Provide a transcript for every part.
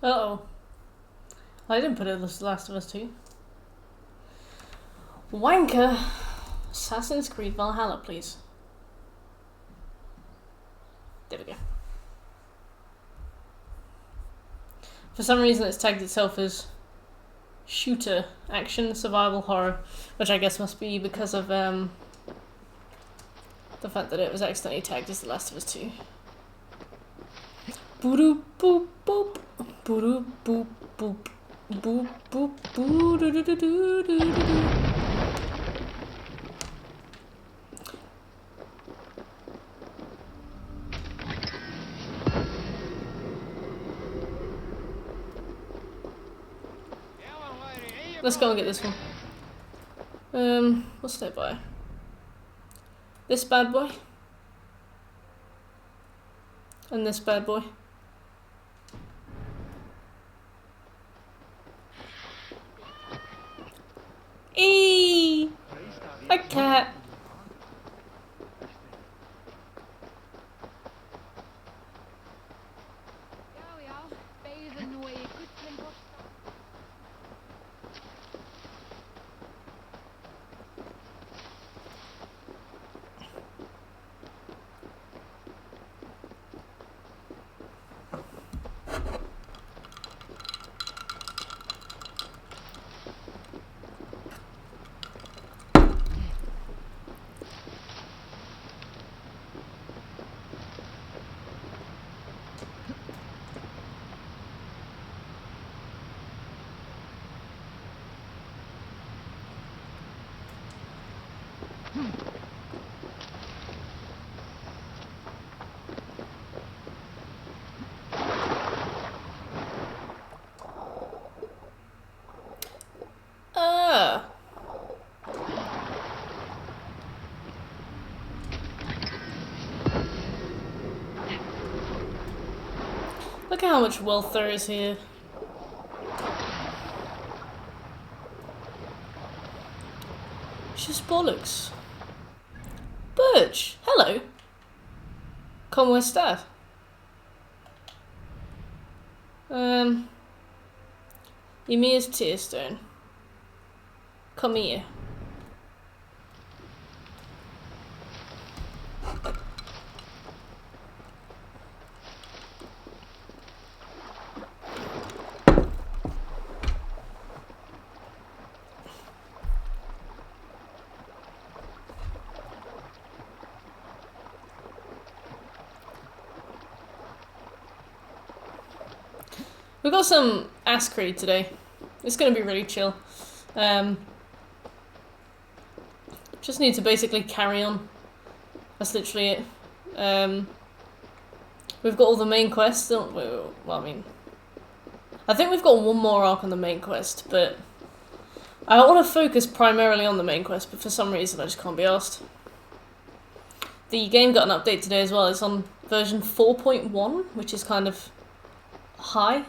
Uh-oh. I didn't put it as Last of Us 2. Wanker! Assassin's Creed Valhalla, please. There we go. For some reason it's tagged itself as shooter, action, survival, horror, which I guess must be because of the fact that it was accidentally tagged as The Last of Us 2. Boop boop boop. Boop boop boop. Boop boop boop doo doo doo doo doo doo. Let's go and get this one. What's that by? This bad boy. And this bad boy. Eee! A cat. Look at how much wealth there is here. It's just bollocks. Birch, hello. Come with staff. Ymir's Tearstone. Come here. We got some ass creed today. It's gonna be really chill. Just need to basically carry on. That's literally it. We've got all the main quests, don't we? Well, I mean, I think we've got one more arc on the main quest, but I want to focus primarily on the main quest, but for some reason I just can't be asked. The game got an update today as well. It's on version 4.1, which is kind of high.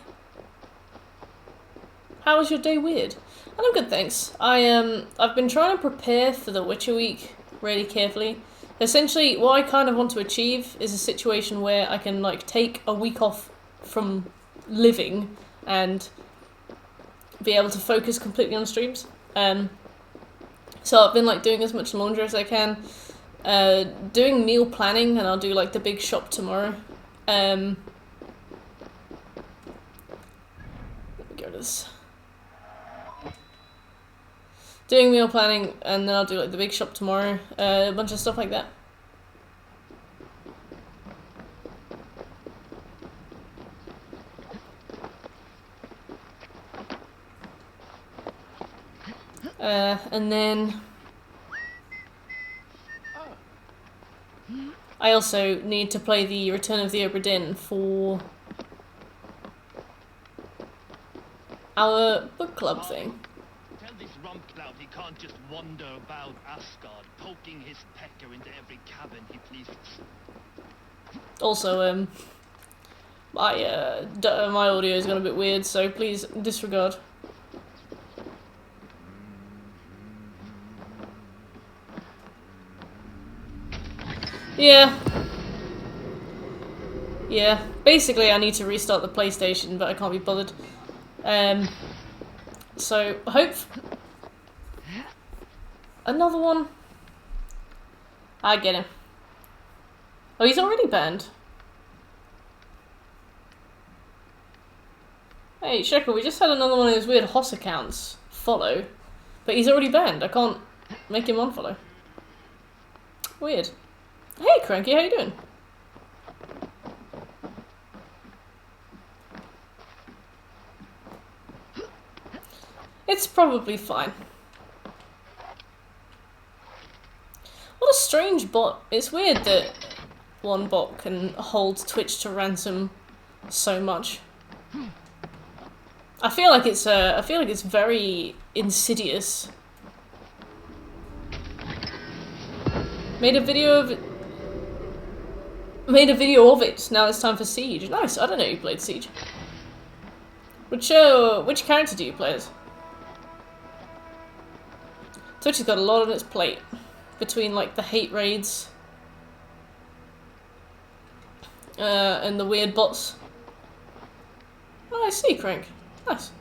How was your day? Weird. And I'm good, thanks. I've been trying to prepare for the Witcher week really carefully. Essentially, what I kind of want to achieve is a situation where I can like take a week off from living and be able to focus completely on streams. So I've been like doing as much laundry as I can, doing meal planning, and I'll do like the big shop tomorrow. Let me go to this. Doing meal planning, and then I'll do like the big shop tomorrow. A bunch of stuff like that. And then I also need to play the Return of the Obra Dinn for our book club thing. He can't just wander about Asgard, poking his pecker into every cabin he pleases. Also, my audio is gone a bit weird, so please disregard. Yeah. Yeah, basically I need to restart the PlayStation, but I can't be bothered. So, hope... Another one? I get him. Oh, he's already banned. Hey, Shekel, we just had another one of those weird Hoss accounts follow, but he's already banned. I can't make him unfollow. Weird. Hey, Cranky, how you doing? It's probably fine. What a strange bot. It's weird that one bot can hold Twitch to ransom so much. I feel like it's very insidious. Made a video of it. Now it's time for Siege. Nice. I don't know you played Siege. Which character do you play as? Twitch has got a lot on its plate between like the hate raids and the weird bots. Oh, I see, Crank. Nice.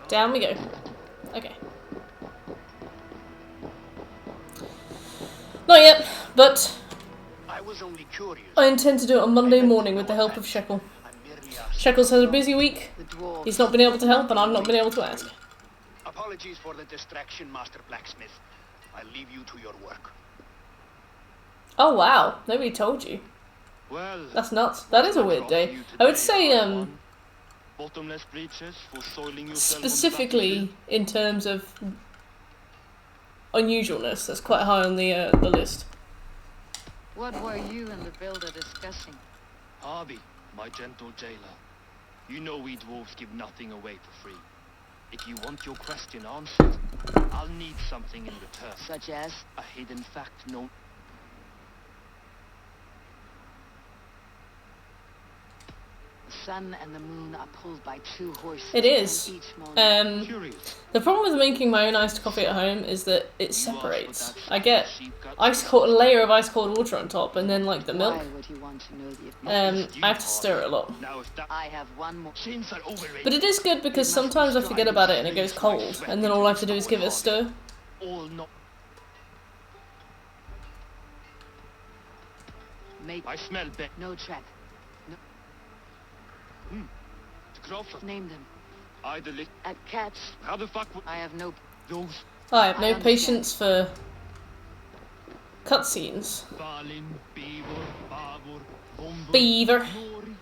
Down we go. Okay. Not yet, but I was only curious. I intend to do it on Monday morning with the help of Shekel. Shekels has a busy week. He's not been able to help, and I've not been able to ask. Apologies for the distraction, Master Blacksmith. I leave you to your work. Oh wow, nobody told you. Well, That's nuts. That is a weird day. I would say, bottomless breaches for soiling yourself on the specifically in terms of unusualness, that's quite high on the list. What were you and the builder discussing? Harvey, my gentle jailer. You know we dwarves give nothing away for free. If you want your question answered, I'll need something in return. Such as? A hidden fact known. The sun and the moon are pulled by two horses. It is. And each moment Curious. The problem with making my own iced coffee at home is that it separates. I get a layer of ice cold water on top, and then like the milk. Why would you want to know the I have to stir it a lot. Now if that I have one more. chains are overrated, But it is good because sometimes I forget about it and it goes cold, and then all I have to do is give it a stir. all not. Make I smell bad. no track. Name them. Either lick. At cats. How the fuck would I have no. those I have no understand. patience for cutscenes. Balin, Beaver, Bavor, Bombur, Beaver. Nori,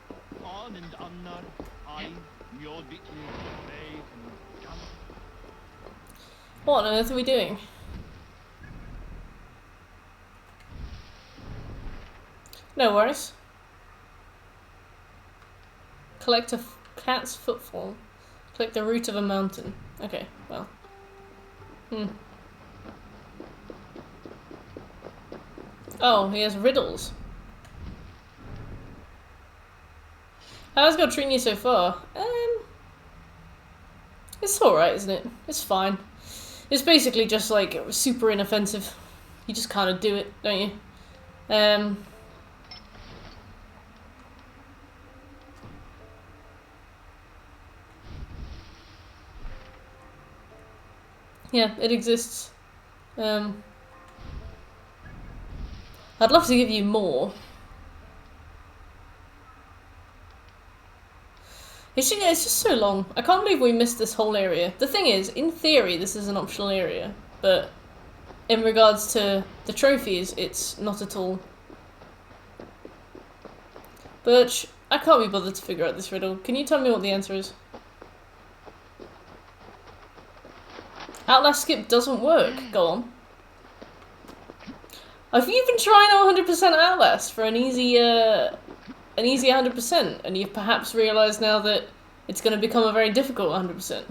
An and Annar, I, Mjolviki, Bay, and Jan. What on earth are we doing? No worries. Collect a cat's footfall. Collect the root of a mountain. Okay, well. Oh, he has riddles. How's God treating you so far? It's alright, isn't it? It's fine. It's basically just like super inoffensive. You just kind of do it, don't you? Yeah, it exists. I'd love to give you more. It's just so long. I can't believe we missed this whole area. The thing is, in theory, this is an optional area, but in regards to the trophies, it's not at all. Birch, I can't be bothered to figure out this riddle. Can you tell me what the answer is? Outlast skip doesn't work. Go on. Have you been trying 100% Outlast for an easy 100%, and you've perhaps realised now that it's going to become a very difficult 100%?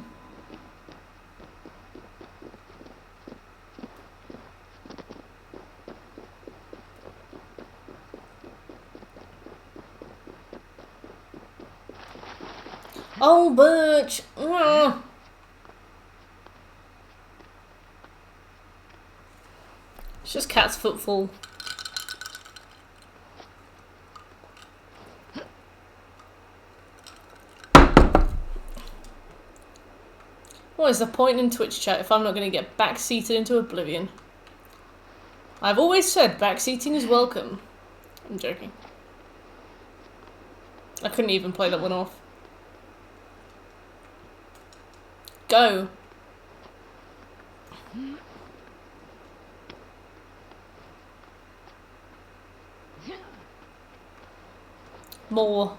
Oh, Birch! Ah. It's just cat's footfall. What is the point in Twitch chat if I'm not going to get backseated into oblivion? I've always said backseating is welcome. I'm joking. I couldn't even play that one off. Go. More.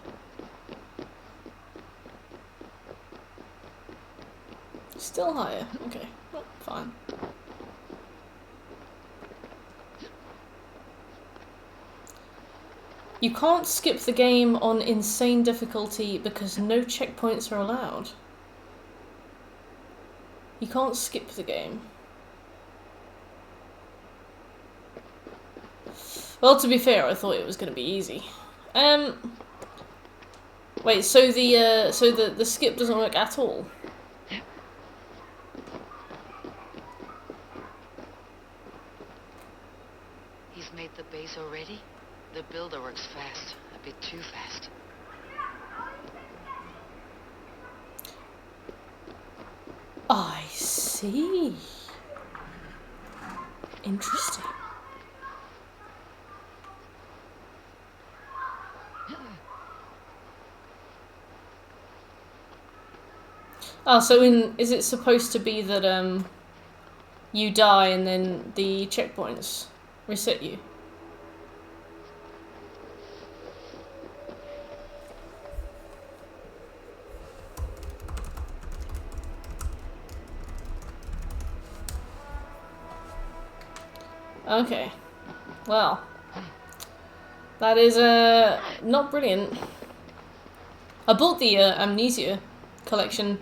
Still higher. Okay. Well, fine. You can't skip the game on insane difficulty because no checkpoints are allowed. You can't skip the game. Well, to be fair, I thought it was going to be easy. Wait, so the skip doesn't work at all? He's made the base already? The builder works fast. A bit too fast. I see. Interesting. Oh, so is it supposed to be that you die and then the checkpoints reset you? Okay. Well, that is not brilliant. I bought the Amnesia collection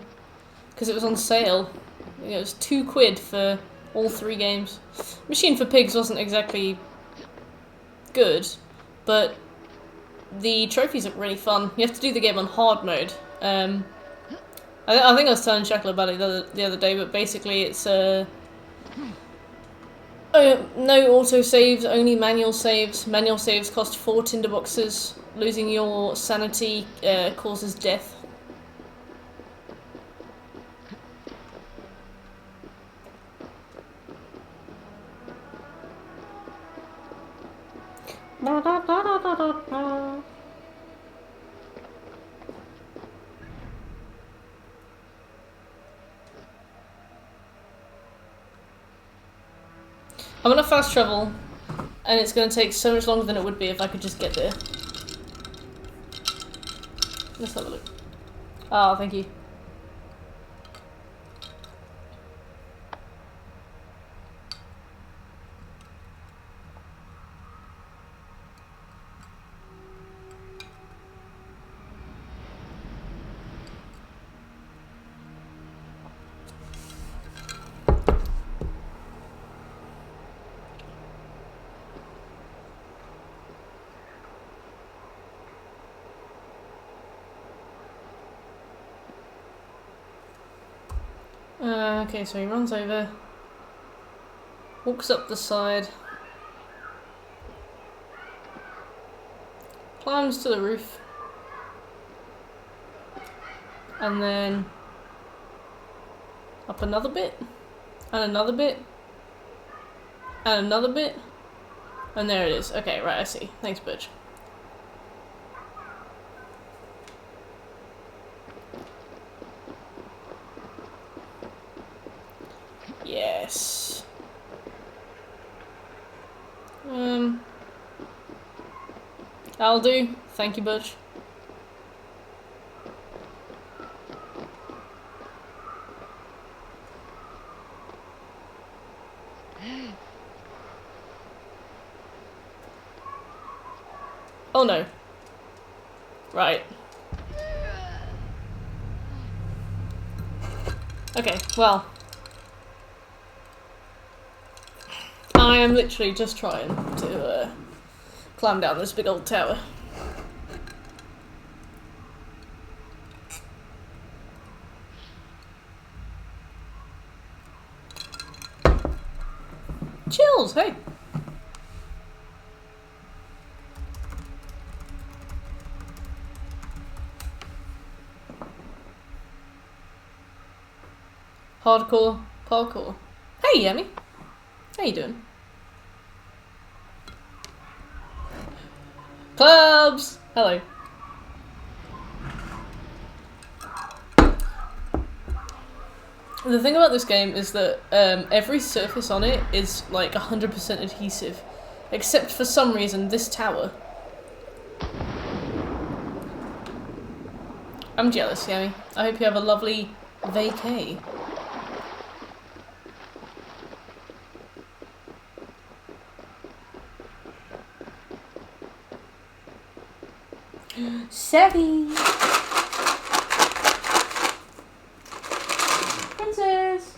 because it was on sale. It was £2 for all 3 games. Machine for Pigs wasn't exactly good, but the trophies are really fun. You have to do the game on hard mode. I think I was telling Shackle about it the other day, but basically it's no auto saves, only manual saves. Manual saves cost 4 tinderboxes. Losing your sanity causes death. I'm gonna fast travel, and it's gonna take so much longer than it would be if I could just get there. Let's have a look. Oh, thank you. Okay, so he runs over, walks up the side, climbs to the roof, and then up another bit, and another bit, and another bit, and there it is. Okay, right, I see. Thanks, Butch. Yes. I'll do. Thank you, Butch. Oh no. Right. Okay, well. I am literally just trying to climb down this big old tower. Chills, hey. Hardcore parkour. Hey, Yemi. How you doing? Clubs! Hello. The thing about this game is that every surface on it is like 100% adhesive. Except for some reason, this tower. I'm jealous, Yami. I hope you have a lovely vacay. Savvy! Princess!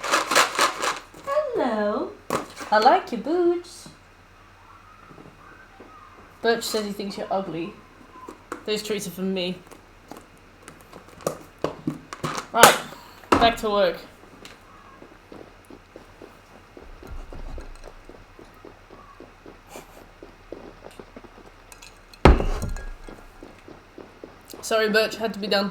Hello! I like your boots. Birch says he thinks you're ugly. Those treats are for me. Right, back to work. Sorry, Birch, had to be done.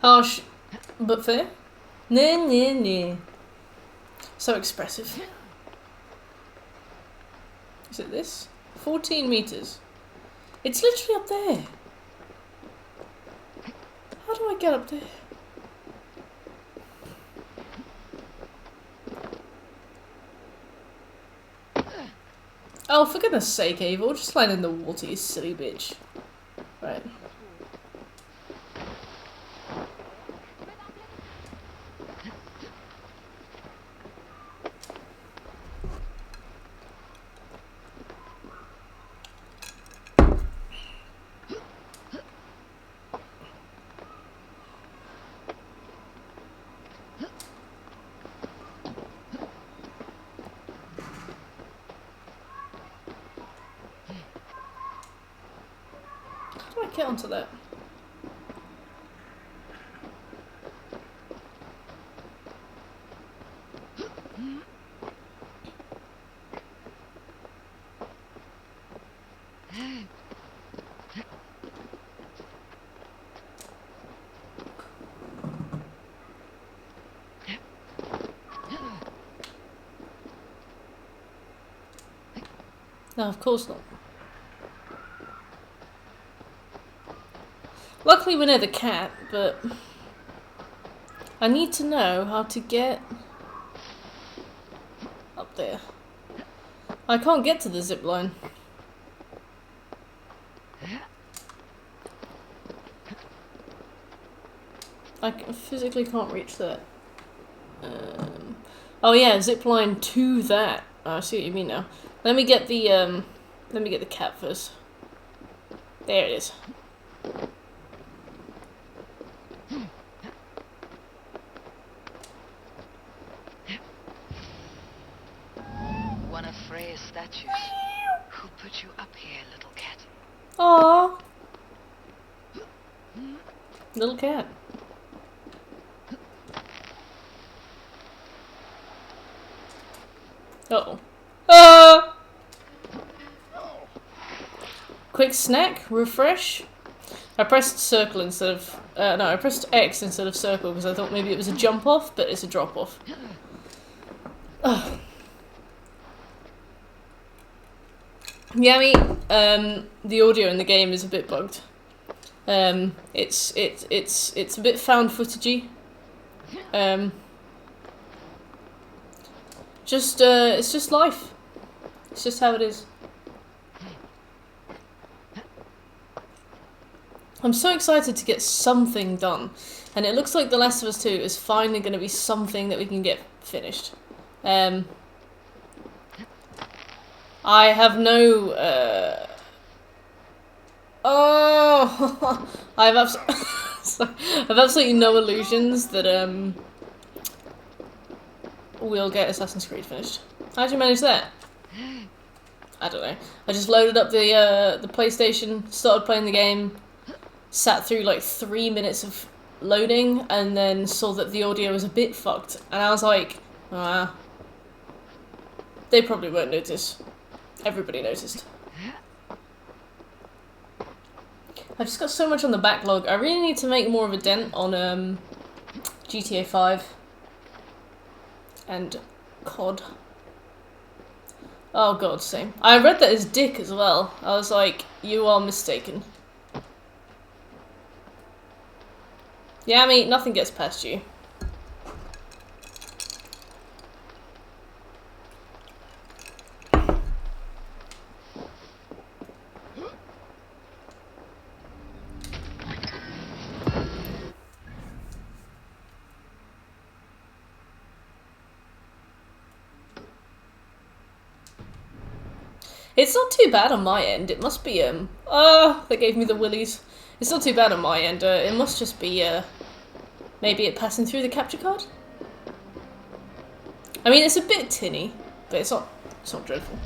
Harsh, but fair. Nah, nah, nah. So expressive. Is it this? 14 meters. It's literally up there. How do I get up there? Oh, for goodness sake, Ava, just slide in the water, you silly bitch. Right. How do I get onto that? No, of course not. Luckily we're near the cat, but I need to know how to get up there. I can't get to the zip line. I physically can't reach that. Oh yeah, zip line to that. Oh, I see what you mean now. Let me get the cat first. There it is. One of Freya's statues. Who put you up here, little cat? Aww. Little cat. Uh-oh. Quick snack, refresh. I pressed circle instead of... no, I pressed X instead of circle because I thought maybe it was a jump off, but it's a drop off. Yami, the audio in the game is a bit bugged. It's a bit found footagey. It's just life. It's just how it is. I'm so excited to get something done, and it looks like The Last of Us 2 is finally going to be something that we can get finished. I have no. I have absolutely no illusions that we'll get Assassin's Creed finished. How'd you manage that? I don't know. I just loaded up the PlayStation, started playing the game, sat through like 3 minutes of loading, and then saw that the audio was a bit fucked. And I was like, ah, they probably won't notice. Everybody noticed. I've just got so much on the backlog. I really need to make more of a dent on GTA 5 and COD. Oh god, same. I read that as Dick as well. I was like, you are mistaken. Yami, nothing gets past you. It's not too bad on my end. It must be, they gave me the willies. It's not too bad on my end. It must just be, maybe it passing through the capture card? I mean, it's a bit tinny, but it's not dreadful.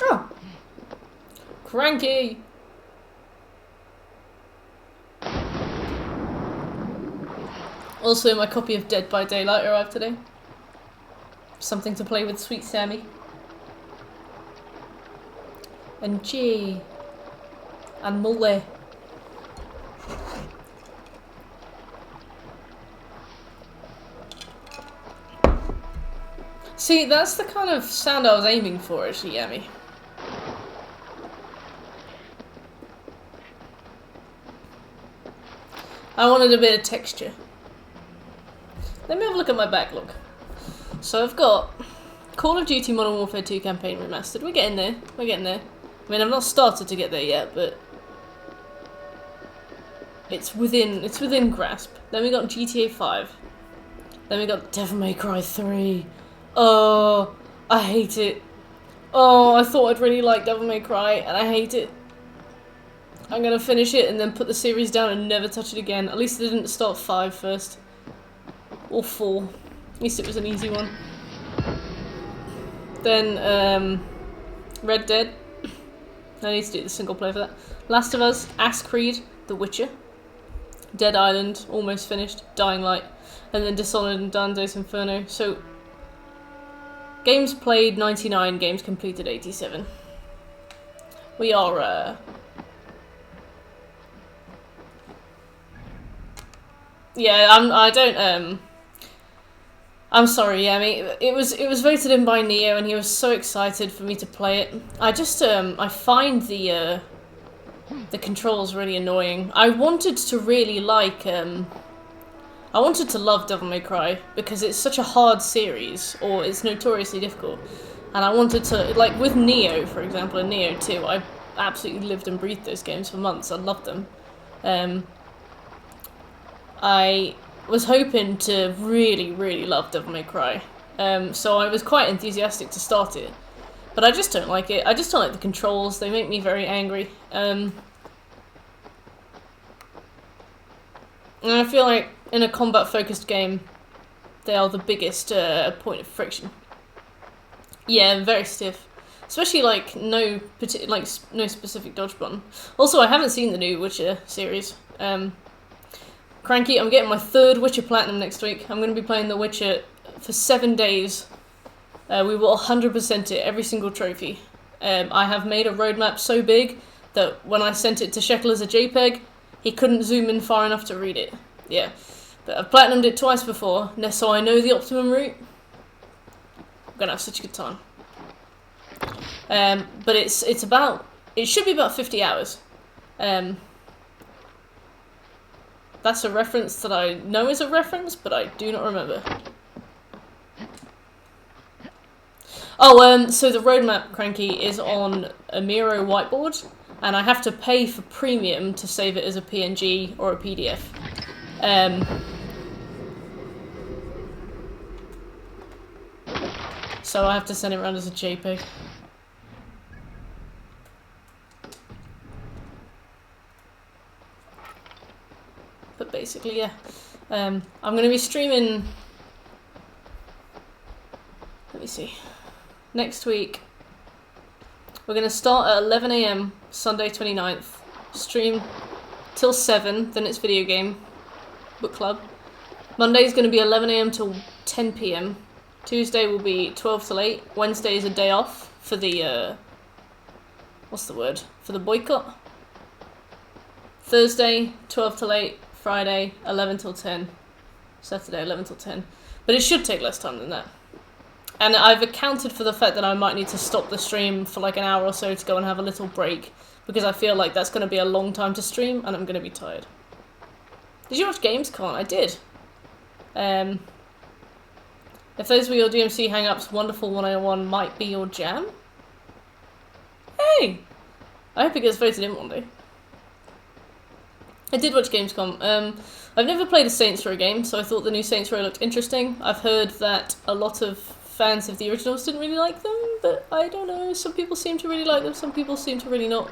Oh! Cranky! Also, my copy of Dead by Daylight arrived today. Something to play with Sweet Sammy. And G. And Mully. See, that's the kind of sound I was aiming for, actually, Yami. I wanted a bit of texture. Let me have a look at my backlog. So I've got Call of Duty Modern Warfare 2 Campaign Remastered. We're getting there. We're getting there. I mean, I've not started to get there yet, but it's within grasp. Then we got GTA 5. Then we got Devil May Cry 3. Oh, I hate it. Oh, I thought I'd really like Devil May Cry, and I hate it. I'm gonna finish it and then put the series down and never touch it again. At least I didn't start 5 first. Or 4. At least it was an easy one. Then, Red Dead. I need to do the single player for that. Last of Us, Ass Creed, The Witcher. Dead Island, almost finished. Dying Light. And then Dishonored and Dante's Inferno. So, games played 99, games completed 87. We are, yeah, I'm sorry, Yami. It was voted in by Neo, and he was so excited for me to play it. I just I find the controls really annoying. I wanted to really like I wanted to love Devil May Cry because it's such a hard series, or it's notoriously difficult. And I wanted to, like with Neo, for example, and Neo 2, I absolutely lived and breathed those games for months. I loved them. I was hoping to really, really love Devil May Cry. So I was quite enthusiastic to start it. But I just don't like it. I just don't like the controls. They make me very angry. And I feel like in a combat-focused game, they are the biggest point of friction. Yeah, very stiff. Especially like no specific dodge button. Also, I haven't seen the new Witcher series. Cranky, I'm getting my 3rd Witcher Platinum next week. I'm going to be playing The Witcher for 7 days. We will 100% it, every single trophy. I have made a roadmap so big that when I sent it to Shekel as a JPEG, he couldn't zoom in far enough to read it. Yeah. But I've platinumed it twice before, so I know the optimum route. I'm going to have such a good time. But it should be about 50 hours. That's a reference that I know is a reference, but I do not remember. Oh, so the roadmap, Cranky, is on a Miro whiteboard, and I have to pay for premium to save it as a PNG or a PDF. So I have to send it around as a JPEG. But basically, yeah. I'm going to be streaming... Let me see. Next week, we're going to start at 11 AM, Sunday 29th. Stream till 7, then it's video game, book club. Monday's going to be 11 AM till 10 PM. Tuesday will be 12 till 8. Wednesday is a day off for the, what's the word? For the boycott. Thursday, 12 till 8. Friday, 11 till 10. Saturday, 11 till 10. But it should take less time than that. And I've accounted for the fact that I might need to stop the stream for like an hour or so to go and have a little break, because I feel like that's going to be a long time to stream and I'm going to be tired. Did you watch Gamescom? I did. If those were your DMC hang-ups, Wonderful 101 might be your jam. Hey! I hope it gets voted in one day. I did watch Gamescom. I've never played a Saints Row game, so I thought the new Saints Row looked interesting. I've heard that a lot of fans of the originals didn't really like them, but I don't know. Some people seem to really like them, some people seem to really not.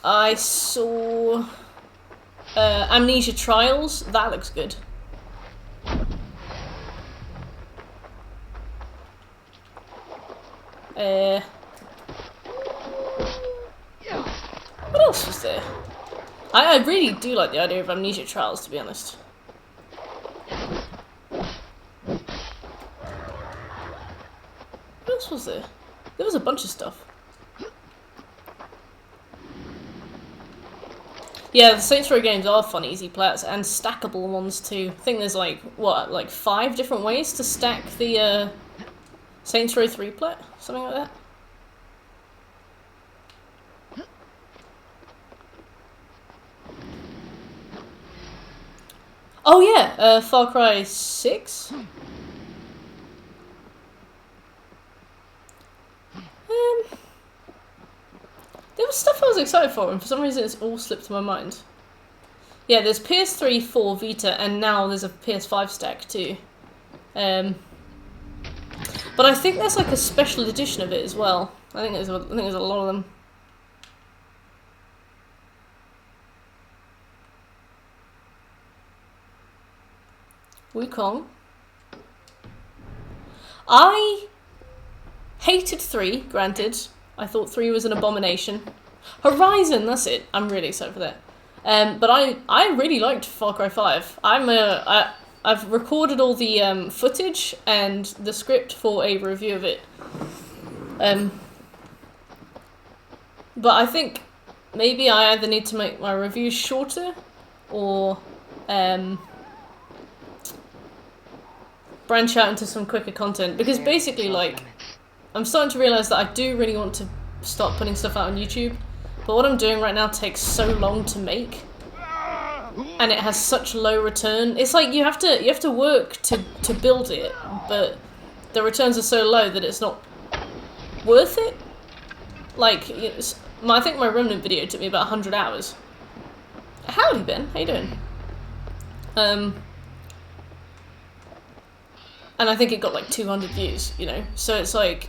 I saw Amnesia Trials. That looks good. What else was there? I really do like the idea of Amnesia Trials, to be honest. What else was there? There was a bunch of stuff. Yeah, the Saints Row games are fun, easy plats, and stackable ones too. I think there's like, what, like 5 different ways to stack the Saints Row 3 plat? Something like that. Oh yeah, Far Cry 6? There was stuff I was excited for, and for some reason it's all slipped my mind. Yeah, there's PS3, 4, Vita, and now there's a PS5 stack too. But I think there's like a special edition of it as well. I think there's a lot of them. Wukong. I hated 3, granted. I thought 3 was an abomination. Horizon, that's it. I'm really excited for that. But I really liked Far Cry 5. I've recorded all the footage and the script for a review of it. But I think maybe I either need to make my reviews shorter or branch out into some quicker content, because basically, like, I'm starting to realise that I do really want to start putting stuff out on YouTube, but what I'm doing right now takes so long to make, and it has such low return. It's like you have to work to build it, but the returns are so low that it's not worth it. Like, I think my Remnant video took me about 100 hours. Howdy, Ben. How you doing? And I think it got like 200 views, you know? So it's like...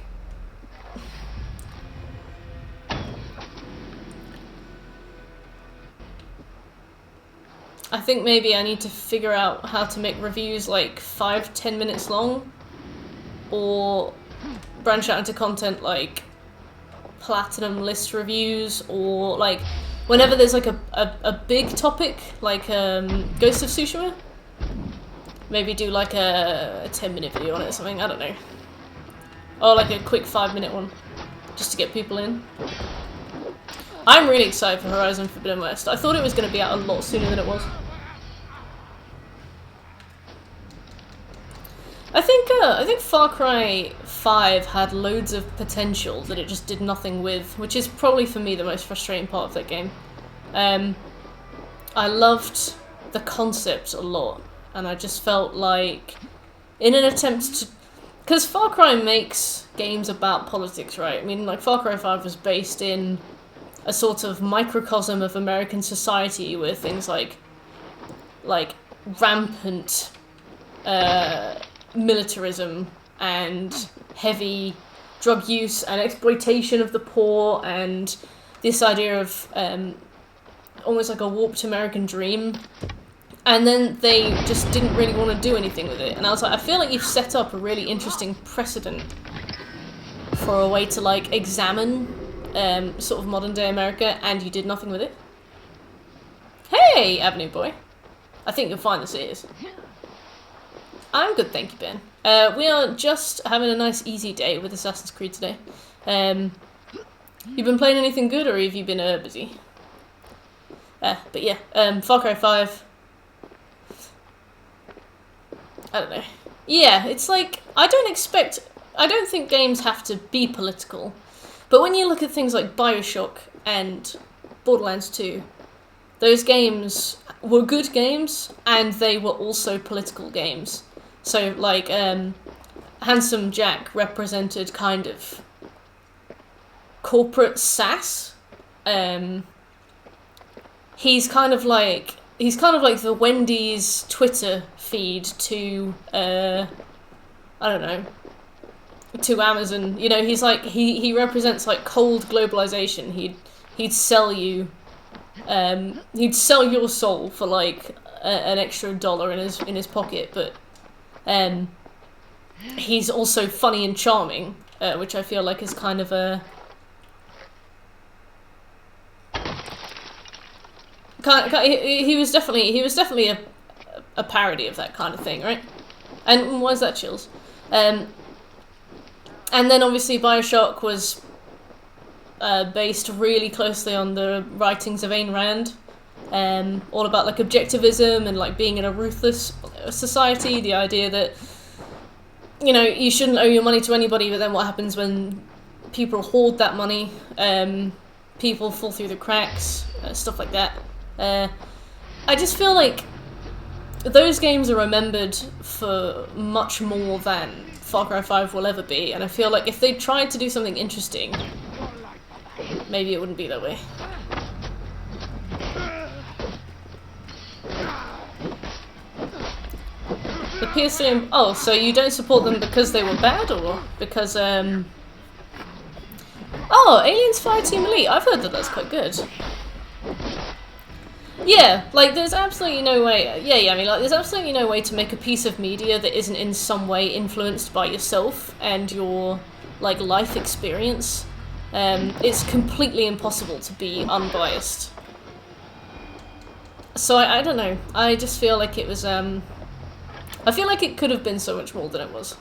I think maybe I need to figure out how to make reviews like 5-10 minutes long, or branch out into content like platinum list reviews, or like whenever there's like a big topic like Ghost of Tsushima, maybe do like a 10-minute video on it or something, I don't know. Or like a quick 5-minute one, just to get people in. I'm really excited for Horizon Forbidden West. I thought it was going to be out a lot sooner than it was. I think Far Cry 5 had loads of potential that it just did nothing with, which is probably for me the most frustrating part of that game. I loved the concept a lot, and I just felt like, in an attempt to... Because Far Cry makes games about politics, right? I mean, like, Far Cry 5 was based in a sort of microcosm of American society where things like rampant militarism and heavy drug use and exploitation of the poor, and this idea of almost like a warped American dream and then they just didn't really want to do anything with it. And I was like, I feel like you've set up a really interesting precedent for a way to like examine sort of modern day America, and you did nothing with it. Hey, Avenue Boy. I think you'll find this is. I'm good, thank you, Ben. We are just having a nice easy day with Assassin's Creed today. You've been playing anything good, or have you been busy? But yeah, Far Cry 5. I don't know. Yeah, it's like, I don't think games have to be political, but when you look at things like BioShock and Borderlands 2, those games were good games, and they were also political games. So, like, Handsome Jack represented kind of corporate sass. He's kind of like the Wendy's Twitter feed to I don't know, to Amazon. You know, he's like he represents like cold globalization. He'd sell you your soul for like an extra $1 in his pocket, but he's also funny and charming, which I feel like is kind of a he was definitely a parody of that kind of thing, right? And why is that, Chills? And then obviously BioShock was based really closely on the writings of Ayn Rand, all about like objectivism and like being in a ruthless society. The idea that, you know, you shouldn't owe your money to anybody, but then what happens when people hoard that money? People fall through the cracks, stuff like that. I just feel like those games are remembered for much more than Far Cry 5 will ever be, and I feel like if they tried to do something interesting, maybe it wouldn't be that way. The PS3... Oh, so you don't support them because they were bad, or because, Oh, Aliens Fireteam Elite! I've heard that that's quite good. Yeah, like, there's absolutely no way... I mean, like, there's absolutely no way to make a piece of media that isn't in some way influenced by yourself and your, like, life experience. It's completely impossible to be unbiased. So, I don't know. I just feel like it was, I feel like it could have been so much more than it was.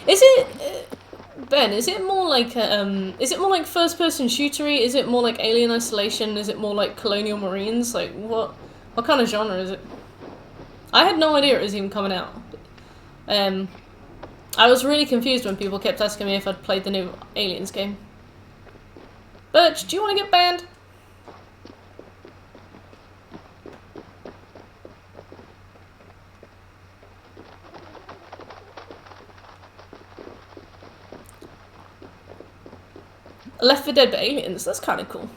Is it... Ben, is it more like first-person shootery? Is it more like Alien Isolation? Is it more like Colonial Marines? Like, what kind of genre is it? I had no idea it was even coming out. I was really confused when people kept asking me if I'd played the new Aliens game. Birch, do you want to get banned? Left 4 Dead but Aliens, that's kind of cool.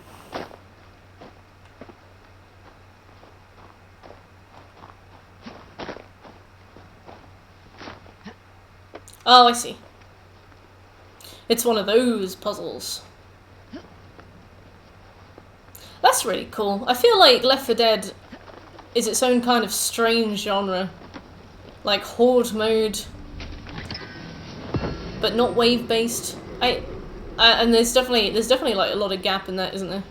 Oh, I see. It's one of those puzzles. That's really cool. I feel like Left 4 Dead is its own kind of strange genre. Like horde mode, but not wave-based. And there's definitely like a lot of gap in that, isn't there?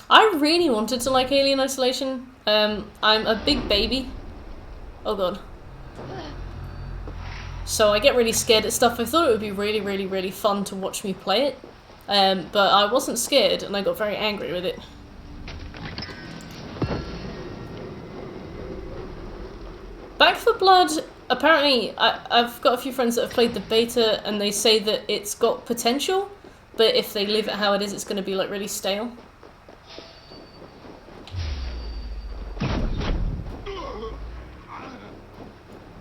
I really wanted to like Alien Isolation. I'm a big baby. Oh god. So I get really scared at stuff. I thought it would be really, really, really fun to watch me play it. But I wasn't scared, and I got very angry with it. Back 4 Blood, apparently, I've got a few friends that have played the beta, and they say that it's got potential, but if they leave it how it is, it's going to be like really stale.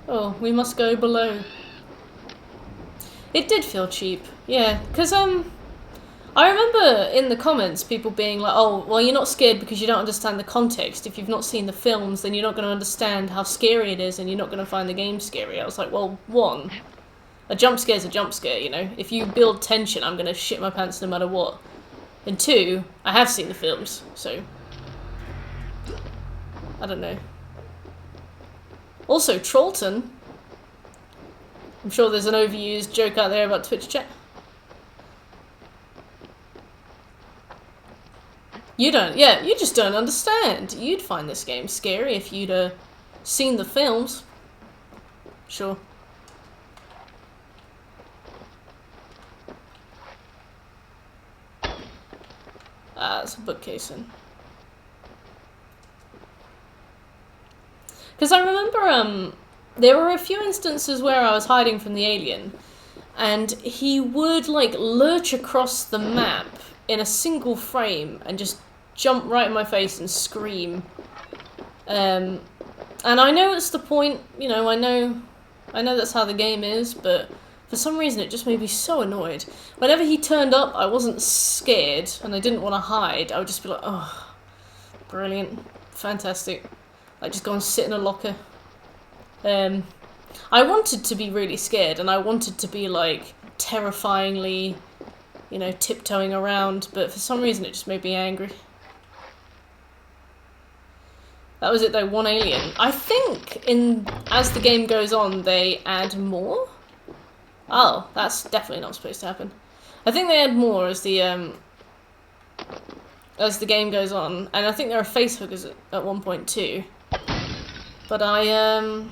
Oh, we must go below. It did feel cheap, yeah, because I remember in the comments people being like, oh, well, you're not scared because you don't understand the context. If you've not seen the films, then you're not going to understand how scary it is and you're not going to find the game scary. I was like, well, one, a jump scare's a jump scare, you know? If you build tension, I'm going to shit my pants no matter what. And two, I have seen the films, so... I don't know. Also, Trollton. I'm sure there's an overused joke out there about Twitch chat. You don't, yeah, you just don't understand. You'd find this game scary if you'd seen the films. Sure. Ah, it's a bookcase in. Because I remember, there were a few instances where I was hiding from the alien, and he would, like, lurch across the map in a single frame and just jump right in my face and scream. And I know it's the point, you know, I know that's how the game is, but for some reason it just made me so annoyed. Whenever he turned up, I wasn't scared, and I didn't want to hide. I would just be like, oh, brilliant, fantastic. Like, just go and sit in a locker. I wanted to be really scared, and I wanted to be, like, terrifyingly, you know, tiptoeing around, but for some reason it just made me angry. That was it though, one alien. I think as the game goes on, they add more? Oh, that's definitely not supposed to happen. I think they add more as the game goes on, and I think there are face hookers at one point too. But I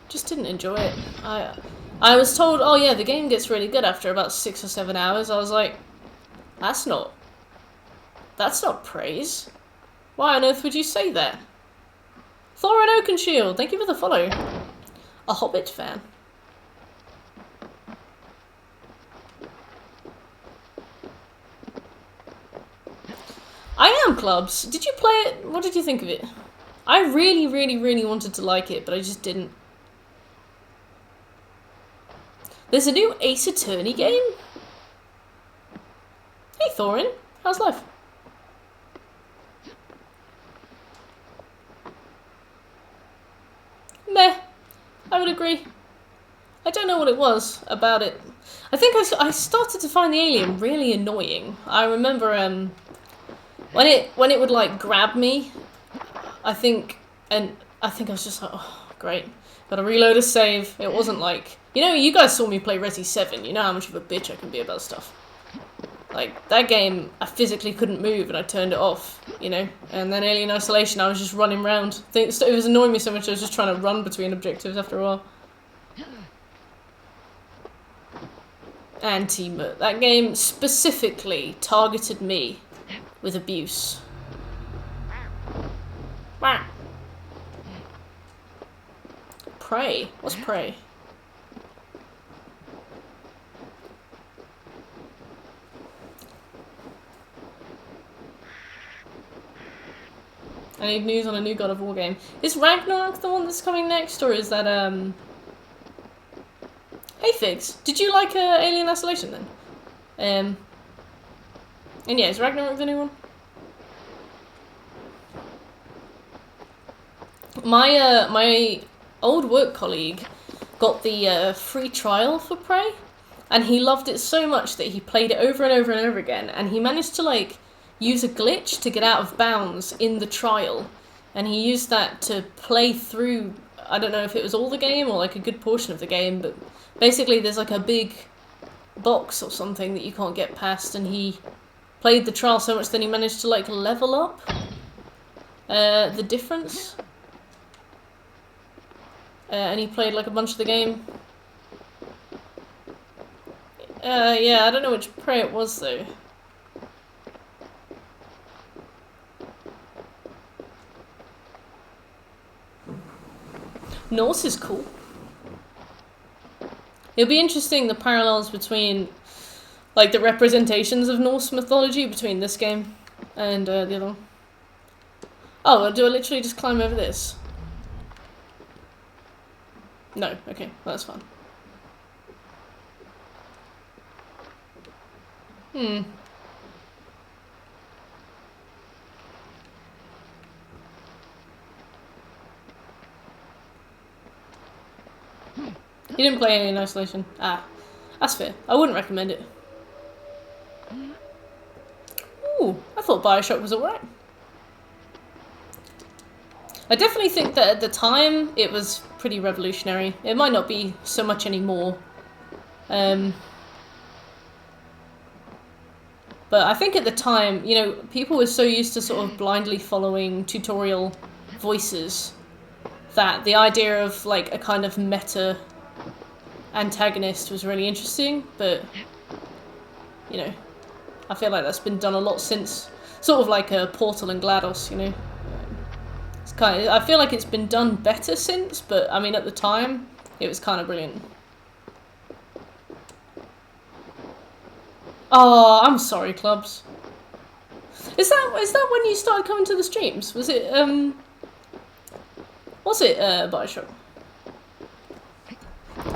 just didn't enjoy it. I was told, oh yeah, the game gets really good after about 6 or 7 hours. I was like, that's not praise. Why on earth would you say that? Thorin Oakenshield, thank you for the follow. A Hobbit fan. I Am Clubs. Did you play it? What did you think of it? I really, really, really wanted to like it, but I just didn't. There's a new Ace Attorney game? Hey Thorin, how's life? Meh, I would agree. I don't know what it was about it. I think I started to find the alien really annoying. I remember when it would like grab me, I think I was just like, oh great, gotta reload a save. It wasn't like, you know, you guys saw me play Resi 7, you know how much of a bitch I can be about stuff. Like, that game, I physically couldn't move and I turned it off, you know? And then Alien Isolation, I was just running around. It was annoying me so much I was just trying to run between objectives after a while. Anti-Mut. That game specifically targeted me with abuse. Prey? What's Prey? I need news on a new God of War game. Is Ragnarok the one that's coming next, or is that, Hey Figs, did you like Alien Isolation then? And yeah, is Ragnarok the new one? My old work colleague got the free trial for Prey, and he loved it so much that he played it over and over and over again, and he managed to, like, use a glitch to get out of bounds in the trial, and he used that to play through, I don't know if it was all the game or like a good portion of the game, but basically there's like a big box or something that you can't get past, and he played the trial so much that he managed to like level up the difference, and he played like a bunch of the game. Yeah, I don't know which Prey it was though. Norse is cool. It'll be interesting the parallels between, like, the representations of Norse mythology between this game and the other one. Oh, well, do I literally just climb over this? No, okay, well, that's fine. Hmm. You didn't play any in isolation. Ah, that's fair. I wouldn't recommend it. Ooh, I thought Bioshock was alright. I definitely think that at the time it was pretty revolutionary. It might not be so much anymore. But I think at the time, you know, people were so used to sort of blindly following tutorial voices that the idea of like a kind of meta antagonist was really interesting, but you know, I feel like that's been done a lot since, sort of like a Portal and GLaDOS, you know. It's kind of, I feel like it's been done better since, but I mean at the time it was kind of brilliant. Oh, I'm sorry, Clubs. Is that when you started coming to the streams? Was it Bioshock?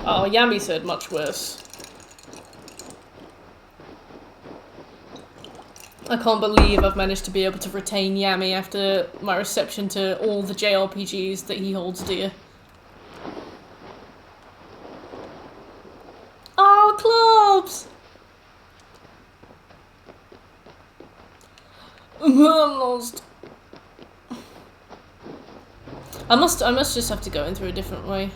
Oh, Yami said much worse. I can't believe I've managed to be able to retain Yami after my reception to all the JRPGs that he holds dear. Oh, Clubs! I'm lost. I must just have to go in through a different way.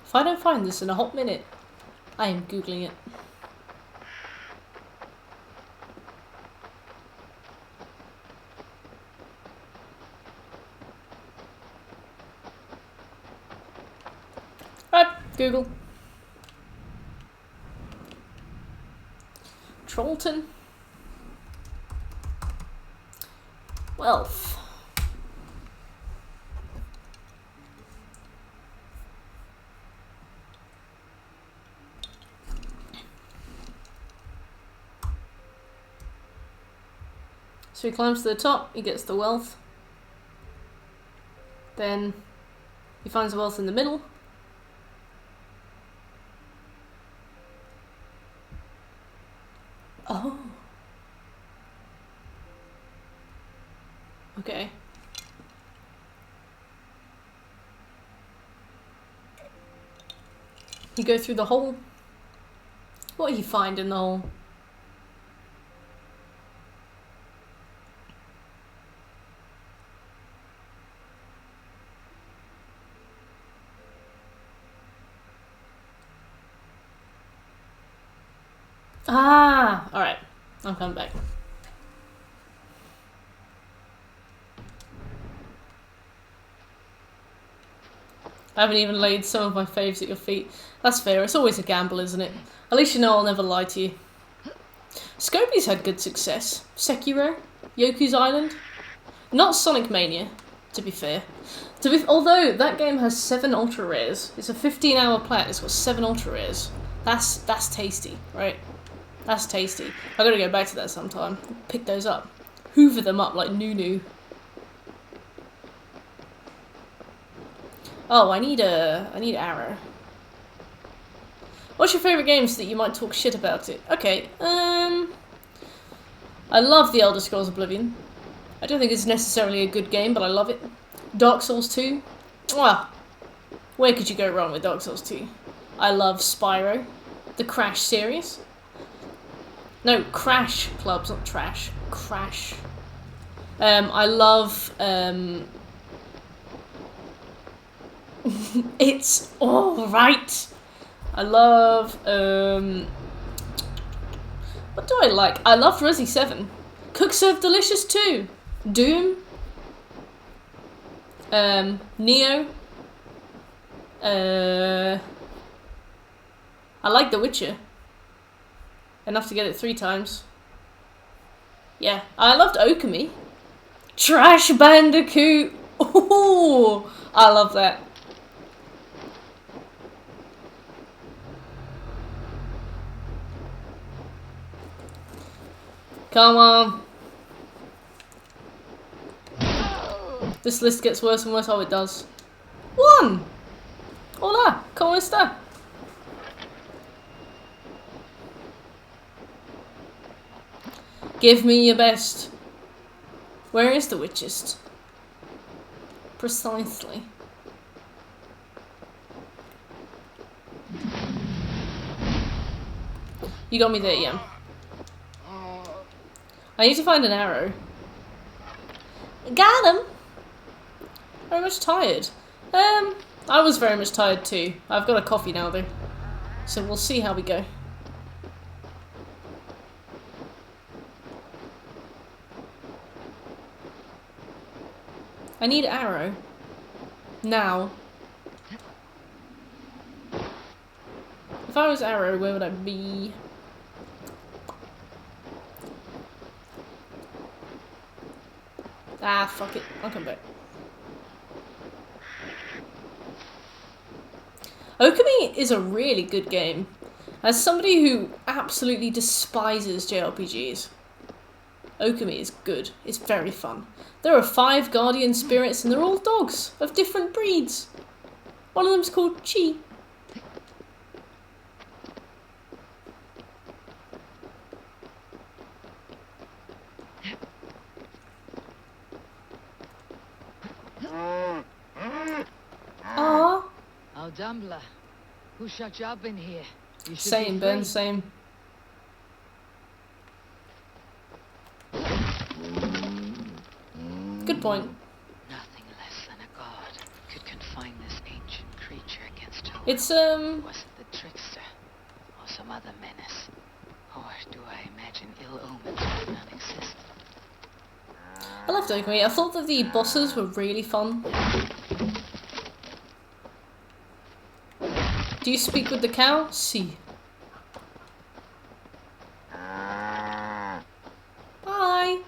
If I don't find this in a hot minute, I am Googling it. Right, Google. Trollton. Wealth. So he climbs to the top, he gets the wealth. Then he finds the wealth in the middle. Oh. Okay. You go through the hole. What do you find in the hole? Ah, alright. I'm coming back. I haven't even laid some of my faves at your feet. That's fair, it's always a gamble, isn't it? At least you know I'll never lie to you. Scobie's had good success. Sekiro, Yoku's Island. Not Sonic Mania, to be fair. Although that game has 7 ultra rares. It's a 15-hour plat, it's got 7 ultra rares. That's tasty, right? That's tasty. I gotta go back to that sometime. Pick those up. Hoover them up like Nunu. Oh, I need arrow. What's your favourite games that you might talk shit about it? Okay, I love The Elder Scrolls Oblivion. I don't think it's necessarily a good game, but I love it. Dark Souls 2. Mwah! Where could you go wrong with Dark Souls 2? I love Spyro. The Crash series. No, Crash Clubs, not trash. Crash. I love, it's alright. I love, what do I like? I loved Resi 7. Cook Serve Delicious 2. Doom. Neo. I like The Witcher. enough to get it 3 times. Yeah, I loved Okami. Trash Bandicoot! Ooh, I love that. Come on. This list gets worse and worse. Oh, it does. 1! Hola, ¿cómo está? Give me your best. Where is the witchest? Precisely. You got me there, yeah. I need to find an arrow. Got him! Very much tired. I was very much tired too. I've got a coffee now though. So we'll see how we go. I need arrow. Now. If I was arrow, where would I be? Ah, fuck it. I'll come back. Okami is a really good game. As somebody who absolutely despises JRPGs, Okami is good. It's very fun. There are 5 guardian spirits and they're all dogs of different breeds. One of them's called Chi. Aww. Oh, Dumbler. Who shut you up in here? You should Same, be Ben, free. same. Good point. Nothing less than a god could confine this ancient creature against her It's, will. Was it the trickster? Or some other menace? Or do I imagine ill omens do not exist? I loved Okami. I thought that the bosses were really fun. Do you speak with the cow? Si. Hi.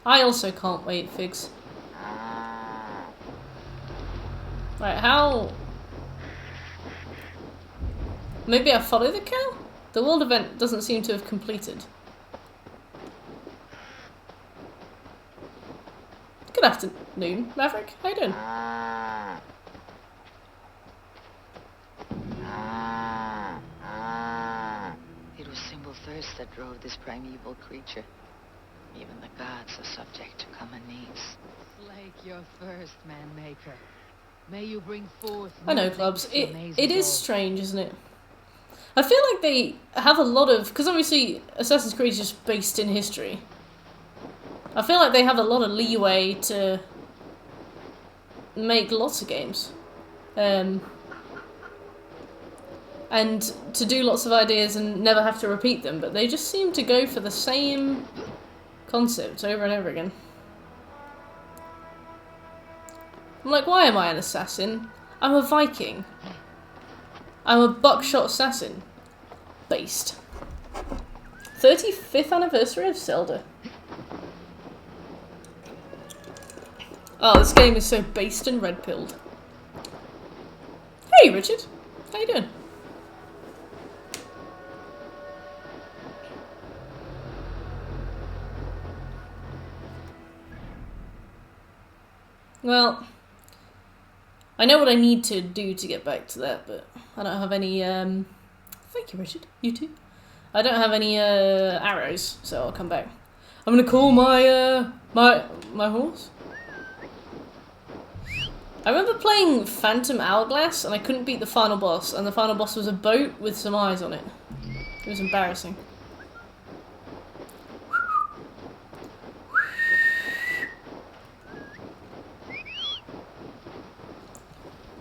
I also can't wait, Figs. Right, how... Maybe I follow the cow? The world event doesn't seem to have completed. Good afternoon, Maverick. How you doing? It was simple thirst that drove this primeval creature. Even the gods are subject to common needs. Slake your thirst, man-maker. May you bring forth... I know, Clubs. It is strange, isn't it? I feel like they have a lot of... Because obviously Assassin's Creed is just based in history. I feel like they have a lot of leeway to make lots of games. And to do lots of ideas and never have to repeat them, but they just seem to go for the same concept over and over again. I'm like, why am I an assassin? I'm a Viking. I'm a buckshot assassin. Based. 35th anniversary of Zelda. Oh, this game is so based and red-pilled. Hey, Richard. How you doing? Well, I know what I need to do to get back to that, but I don't have any, Thank you, Richard. You too. I don't have any, arrows, so I'll come back. I'm gonna call my, my horse. I remember playing Phantom Hourglass, and I couldn't beat the final boss, and the final boss was a boat with some eyes on it. It was embarrassing.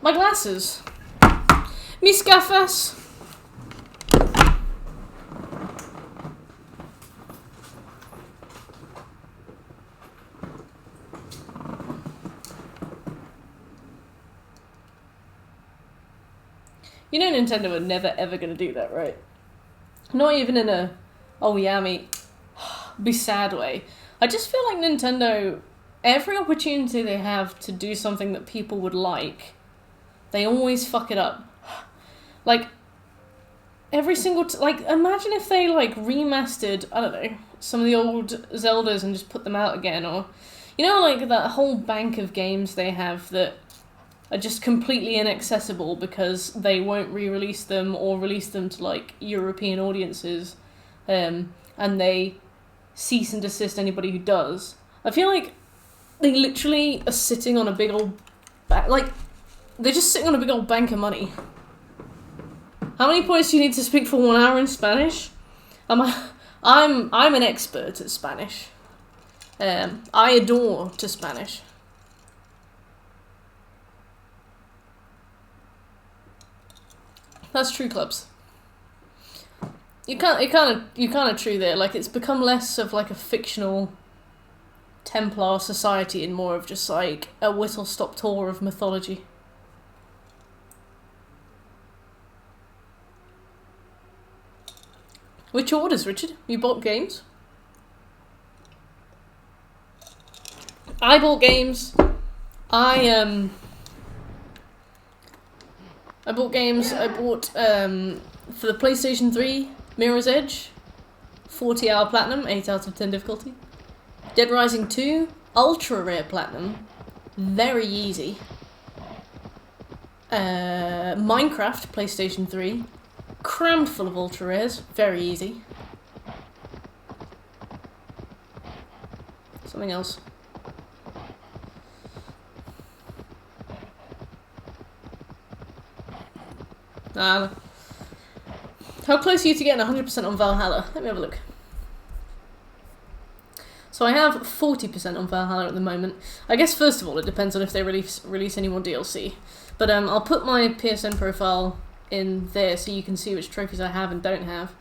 My glasses. Mis gafas. You know Nintendo are never ever gonna do that, right? Not even in a, oh yeah, mate, be sad way. I just feel like Nintendo, every opportunity they have to do something that people would like, they always fuck it up. Like, every single like, imagine if they like remastered, I don't know, some of the old Zeldas and just put them out again, or you know, like that whole bank of games they have that are just completely inaccessible because they won't re-release them or release them to like European audiences, and they cease and desist anybody who does. I feel like they literally are sitting on a big old like they're just sitting on a big old bank of money. How many points do you need to speak for 1 hour in Spanish? I'm an expert at Spanish. I adore to Spanish. That's true, clubs. You kind of true there. Like, it's become less of like a fictional Templar society and more of just like a whistle-stop tour of mythology. Which orders, Richard? You bought games? I bought games. I bought games. I bought for the PlayStation 3, Mirror's Edge, 40-hour platinum, 8 out of 10 difficulty. Dead Rising 2, ultra rare platinum, very easy. Minecraft, PlayStation 3, crammed full of ultra rares, very easy. Something else. How close are you to getting 100% on Valhalla? Let me have a look. So I have 40% on Valhalla at the moment. I guess first of all it depends on if they release any more DLC. But I'll put my PSN profile in there so you can see which trophies I have and don't have.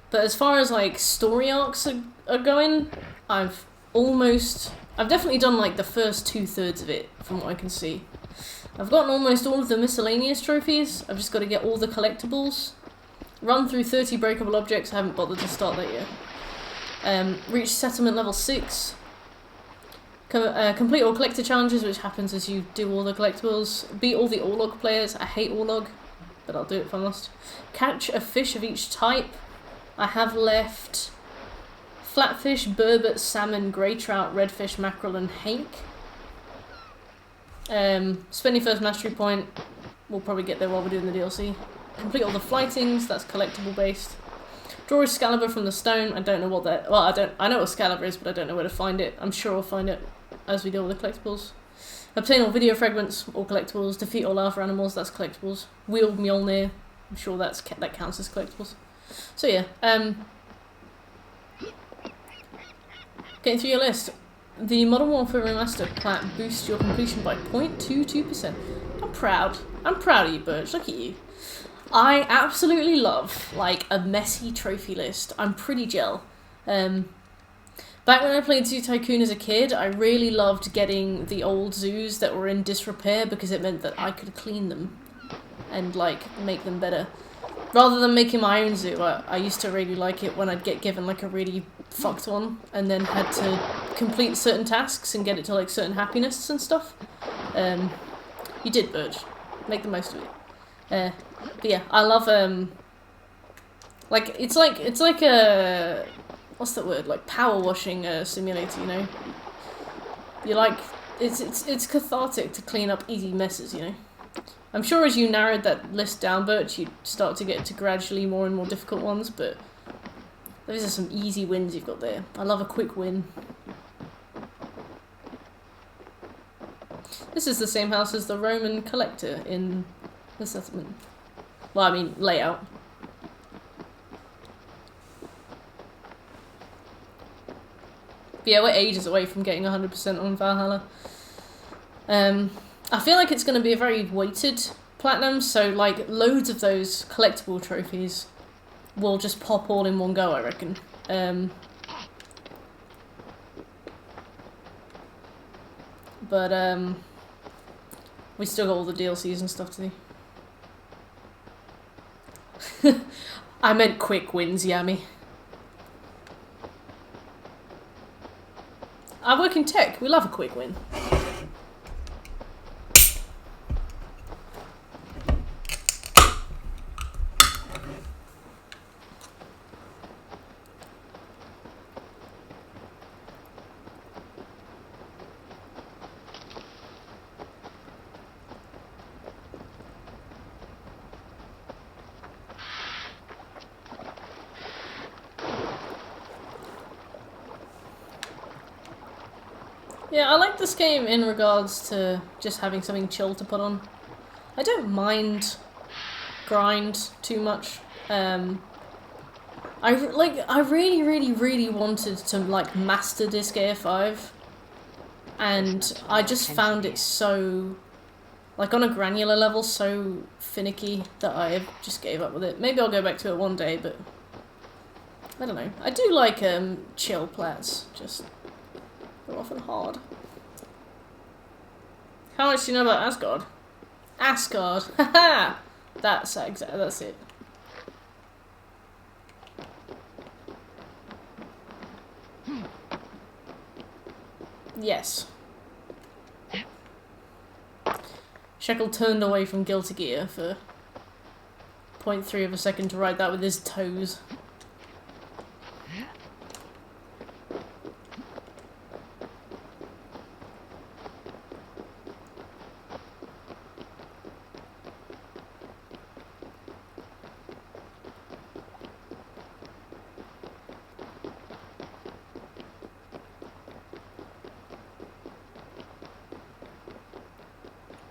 But as far as like story arcs are going, I've definitely done like the first 2/3 of it from what I can see. I've gotten almost all of the miscellaneous trophies. I've just got to get all the collectibles. Run through 30 breakable objects. I haven't bothered to start that yet. Reach settlement level 6. Complete all collector challenges, which happens as you do all the collectibles. Beat all the Orlog players. I hate Orlog, but I'll do it if I must. Catch a fish of each type. I have left flatfish, burbot, salmon, grey trout, redfish, mackerel, and hake. Spend your first mastery point. We'll probably get there while we're doing the DLC. Complete all the flightings. That's collectible based. Draw Excalibur from the stone. I don't know what that. Well, I know what Excalibur is, but I don't know where to find it. I'm sure I'll find it as we do all the collectibles. Obtain all video fragments, all collectibles. Defeat all alpha animals. That's collectibles. Wield Mjolnir. I'm sure that counts as collectibles. So yeah. Getting through your list. The Modern Warfare Remastered plat boosts your completion by 0.22%. I'm proud. I'm proud of you, Birch. Look at you. I absolutely love, like, a messy trophy list. I'm pretty gel. Back when I played Zoo Tycoon as a kid, I really loved getting the old zoos that were in disrepair because it meant that I could clean them and, like, make them better. Rather than making my own zoo, I used to really like it when I'd get given, like, a really fucked one and then had to complete certain tasks and get it to, like, certain happiness and stuff. You did, Burge. Make the most of it. But yeah, I love, like, it's like a, what's that word, like, power washing simulator, you know? You like, it's cathartic to clean up easy messes, you know? I'm sure as you narrowed that list down, Birch, you'd start to get to gradually more and more difficult ones, but those are some easy wins you've got there. I love a quick win. This is the same house as the Roman collector in the settlement. Well, I mean, layout. But yeah, we're ages away from getting 100% on Valhalla. I feel like it's going to be a very weighted platinum, so like loads of those collectible trophies will just pop all in one go, I reckon. But we still got all the DLCs and stuff to do. I meant quick wins, Yami. I work in tech. We love a quick win. Yeah, I like this game in regards to just having something chill to put on. I don't mind grind too much. I really wanted to like master Disc AF5, and I just found it so, like on a granular level, so finicky that I just gave up with it. Maybe I'll go back to it one day, but I don't know. I do like chill plats, just they're often hard. How much do you know about Asgard? Asgard, haha! That's it. Yes. Shekel turned away from Guilty Gear for 0.3 of a second to write that with his toes.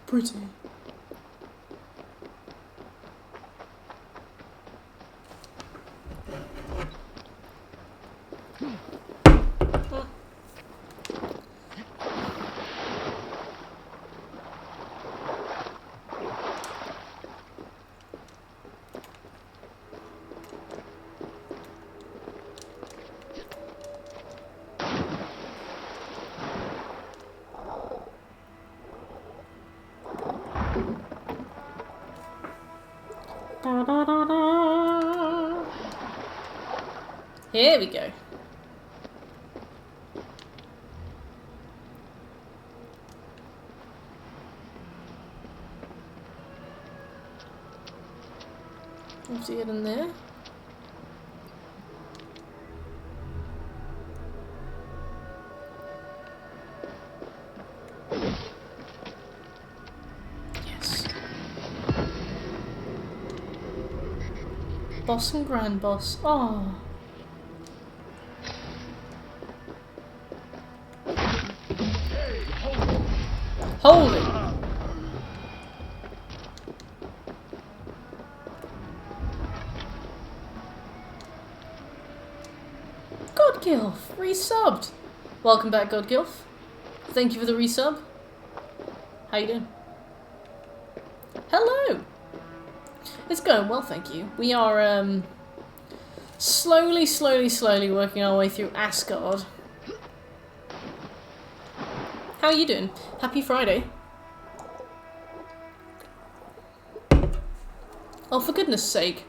Pretty. Here we go. Let's see it in there. Yes. Boss and Grand Boss. Oh. Hold it! Godgilf, resubbed! Welcome back, Godgilf. Thank you for the resub. How you doing? Hello! It's going well, thank you. We are, slowly working our way through Asgard. How are you doing? Happy Friday. Oh, for goodness sake.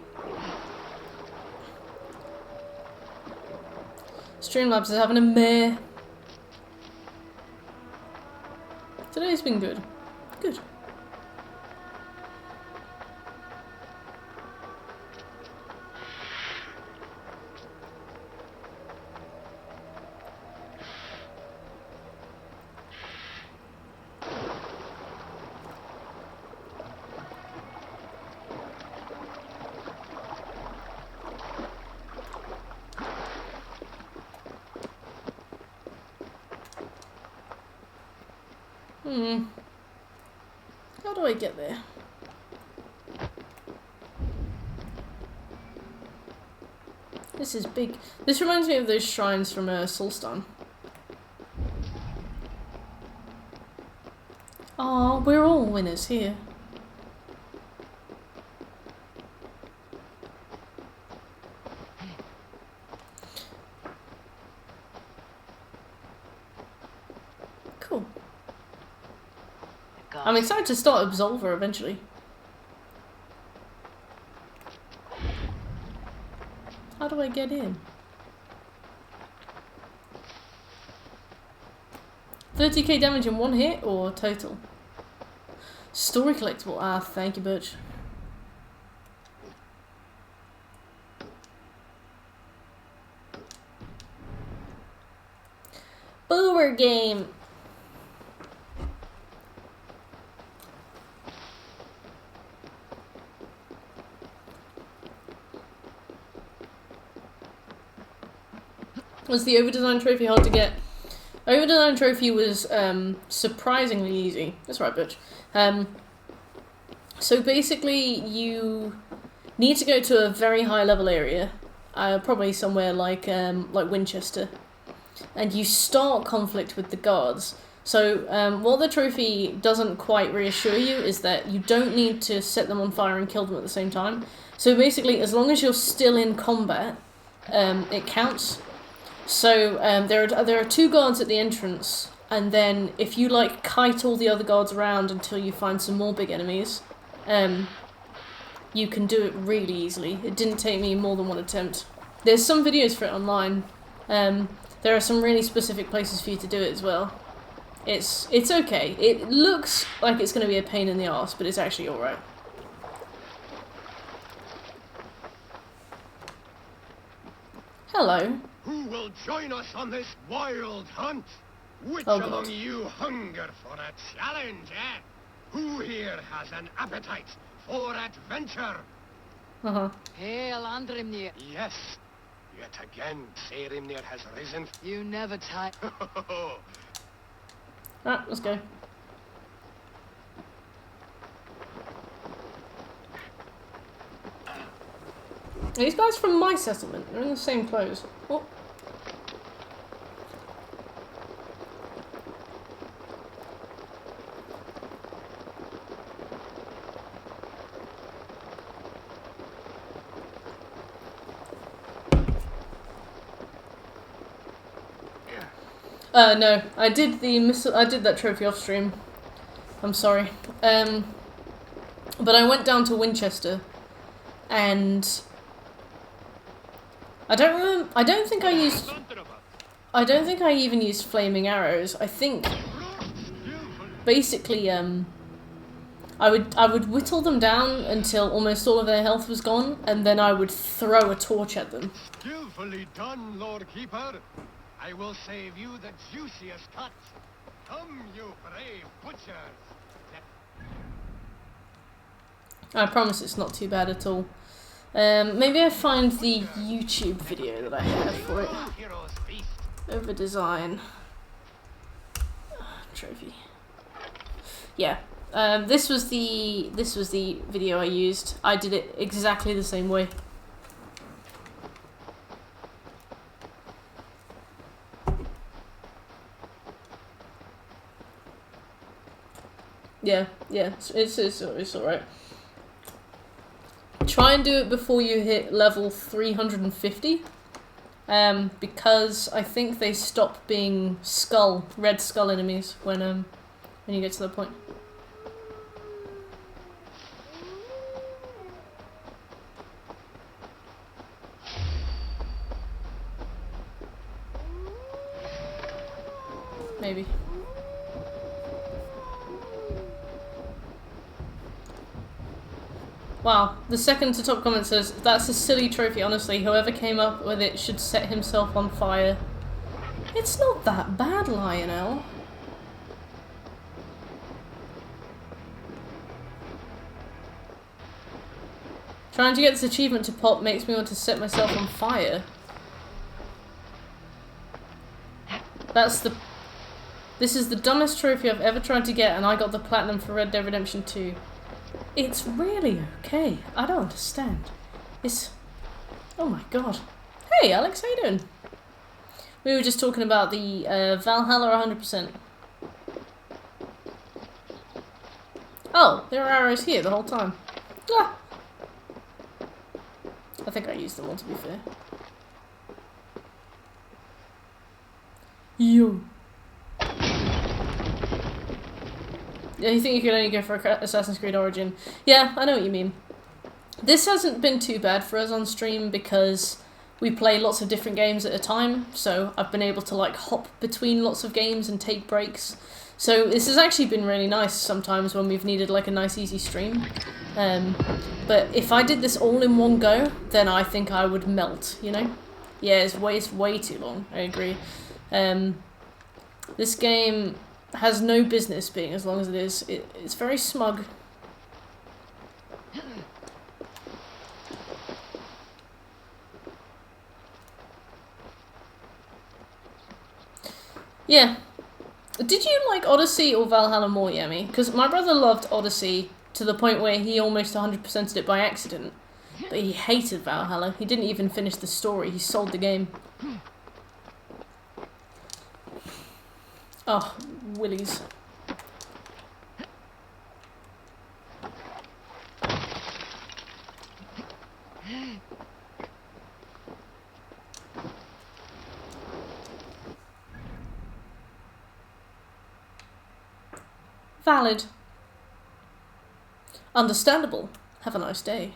Streamlabs is having a mare. Today's been good. Good. How do I get there? This is big. This reminds me of those shrines from Solstan. Oh, we're all winners here. Cool. I'm excited to start Absolver eventually. How do I get in? 30k damage in one hit or total? Story collectible. Ah, thank you, Butch. Boomer game. Was the Overdesign trophy hard to get? Overdesign trophy was surprisingly easy. That's right, Butch. So basically, you need to go to a very high level area, probably somewhere like Winchester, and you start conflict with the guards. So what the trophy doesn't quite reassure you is that you don't need to set them on fire and kill them at the same time. So basically, as long as you're still in combat, it counts. So there are 2 guards at the entrance, and then if you like kite all the other guards around until you find some more big enemies, you can do it really easily. It didn't take me more than 1 attempt. There's some videos for it online. There are some really specific places for you to do it as well. It's okay. It looks like it's going to be a pain in the arse, but it's actually alright. Hello. Who will join us on this wild hunt? Which Oh, among God. you hunger for a challenge, eh? Who here has an appetite for adventure? Uh-huh. Hail, Andrimnir. Yes. Yet again, Serimnir has risen. You never tire. Alright, let's go. These guys from my settlement. They're in the same clothes. Oh. No, I did that trophy off stream. I'm sorry. But I went down to Winchester, and I don't think I even used flaming arrows. I think basically I would whittle them down until almost all of their health was gone, and then I would throw a torch at them. Skillfully done, Lord Keeper. I will save you the juiciest cut. Come, you brave butchers. I promise it's not too bad at all. Maybe I find the YouTube video that I have for it. Heroes feast. Over design. Trophy. Yeah. This was the video I used. I did it exactly the same way. Yeah, it's alright. Try and do it before you hit level 350. Because I think they stop being red skull enemies when you get to that point. Maybe. Wow, the second to top comment says, that's a silly trophy, honestly. Whoever came up with it should set himself on fire. It's not that bad, Lionel. Trying to get this achievement to pop makes me want to set myself on fire. This is the dumbest trophy I've ever tried to get, and I got the platinum for Red Dead Redemption 2. It's really okay. I don't understand. Oh my god. Hey Alex, how you doing? We were just talking about the Valhalla 100%. Oh, there are arrows here the whole time. Ah! I think I used them all, to be fair. Yo. Yeah, you think you could only go for Assassin's Creed Origin? Yeah, I know what you mean. This hasn't been too bad for us on stream because we play lots of different games at a time, so I've been able to like hop between lots of games and take breaks. So this has actually been really nice sometimes when we've needed like a nice easy stream. But if I did this all in one go, then I think I would melt, you know? Yeah, it's way too long, I agree. This game has no business being as long as it is. It's very smug. Yeah. Did you like Odyssey or Valhalla more, Yemi? Because my brother loved Odyssey to the point where he almost 100%ed it by accident. But he hated Valhalla. He didn't even finish the story. He sold the game. Oh, willies. Valid. Understandable. Have a nice day.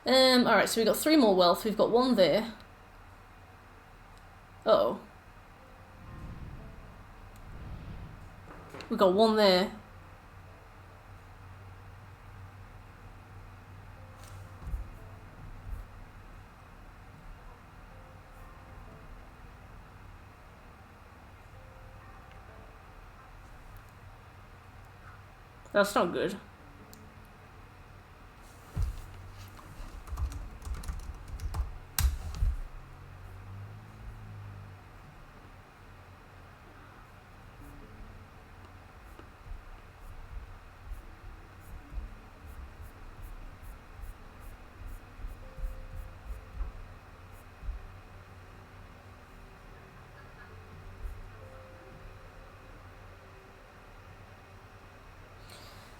Alright, so we've got 3 more wealth. We've got 1 there. Uh-oh. We've got 1 there. That's not good.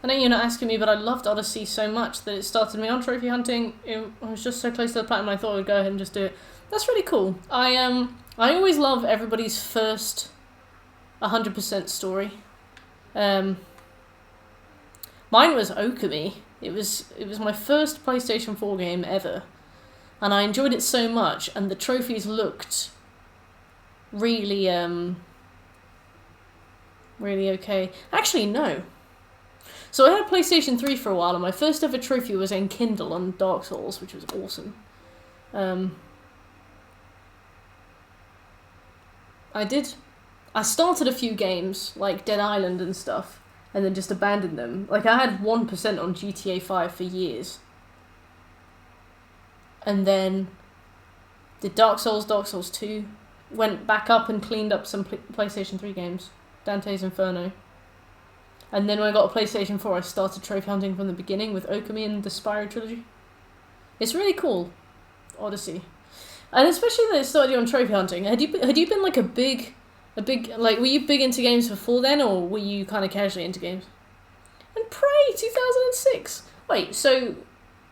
I know you're not asking me, but I loved Odyssey so much that it started me on trophy hunting. I was just so close to the platinum, I thought I would go ahead and just do it. That's really cool. I always love everybody's first 100% story. Mine was Okami. It was my first PlayStation 4 game ever, and I enjoyed it so much. And the trophies looked really really okay. Actually, no. So I had a PlayStation 3 for a while, and my first ever trophy was Enkindle on Dark Souls, which was awesome. I started a few games, like Dead Island and stuff, and then just abandoned them. Like, I had 1% on GTA 5 for years. And then did Dark Souls 2, went back up and cleaned up some PlayStation 3 games. Dante's Inferno. And then when I got a PlayStation 4, I started trophy hunting from the beginning with Okami and the Spyro trilogy. It's really cool, Odyssey. And especially that it started you on trophy hunting. Had you been like a big, like, were you big into games before then, or were you kind of casually into games? And Prey 2006! Wait, so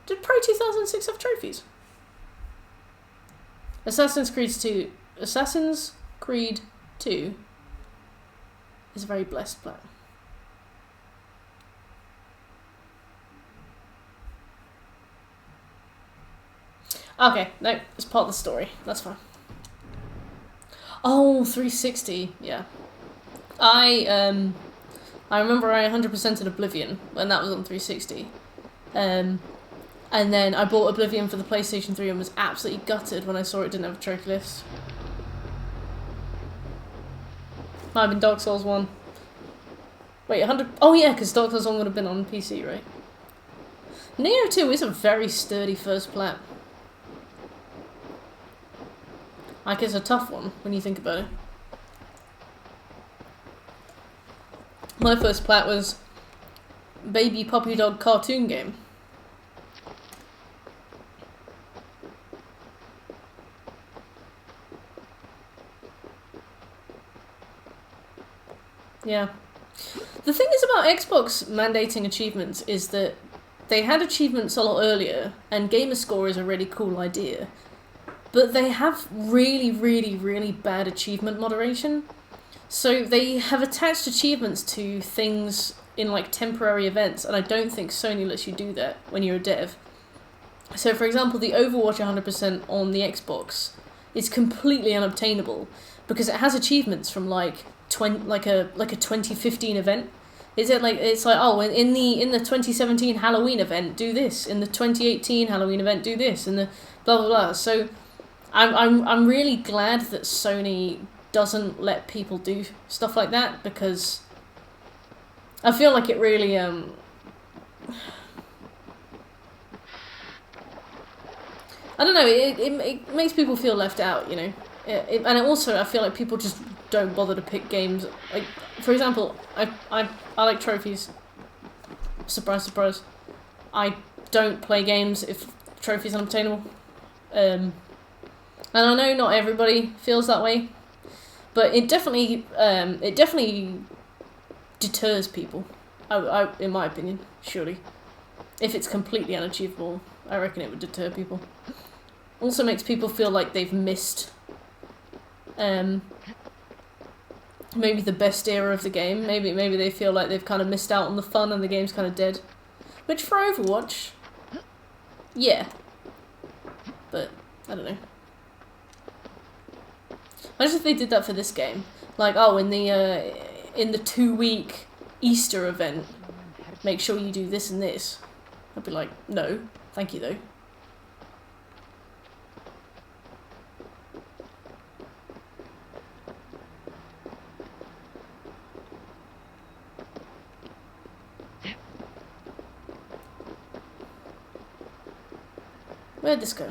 did Prey 2006 have trophies? Assassin's Creed 2 is a very blessed planet. Okay, no, it's part of the story. That's fine. Oh, 360, yeah. I remember I 100%ed Oblivion when that was on 360. And then I bought Oblivion for the PlayStation 3 and was absolutely gutted when I saw it didn't have a trophy list. Might have been Dark Souls 1. Wait, 100... Oh yeah, because Dark Souls 1 would have been on PC, right? Neo 2 is a very sturdy first plat. Like, it's a tough one when you think about it. My first plat was Baby Puppy Dog cartoon game. Yeah. The thing is about Xbox mandating achievements is that they had achievements a lot earlier, and Gamerscore is a really cool idea. But they have really, really, really bad achievement moderation. So they have attached achievements to things in like temporary events, and I don't think Sony lets you do that when you're a dev. So for example, the Overwatch 100% on the Xbox is completely unobtainable because it has achievements from like a 2015 event. It's like oh, in the 2017 Halloween event do this, in the 2018 Halloween event do this, and the blah blah blah. So I'm really glad that Sony doesn't let people do stuff like that, because I feel like it really I don't know, it makes people feel left out, you know. And also I feel like people just don't bother to pick games. Like, for example, I like trophies. Surprise, surprise. I don't play games if trophies are unobtainable. And I know not everybody feels that way, but it definitely deters people. In my opinion, surely. If it's completely unachievable, I reckon it would deter people. Also makes people feel like they've missed maybe the best era of the game. Maybe they feel like they've kind of missed out on the fun and the game's kind of dead. Which for Overwatch, yeah. But I don't know. Imagine if they did that for this game. Like, oh, in the 2-week Easter event, make sure you do this and this. I'd be like, no, thank you though. Where'd this go?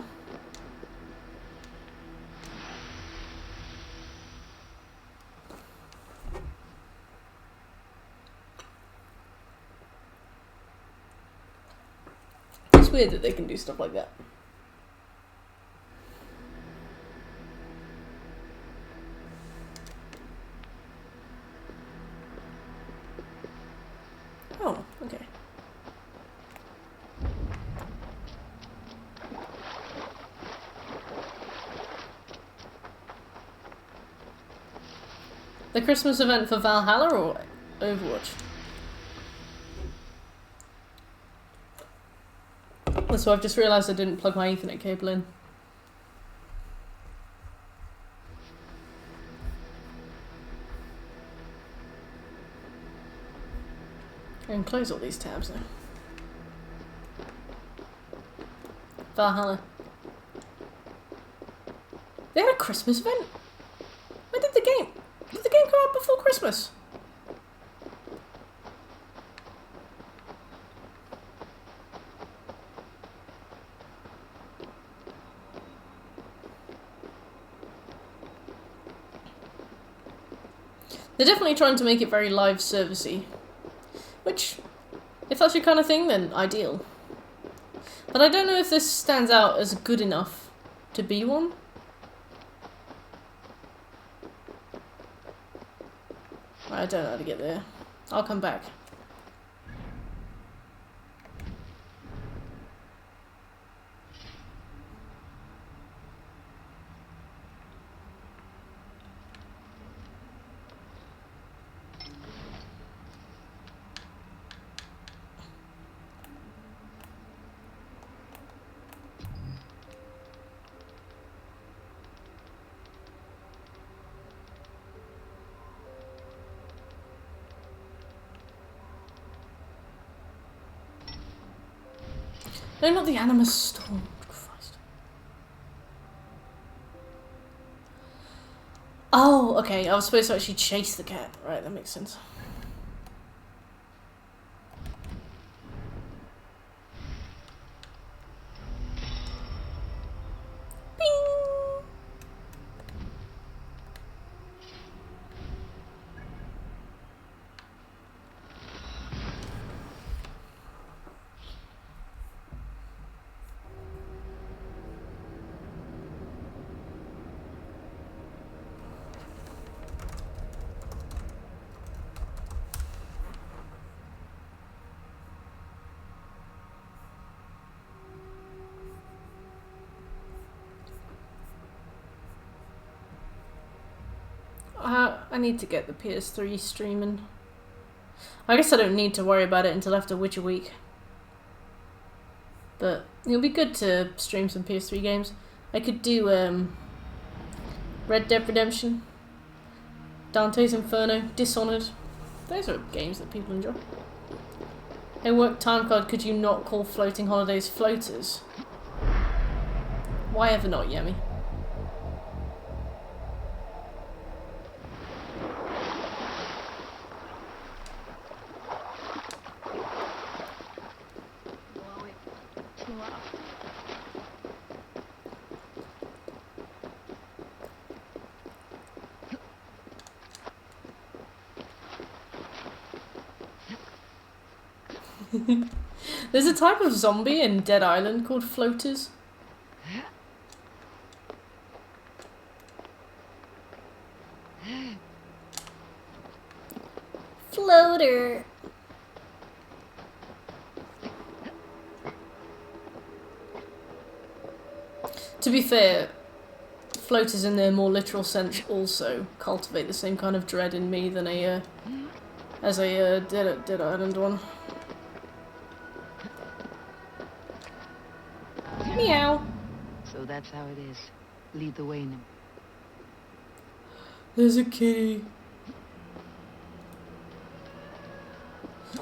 It's weird that they can do stuff like that. Oh, okay. The Christmas event for Valhalla or Overwatch? So I've just realised I didn't plug my Ethernet cable in. And close all these tabs now. Valhalla. They had a Christmas event? When did the game come out before Christmas? They're definitely trying to make it very live servicey. Which, if that's your kind of thing, then ideal. But I don't know if this stands out as good enough to be one. I don't know how to get there. I'll come back. No, not the Animus Storm. Christ. Oh, okay. I was supposed to actually chase the cat. Right, that makes sense. I need to get the PS3 streaming. I guess I don't need to worry about it until after Witcher Week. But it'll be good to stream some PS3 games. I could do Red Dead Redemption, Dante's Inferno, Dishonored. Those are games that people enjoy. Hey, work time card, could you not call floating holidays floaters? Why ever not, Yemi? There's a type of zombie in Dead Island called floaters. Floater. To be fair, floaters in their more literal sense also cultivate the same kind of dread in me than as a Dead Island one. Meow. So that's how it is. Lead the way, Nim. There's a kitty.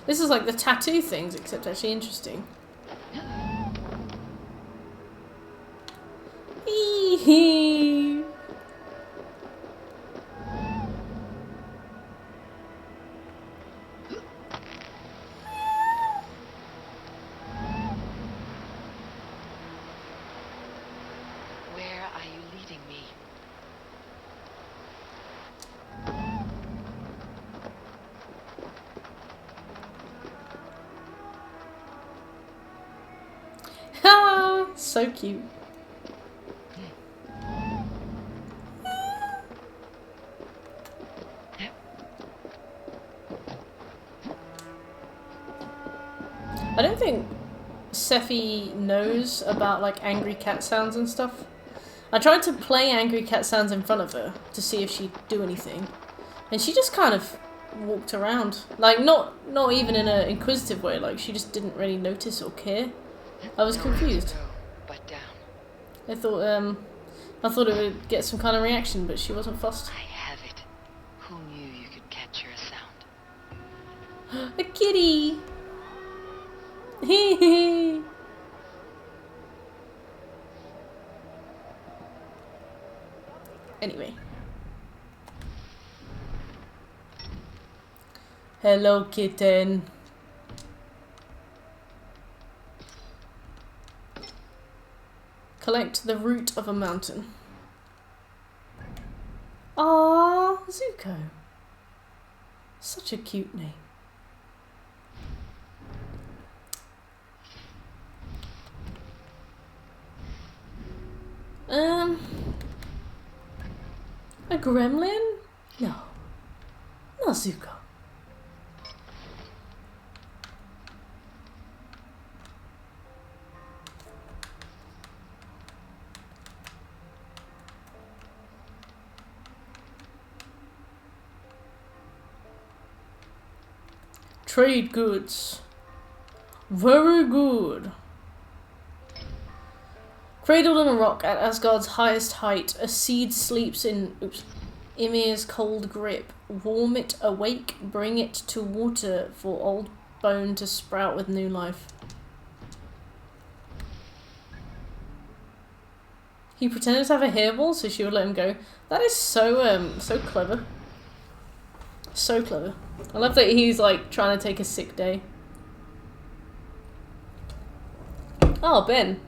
This is like the tattoo things, except actually interesting. Hee. Where are you leading me? Ha! So cute. I don't think Sephi knows about like angry cat sounds and stuff. I tried to play angry cat sounds in front of her to see if she'd do anything, and she just kind of walked around, like not even in an inquisitive way. Like she just didn't really notice or care. I was confused. But down. I thought it would get some kind of reaction, but she wasn't fussed. I have it. Who knew you could capture a sound? A kitty. Hee hee. Anyway. Hello, kitten. Collect the root of a mountain. Ah, Zuko. Such a cute name. A gremlin? No. Not Zuko. Trade goods. Very good. Cradled on a rock at Asgard's highest height, a seed sleeps in Ymir's cold grip. Warm it awake, bring it to water for old bone to sprout with new life. He pretended to have a hairball so she would let him go. That is so clever. So clever. I love that he's like trying to take a sick day. Oh, Ben.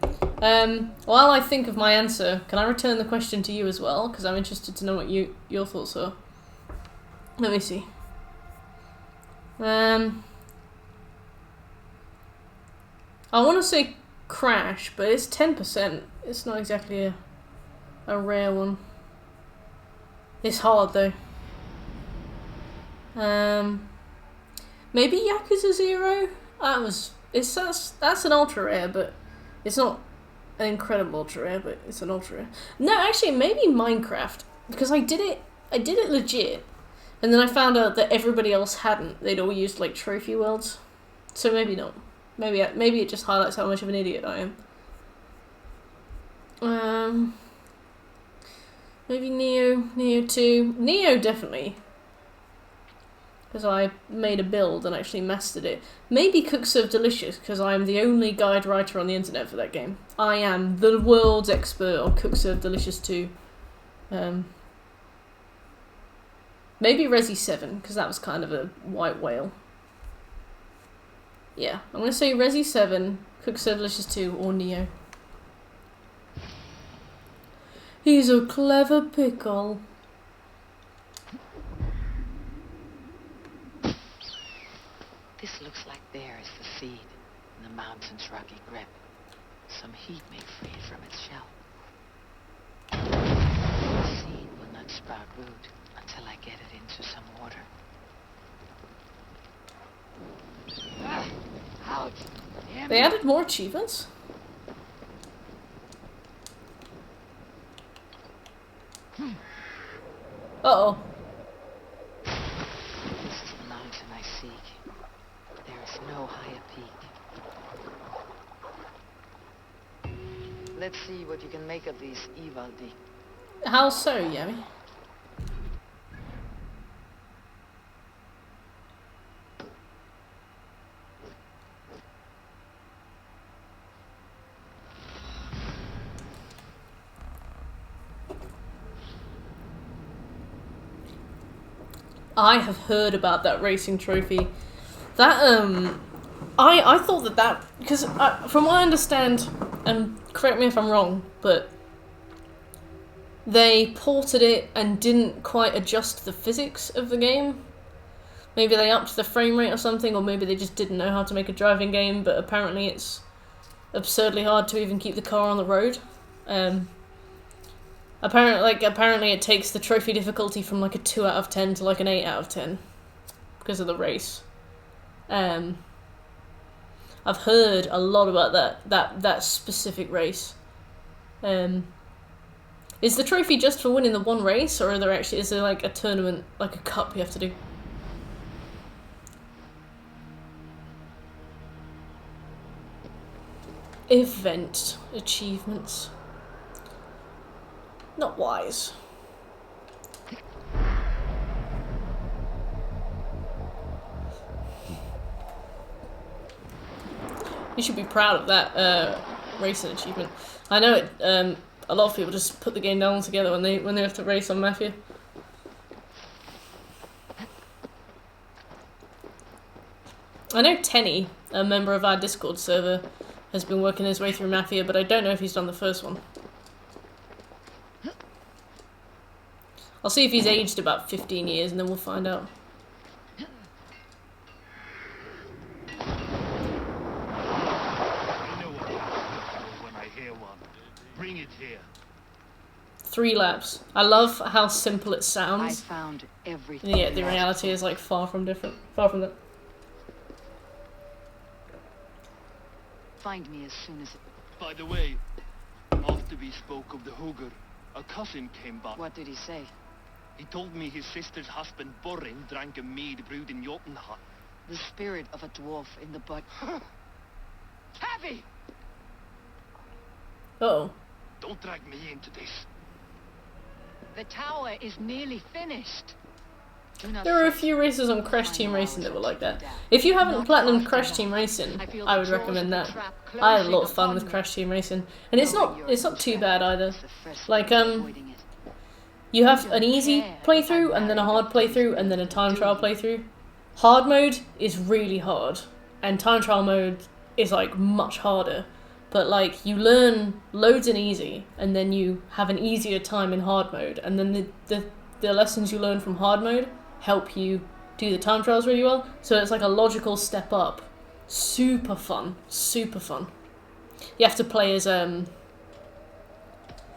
While I think of my answer, can I return the question to you as well? Because I'm interested to know what your thoughts are. Let me see. I want to say Crash, but it's 10%. It's not exactly a rare one. It's hard though. Maybe Yakuza 0? That's an ultra rare, but it's not an incredible ultra rare, but it's an ultra rare. No, actually, maybe Minecraft, because I did it legit, and then I found out that everybody else hadn't. They'd all used like trophy worlds, so maybe not. Maybe it just highlights how much of an idiot I am. Maybe Neo 2. Neo definitely. Because I made a build and actually mastered it. Maybe Cook Serve Delicious, because I am the only guide writer on the internet for that game. I am the world's expert on Cook Serve Delicious 2. Maybe Resi 7, because that was kind of a white whale. Yeah, I'm going to say Resi 7, Cook Serve Delicious 2, or Neo. He's a clever pickle. This looks like there is the seed in the mountain's rocky grip. Some heat may free it from its shell. The seed will not sprout root until I get it into some water. Ouch! They added more achievements? Uh-oh. This is the mountain I seek. There is no higher peak. Let's see what you can make of these Ivaldi. How so, Yami? I have heard about that racing trophy. That, I thought that, because from what I understand, and correct me if I'm wrong, but they ported it and didn't quite adjust the physics of the game. Maybe they upped the frame rate or something, or maybe they just didn't know how to make a driving game, but apparently it's absurdly hard to even keep the car on the road. Apparently it takes the trophy difficulty from like a 2 out of 10 to like an 8 out of 10 because of the race. I've heard a lot about that specific race. Is the trophy just for winning the one race, or is there like a tournament, like a cup you have to do? Event achievements. Not wise. You should be proud of that racing achievement. I know it. A lot of people just put the game down together when they have to race on Mafia. I know Tenny, a member of our Discord server, has been working his way through Mafia, but I don't know if he's done the first one. I'll see if he's aged about 15 years, and then we'll find out. I know what happens when I hear one. Bring it here. 3 laps. I love how simple it I sounds. found everything. And yet the reality is like far from different. Far from that. Find me as soon as it... By the way, after we spoke of the Hugger, a cousin came back. What did he say? He told me his sister's husband, Borin, drank a mead brewed in Jotunheim. The spirit of a dwarf in the butt. Heavy! Uh-oh. Don't drag me into this. The tower is nearly finished. There were a few races on Crash Team Racing that were like that. If you haven't platinumed Crash Team Racing, I would recommend that. I had a lot of fun with Crash Team Racing, and it's not too bad either. Like you have an easy playthrough, and then a hard playthrough, and then a time trial playthrough. Hard mode is really hard, and time trial mode is like much harder. But like you learn loads in easy, and then you have an easier time in hard mode, and then the lessons you learn from hard mode help you do the time trials really well. So it's like a logical step up. Super fun, super fun. You have to play as a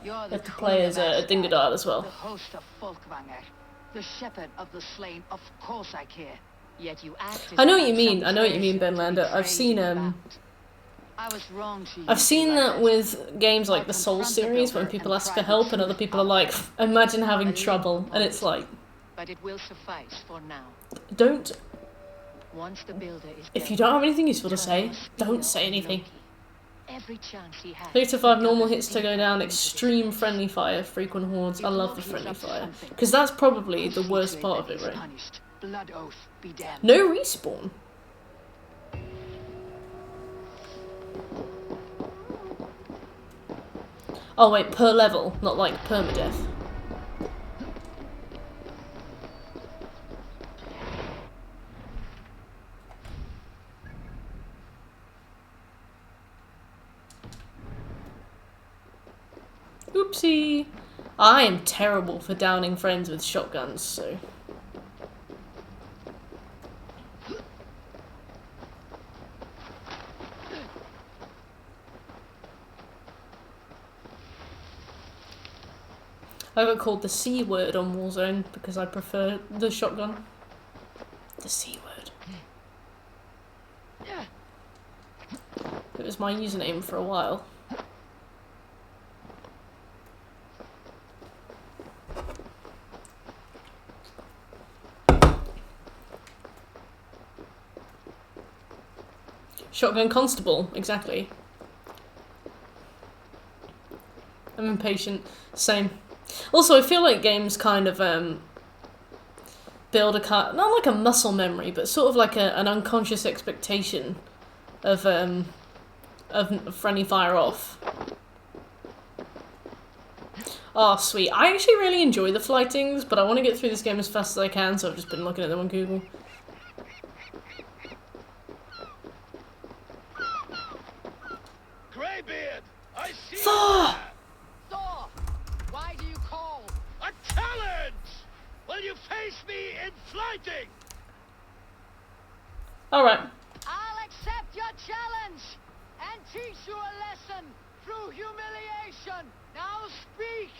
Dingodile as well. The host of Folkvanger, the shepherd of the slain. Of course I care. Yet you acted. I know what you mean. I know what you mean, Ben Lander. I've seen I've seen that with games like the Soul series when people ask for help and other people are like, imagine having trouble, and it's like, but it will suffice for now. Don't. Once the builder is If you don't have anything useful to say, don't say anything. every chance he had. 3 to 5 normal hits to go down, extreme friendly fire, frequent hordes. I love the friendly fire. Because that's probably the worst part of it, right? Blood oath be damned. No respawn. Oh wait, per level, not like permadeath. Oopsie. I am terrible for downing friends with shotguns, so... I got called the C word on Warzone because I prefer the shotgun. The C word. It was my username for a while. Shotgun constable, exactly. I'm impatient. Same. Also, I feel like games kind of build a not like a muscle memory, but sort of like an unconscious expectation of friendly fire off. Oh, sweet. I actually really enjoy the flightings, but I want to get through this game as fast as I can, so I've just been looking at them on Google. Greybeard, I see you Thor! there. Thor, why do you call? A challenge! Will you face me in flighting? Alright. I'll accept your challenge and teach you a lesson through humiliation. Now speak,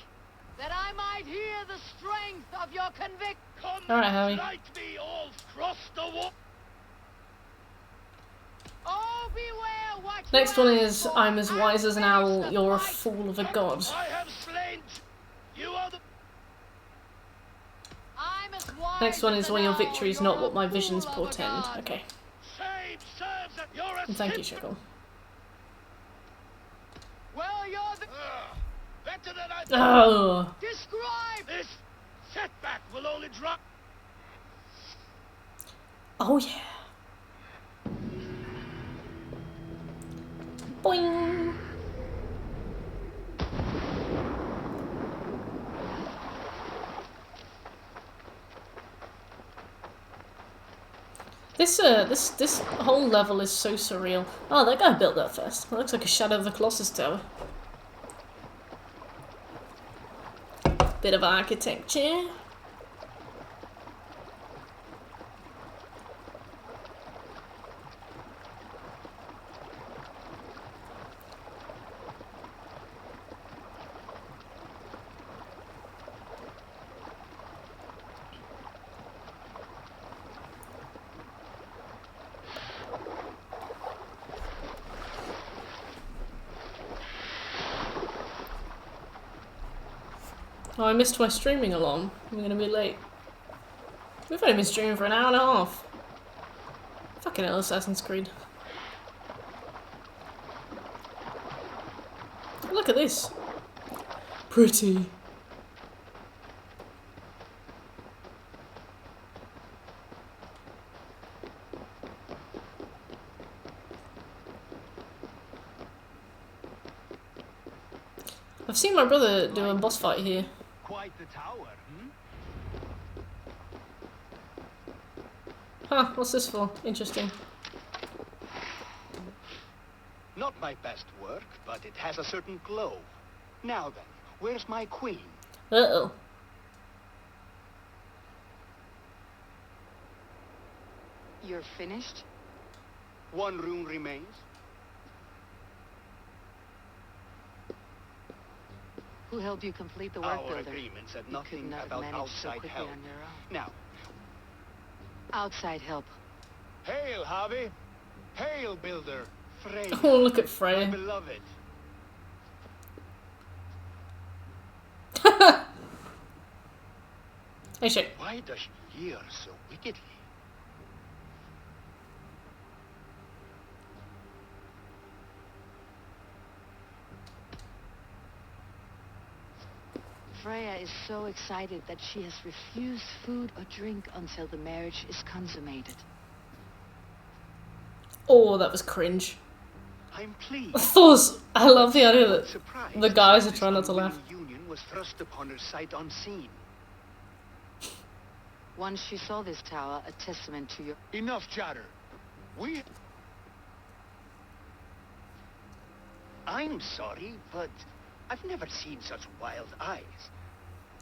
that I might hear the strength of your conviction. Come All right, Howie. fight me all across the wall. Oh, beware what Next you one ask is, for. I'm as wise as an owl, Finish you're a the fight. fool of a god. I have slain. You are the. I'm as wise Next one as is an when your owl, victory is you're not a what my fool visions of a portend. god. Okay. Shame serves at your And thank you, assistance. Chickle. Well, you're the... Better than I thought. Oh. Describe! This setback will only drop. Oh yeah. Boing. This whole level is so surreal. Oh, that guy built that first. It looks like a Shadow of the Colossus tower. Bit of architecture. Oh, I missed my streaming alarm. I'm gonna be late. We've only been streaming for an hour and a half. Fucking hell, Assassin's Creed. Look at this. Pretty. I've seen my brother do a boss fight here. Quite the tower, Huh, what's this for? Interesting. Not my best work, but it has a certain glow. Now then, where's my queen? Uh-oh. You're finished? One room remains. Who helped you complete the work, Our Builder? agreement said You could nothing not have about managed so outside quickly help. on your own. Now, Outside help. hail, Harvey. Hail, builder. Freya, Oh, look at my Freya. beloved. Hey, shit. Why does she leer so wickedly? Freya is so excited that she has refused food or drink until the marriage is consummated. Oh, that was cringe. I'm pleased. Thor's. I love the idea that Surprised the guys are this trying not to laugh. unwilling union was thrust upon her sight unseen. Once she saw this tower, a testament to your... Enough chatter. I'm sorry, but I've never seen such wild eyes.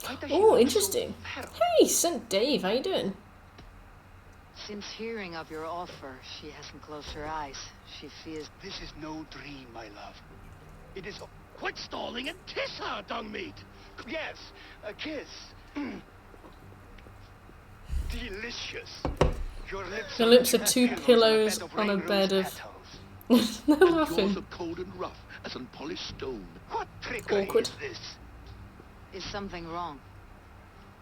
Why does she Oh, look interesting. so feral? Hey, St. Dave, how you doing? Since hearing of your offer, she hasn't closed her eyes. She fears... This is no dream, my love. It is... Quit stalling and kiss her, dung meat! Yes, a kiss. Delicious. Your lips are two pillows on a bed of... They're And yours laughing. are cold and rough as unpolished stone. What trickery Awkward. is this? Is something wrong?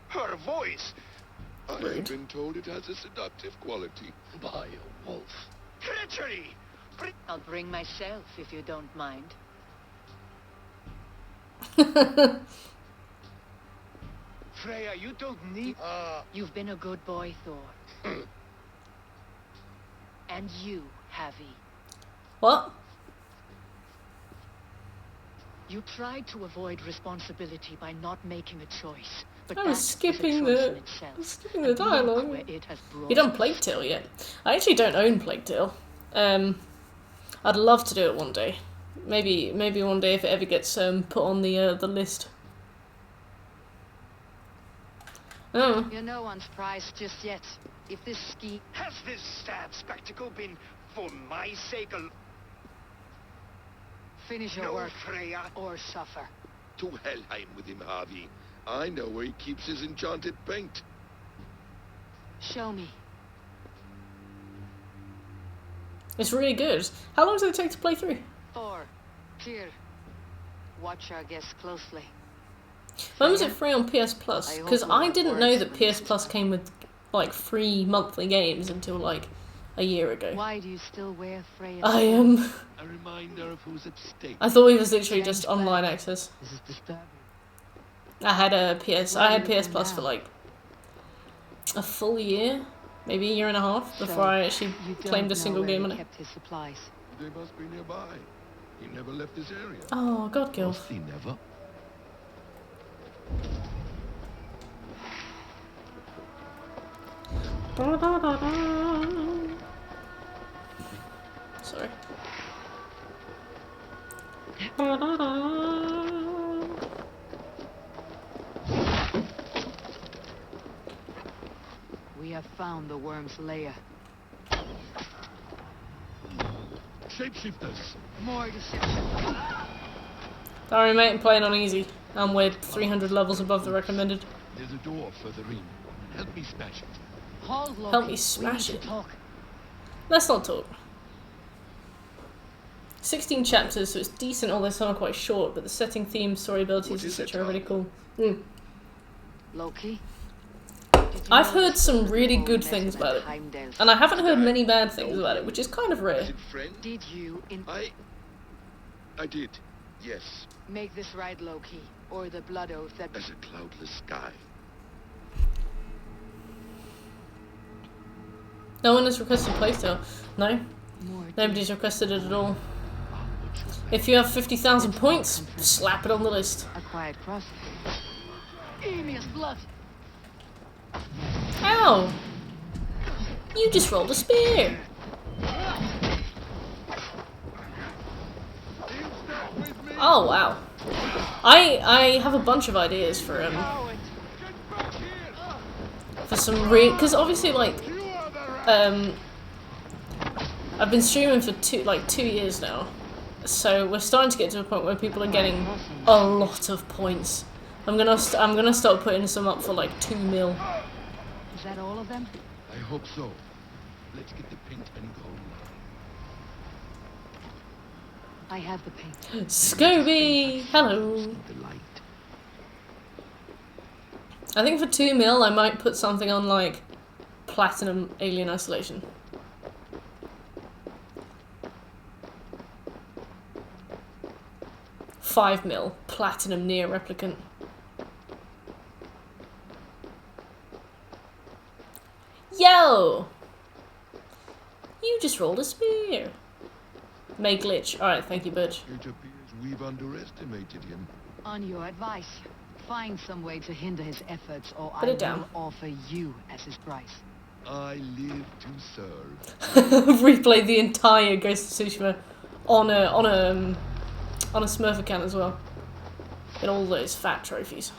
Her voice. I have Rude. been told it has a seductive quality. By a wolf. Treachery. I'll bring myself, if you don't mind. Freya, you don't need... You've been a good boy, Thor. And you, Havi. What? You tried to avoid responsibility by not making a choice. But I that was is a skipping choice the- in itself. I was skipping the And look dialogue. where it has brought You done us. Plague Tale yet? I actually don't own Plague Tale. I'd love to do it one day. Maybe one day if it ever gets put on the list. Oh. You're no one's prize just yet. If this scheme... Has this sad spectacle been for my sake alone? Finish your No, work, Freya. or suffer. To Helheim with him, Harvey. I know where he keeps his enchanted paint. Show me. It's really good. How long does it take to play through? Thor, Tyr, watch our guests closely. When was it free on PS Plus? I Because hope we'll I have didn't know words that when PS this Plus is came with like free monthly games until like a year ago. Why do you still wear Freya's I clothes? am. A reminder of who's at stake. I thought it was literally Strange just plan. online access. This is disturbing. I had Why had do you PS do Plus now? for like a full year, maybe a year and a half before So, I actually You don't claimed know a single where game he on it. kept his supplies. They must be nearby. He never left this area. Oh God, Gilf. Mostly never. Sorry. We have found the worm's lair. Shapeshifters. More deception. Sorry, mate. I'm playing on easy. I'm way 300 levels above the recommended. There's a door further in. Help me smash it. Hold, Loki. Help me We smash need it. to talk. Let's not talk. 16 chapters, so it's decent, although some are quite short, but the setting, themes, story abilities, What is etc. it, are really Tom? cool. Loki. I've heard some really good things about it, and I haven't heard many bad things about it, which is kind of rare. Is it friend? Did you I did. Yes. make this right, Loki, or the blood oath that... As a cloudless sky. No one has requested Playtale. No, More nobody's requested it at all. If you have 50,000 points, slap it on the list. A quiet cross. Enemies blood. Ow! You just rolled a spear! Oh wow. I have a bunch of ideas for some because obviously like I've been streaming for 2 years now, so we're starting to get to a point where people are getting a lot of points. I'm gonna start putting some up for like 2 mil. Is that all of them? I hope so. Let's get the paint and go. I have the paint. Scooby, hello. The light. I think for 2 mil I might put something on like Platinum Alien Isolation. $5 mil Platinum Near Replicant. Oh! You just rolled a spear. May glitch. Alright, thank you, Butch. It appears we've underestimated him. On your advice, find some way to hinder his efforts, or Put I it down. will offer you as his price. I live to serve. Replay the entire Ghost of Tsushima on a Smurf account as well. Get all those fat trophies.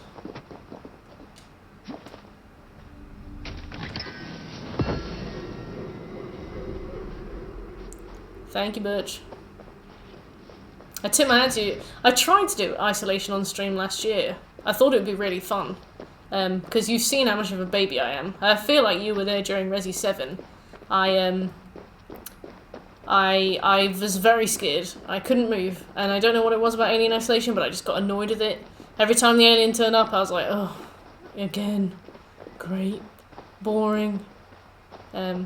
Thank you, Birch. I tipped my hat to you. I tried to do isolation on stream last year. I thought it would be really fun. Because you've seen how much of a baby I am. I feel like you were there during Resi 7. I was very scared. I couldn't move. And I don't know what it was about alien isolation, but I just got annoyed with it. Every time the alien turned up, I was like, oh, again. Great. Boring. So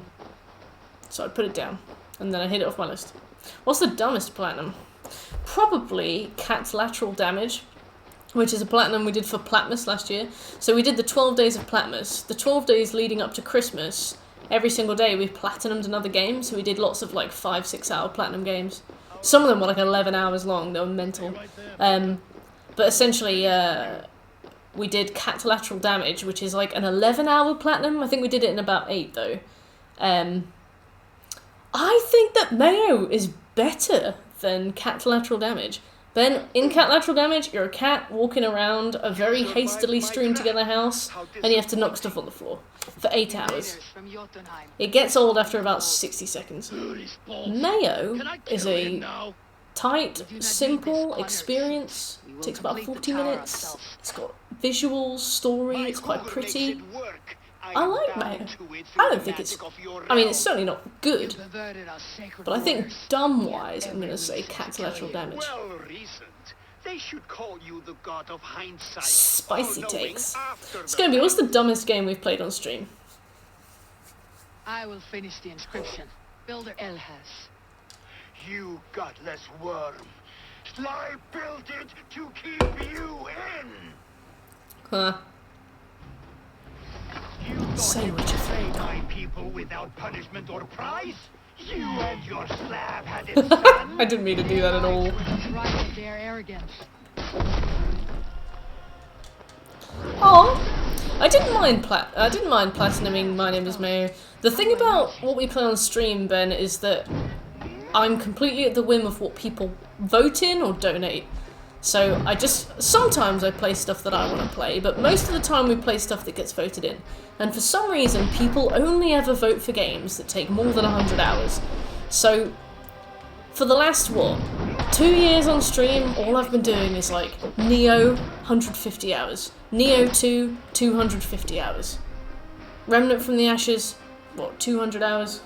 I put it down. And then I hit it off my list. What's the dumbest platinum? Probably Cat's Lateral Damage, which is a platinum we did for Platmas last year. So we did the 12 days of Platmas. The 12 days leading up to Christmas, every single day we platinumed another game. So we did lots of like 5-6 hour platinum games. Some of them were like 11 hours long. They were mental. But essentially, we did Cat's Lateral Damage, which is like an 11-hour platinum. I think we did it in about 8 though. I think that Mayo is better than Cat Lateral Damage. Then, in Cat Lateral Damage, you're a cat walking around a very hastily strewn together house, and you have to knock stuff on the floor for 8 hours. It gets old after about 60 seconds. Mayo is a tight, simple experience. It takes about 40 minutes. It's got visuals, story, it's quite pretty. I like Mayo. I don't think it's... I mean, it's certainly not good. But I think dumb-wise, I'm going to say Cat's Lateral Damage. They should call you the god of hindsight. Spicy takes. It's going to be, what's the dumbest game we've played on stream? I will finish the inscription. Builder Elhas. You godless worm. Sly built it to keep you in. Huh. You thought Say you what could you slay think. my people without punishment or prize? You and your slab had it done. I didn't mean to do that at all. Right at their arrogance. Oh, I didn't mind platinuming My Name is Mayo. The thing about what we play on stream, Ben, is that I'm completely at the whim of what people vote in or donate. So sometimes I play stuff that I want to play, but most of the time we play stuff that gets voted in. And for some reason, people only ever vote for games that take more than 100 hours. So, for the last, 2 years on stream, all I've been doing is like, Neo, 150 hours. Neo 2, 250 hours. Remnant from the Ashes, 200 hours?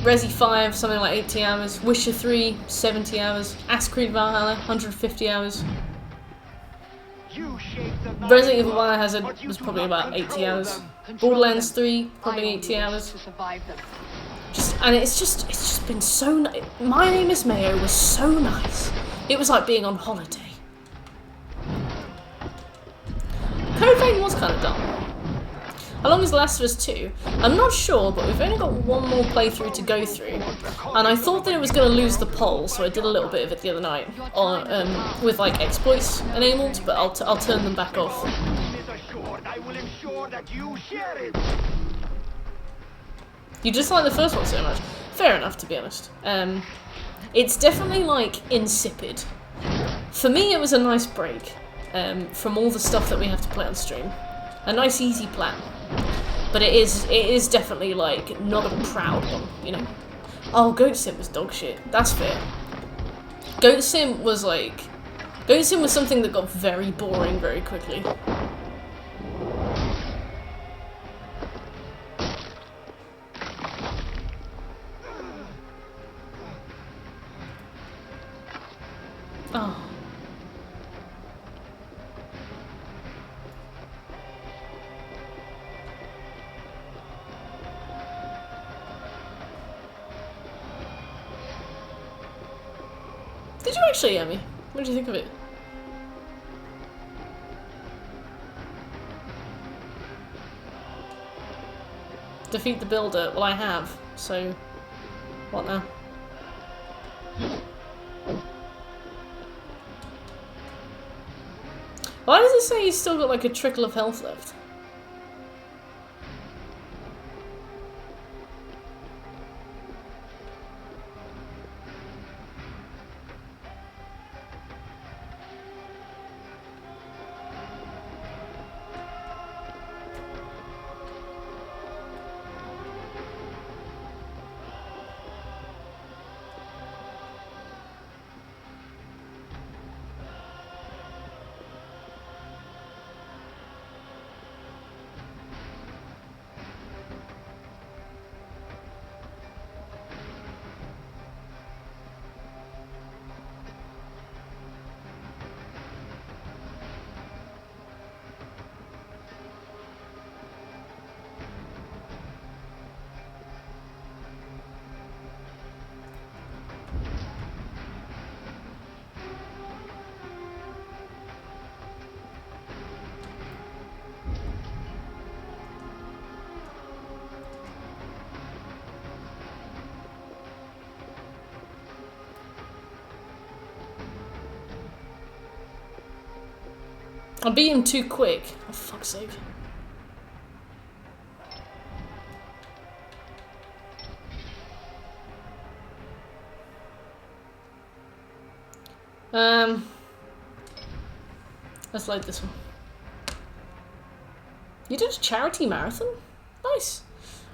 Resi 5, something like 80 hours. Witcher 3, 70 hours. Assassin's Creed Valhalla, 150 hours. Resident Evil Biohazard was probably about 80 hours. Borderlands 3, probably 80 hours. And it's just been so My Name is Mayo was so nice. It was like being on holiday. Code Vein was kind of dumb. How long is The Last of Us 2? I'm not sure, but we've only got one more playthrough to go through. And I thought that it was going to lose the poll, so I did a little bit of it the other night. With like exploits enabled, but I'll turn them back off. You just like the first one so much? Fair enough, to be honest. It's definitely like insipid. For me, it was a nice break from all the stuff that we have to play on stream. A nice easy plan. But it is definitely like not a proud one, you know. Oh, Goat Sim was dog shit. That's fair. Goat Sim was something that got very boring very quickly. Oh. Did you actually, Emmy? What did you think of it? defeat the builder. Well, I have. So, what now? Why does it say he's still got like a trickle of health left? I beat him too quick. For fuck's sake. Let's load this one. You did a charity marathon? Nice.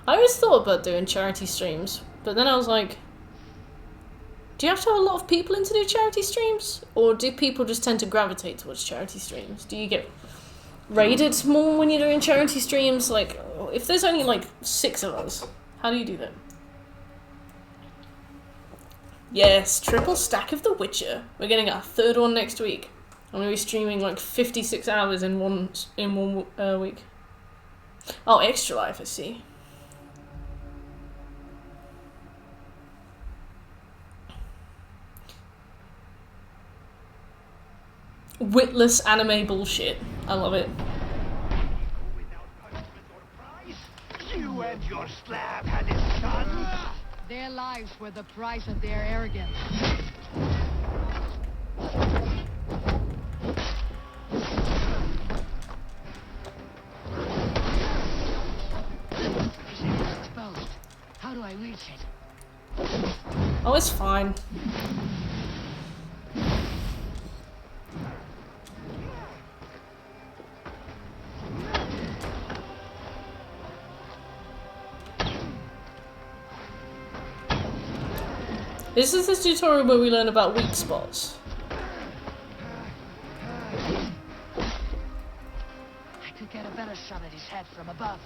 I always thought about doing charity streams, but then I was like, do you have to have a lot of people in to do charity streams? Or do people just tend to gravitate towards charity streams? Do you get raided more when you're doing charity streams? Like, if there's only like 6 of us, how do you do that? Yes, triple stack of The Witcher. We're getting our 3rd one next week. I'm going to be streaming like 56 hours in one week. Oh, Extra Life, I see. Witless anime bullshit. I love it. Without punishment or prize, you and your slab had it done. Their lives were the price of their arrogance. Exposed. How do I reach it? Oh, it's fine. This is the tutorial where we learn about weak spots. I could get a better shot at his head from above.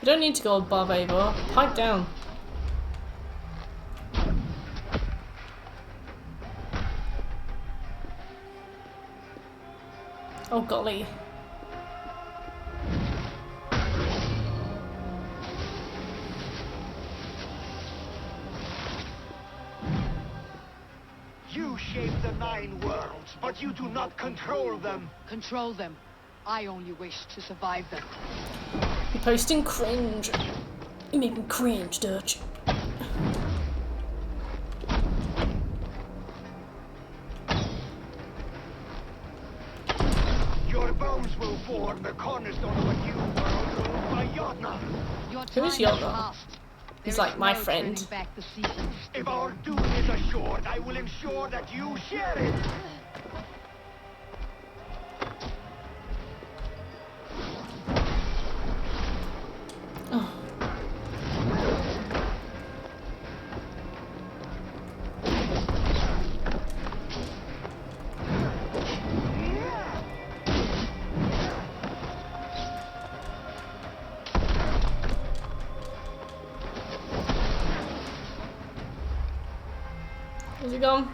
You don't need to go above, Ava. Pipe down. Oh golly. You shape the 9 worlds, but you do not control them. Control them. I only wish to survive them. You're posting cringe. You make me cringe, Dutch. Your bones will form the cornerstone of a new world ruled by Yodna. Your Who is time has Yodna? passed. He's There like is my no friend. turning back the seasons. If our doom is assured, I will ensure that you share it. Oh. Where's he gone?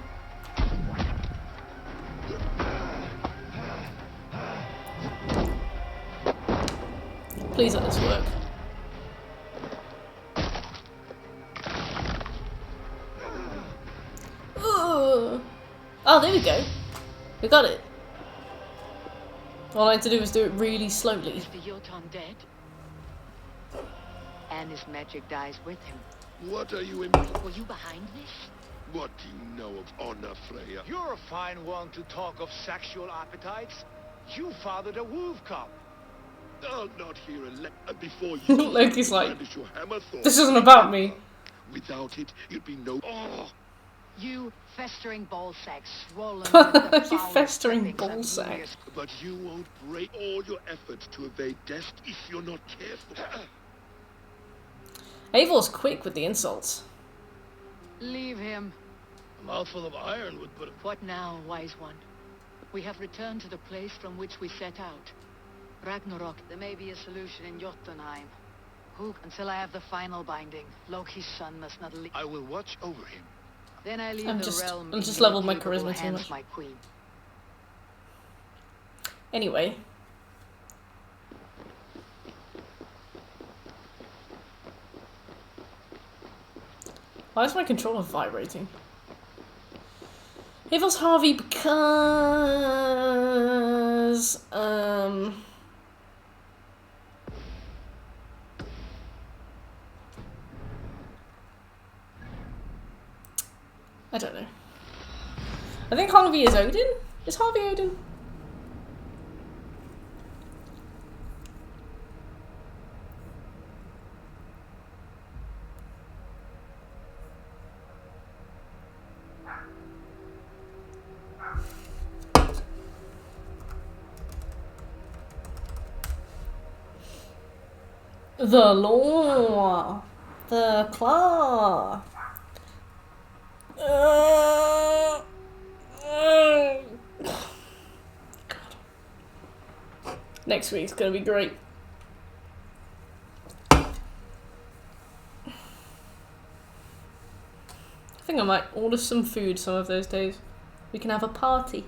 Please let this work. Ooh. Oh, there we go. We got it. All I had to do was do it really slowly. Is the Jotun dead? and his magic dies with him. What are you Were you behind this? What do you know of honor, Freya? You're a fine one to talk of sexual appetites. You fathered a wolf cub. I'll not hear before you Loki's like, brandish your hammer, Thor. this isn't about me. Without it, you'd be no... Oh! You festering ballsack, swollen with the You foul festering drippings of ballsack. Ymir's. But you won't break all your efforts to evade death if you're not careful. Eivor's quick with the insults. Leave him. A mouthful of ironwood, but What now, wise one? We have returned to the place from which we set out. Ragnarok, there may be a solution in Jotunheim. Until I have the final binding, Loki's son must not leave. I will watch over him. Then I leave I'm the just- realm I'm in just your leveled my capable charisma too hands, much. my queen. Anyway. Why is my controller vibrating? Eivor's Harvey because... I don't know. I think Harvey is Odin? Is Harvey Odin? The law. The claw. God. Next week's gonna be great. I think I might order some food some of those days. We can have a party.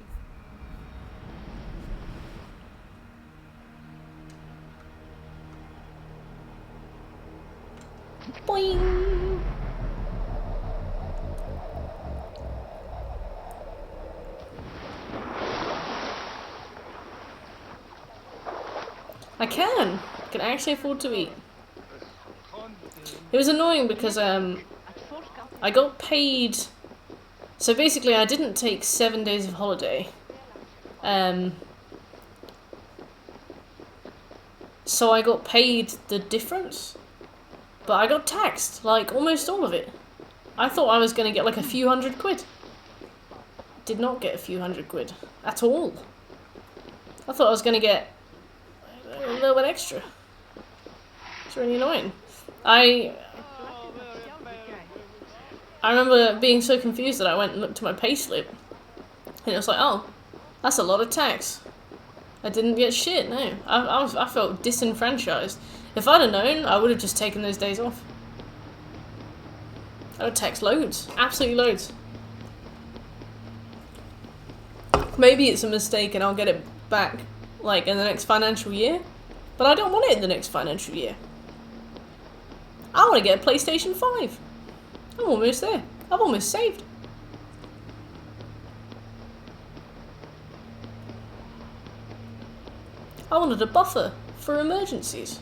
Boing! I can actually afford to eat. It was annoying because I got paid. So basically, I didn't take 7 days of holiday. So I got paid the difference, but I got taxed like almost all of it. I thought I was gonna get like a few £100. Did not get a few £100 at all. I thought I was gonna get a little bit extra. It's really annoying. I remember being so confused that I went and looked at my payslip, and it was like, oh, that's a lot of tax. I didn't get shit. No, I felt disenfranchised. If I'd have known, I would have just taken those days off. I would tax loads, absolutely loads. Maybe it's a mistake and I'll get it back, like, in the next financial year. But I don't want it in the next financial year. I want to get a PlayStation 5. I'm almost there. I've almost saved. I wanted a buffer for emergencies.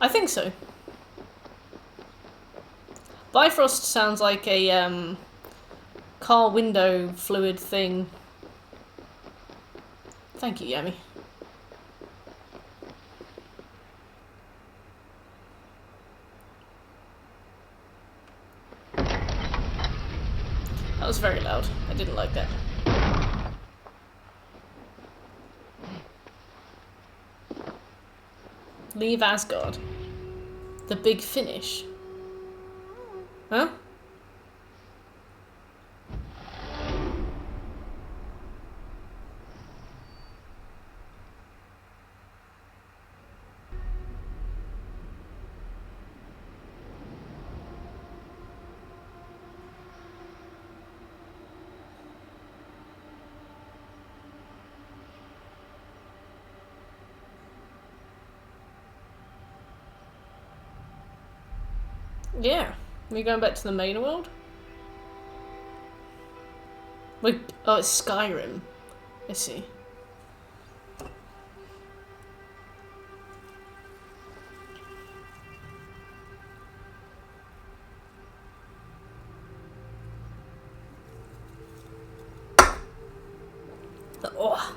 I think so. Bifrost sounds like a car window fluid thing. Thank you, Yami. That was very loud. I didn't like that. Leave Asgard. The big finish. Huh? Yeah. Are we going back to the main world? Like, oh, it's Skyrim. I see. Oh.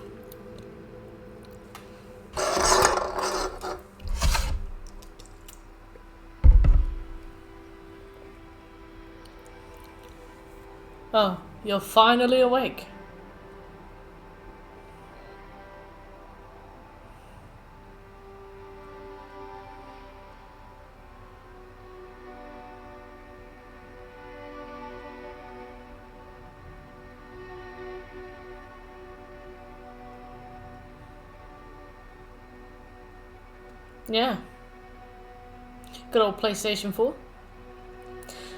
Oh, you're finally awake. Yeah. Good old PlayStation 4.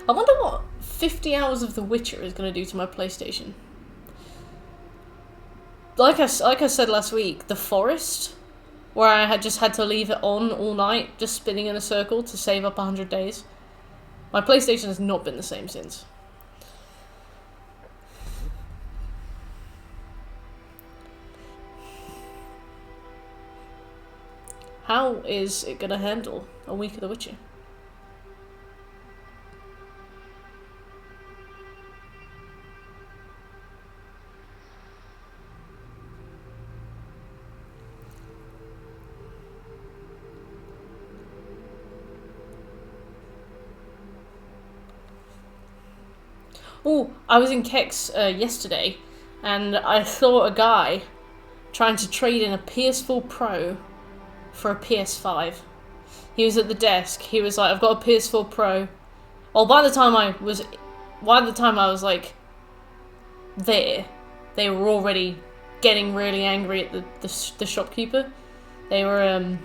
I wonder what 50 hours of The Witcher is going to do to my PlayStation. Like I said last week, the forest, where I had just had to leave it on all night, just spinning in a circle to save up 100 days. My PlayStation has not been the same since. How is it going to handle a week of The Witcher? Oh, I was in Kex yesterday, and I saw a guy trying to trade in a PS4 Pro for a PS5. He was at the desk. He was like, "I've got a PS4 Pro." Well, by the time I was like there, they were already getting really angry at the shopkeeper. They were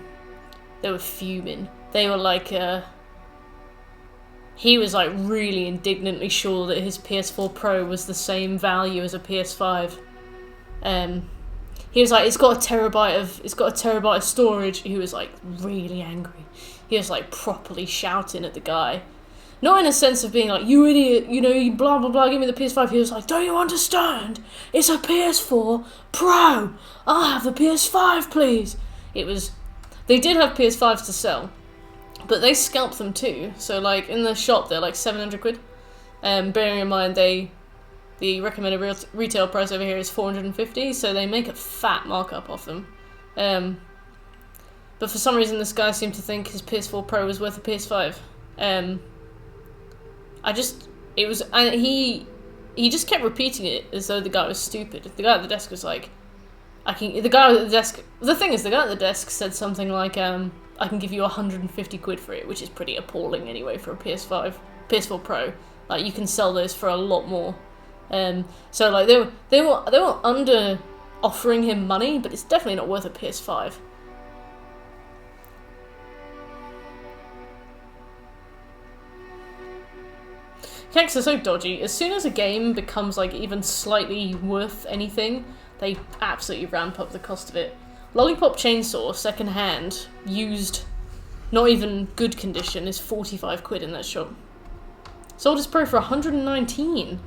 fuming. They were like he was like really indignantly sure that his PS4 Pro was the same value as a PS5. He was like, it's got a terabyte of storage. He was like really angry. He was like properly shouting at the guy. Not in a sense of being like, you idiot, you know, you blah blah blah, give me the PS5. He was like, don't you understand? It's a PS4 Pro. I'll have the PS5, please. They did have PS5s to sell, but they scalped them too. So like in the shop, they're like 700 quid. Bearing in mind the recommended retail price over here is 450, so they make a fat markup off them. But for some reason, this guy seemed to think his PS4 Pro was worth a PS5. He just kept repeating it as though the guy was stupid. The guy at the desk was like, the guy at the desk said something like, I can give you 150 quid for it, which is pretty appalling anyway for a PS4 Pro. Like, you can sell those for a lot more. So like they were under offering him money, but it's definitely not worth a PS5. Kex are so dodgy. As soon as a game becomes like even slightly worth anything, they absolutely ramp up the cost of it. Lollipop Chainsaw, second hand, used, not even good condition, is 45 quid in that shop. Sold as Pro for 119.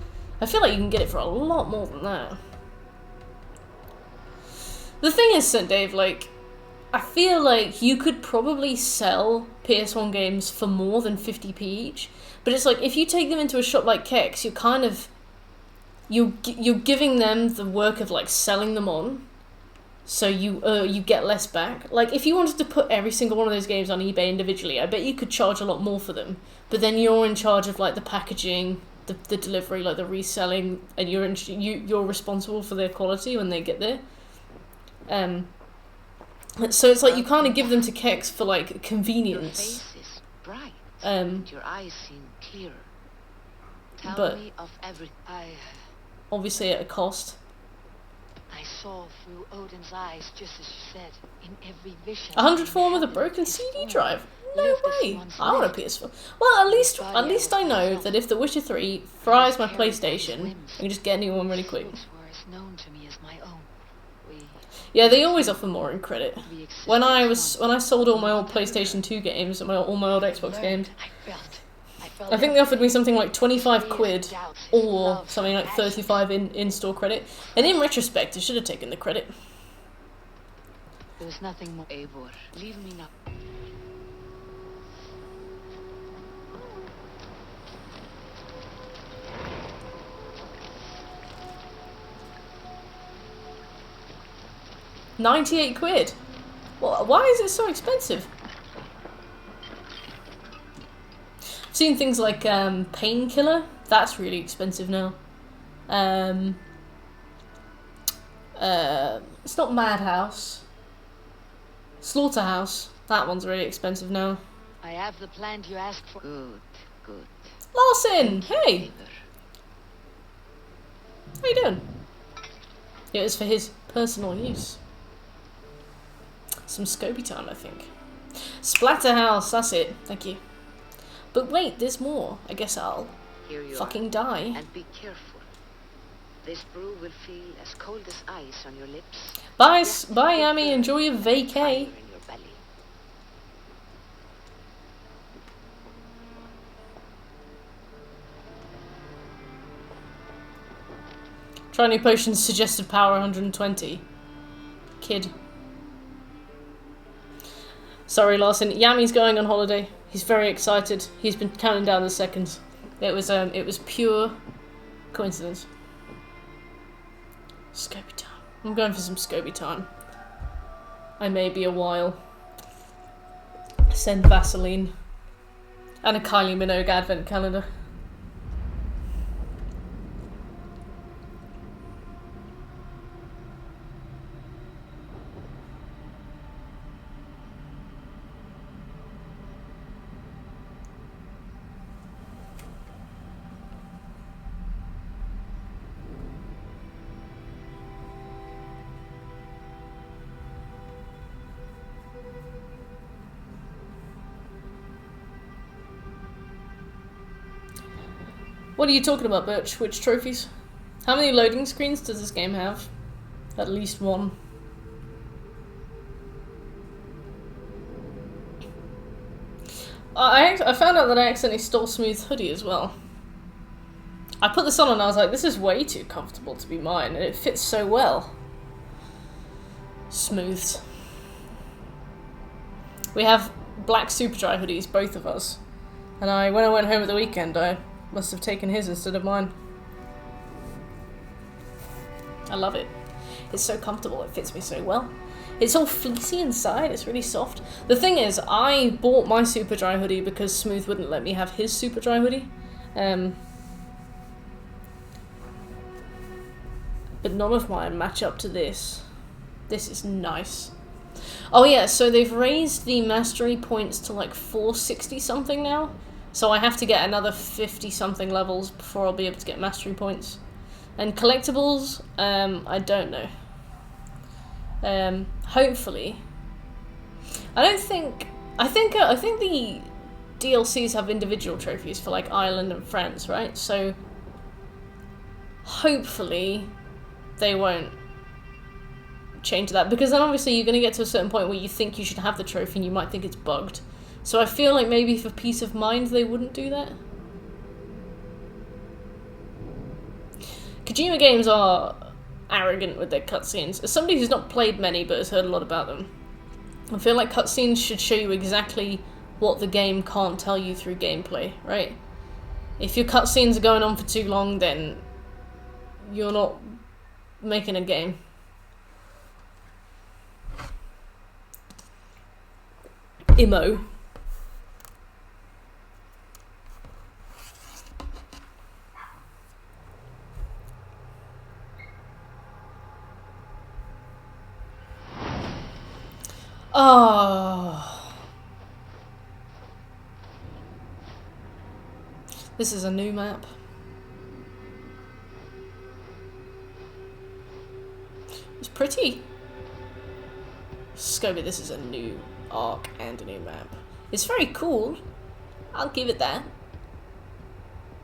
I feel like you can get it for a lot more than that. The thing is, St. Dave, like, I feel like you could probably sell PS1 games for more than 50p each, but it's like, if you take them into a shop like Kex, you're kind of, you're giving them the work of, like, selling them on, so you get less back. Like, if you wanted to put every single one of those games on eBay individually, I bet you could charge a lot more for them, but then you're in charge of, like, the packaging, the delivery, like the reselling, and you're responsible for their quality when they get there. So it's like you kind of give them to Kex for like convenience. Your face is bright, and your eyes seem clearer. Tell me of everything. Obviously at a cost. I saw through Odin's eyes, just as you said, in every vision. 100 form with a broken CD drive. No way! I want a PS4. Well, at least I know that if The Witcher 3 fries my PlayStation, I can just get a new one really quick. Yeah, they always offer more in credit. When I sold all my old PlayStation 2 games and all my old Xbox games, I I think they offered me something like 25 quid or something like 35 in-store credit. And in retrospect, I should have taken the credit. There was nothing more. Eivor, leave me now. £98. Well, why is it so expensive? I've seen things like Painkiller. That's really expensive now. It's not Madhouse. Slaughterhouse. That one's really expensive now. I have the plant you asked for. Good, good. Larson! Hey! How you doing? Yeah, it's for his personal use. Some Scobie time, I think. Splatterhouse, that's it. Thank you. But wait, there's more. I guess I'll fucking die. And be careful. This brew will feel as cold as ice on your lips. Bye, bye, Amy. Enjoy your Fire vacay. in your belly. Try new potions. Suggested power 120. Kid. Sorry, Larson. Yami's going on holiday. He's very excited. He's been counting down the seconds. It was pure coincidence. Scobie time. I'm going for some Scobie time. I may be a while. Send Vaseline. And a Kylie Minogue advent calendar. What are you talking about, Birch? Which trophies? How many loading screens does this game have? At least one. I found out that I accidentally stole Smooth's hoodie as well. I put this on and I was like, this is way too comfortable to be mine, and it fits so well. Smooths. We have black Superdry hoodies, both of us. And when I went home at the weekend, I must have taken his instead of mine. I love it. It's so comfortable, it fits me so well. It's all fleecy inside, it's really soft. The thing is, I bought my Superdry hoodie because Smooth wouldn't let me have his Superdry hoodie. But none of mine match up to this. This is nice. Oh yeah, so they've raised the mastery points to like 460 something now. So I have to get another 50 something levels before I'll be able to get mastery points. And collectibles, I don't know. Hopefully. I think the DLCs have individual trophies for like Ireland and France, right? So hopefully they won't change that, because then obviously you're going to get to a certain point where you think you should have the trophy and you might think it's bugged. So I feel like maybe for peace of mind they wouldn't do that. Kojima games are arrogant with their cutscenes. As somebody who's not played many but has heard a lot about them, I feel like cutscenes should show you exactly what the game can't tell you through gameplay, right? If your cutscenes are going on for too long, then you're not making a game. Imo. Oh. This is a new map. It's pretty. Scobie, this is a new arc and a new map. It's very cool. I'll give it that.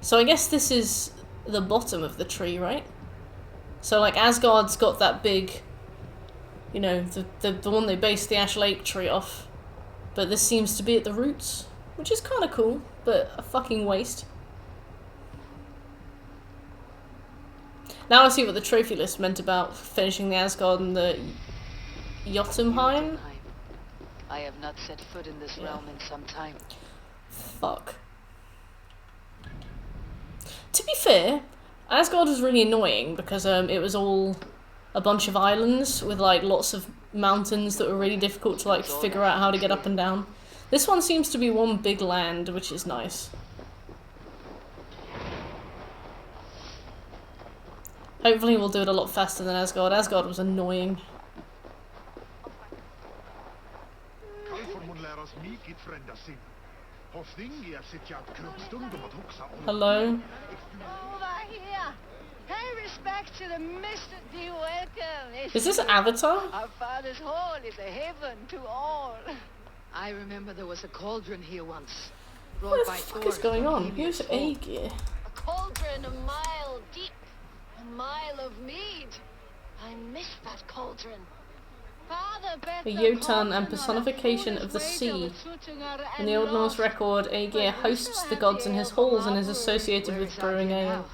So I guess this is the bottom of the tree, right? So like Asgard's got that big, you know, the one they based the Ash Lake tree off. But this seems to be at the roots. which is kind of cool, but a fucking waste. Now I see what the trophy list meant about finishing the Asgard and the Jotunheim. I have not set foot in this realm in some time. Fuck. To be fair, Asgard was really annoying because it was all a bunch of islands with like lots of mountains that were really difficult to like figure out how to get up and down. This one seems to be one big land, which is nice. Hopefully we'll do it a lot faster than Asgard. Asgard was annoying. Hello? Over here! Pay respect to the Mr. D. Welcome. Is this Avatar? Our father's hall is a haven to all. I remember there was a cauldron here once. What the fuck is going on? Who's Aegir? A cauldron a mile deep. A mile of mead. I miss that cauldron. Father bet A the Jotun cauldron and on a personification of the foolish sea. wager with Suttungr In and the Old Norse lost. record, Aegir hosts the gods in his halls and is associated with brewing ale.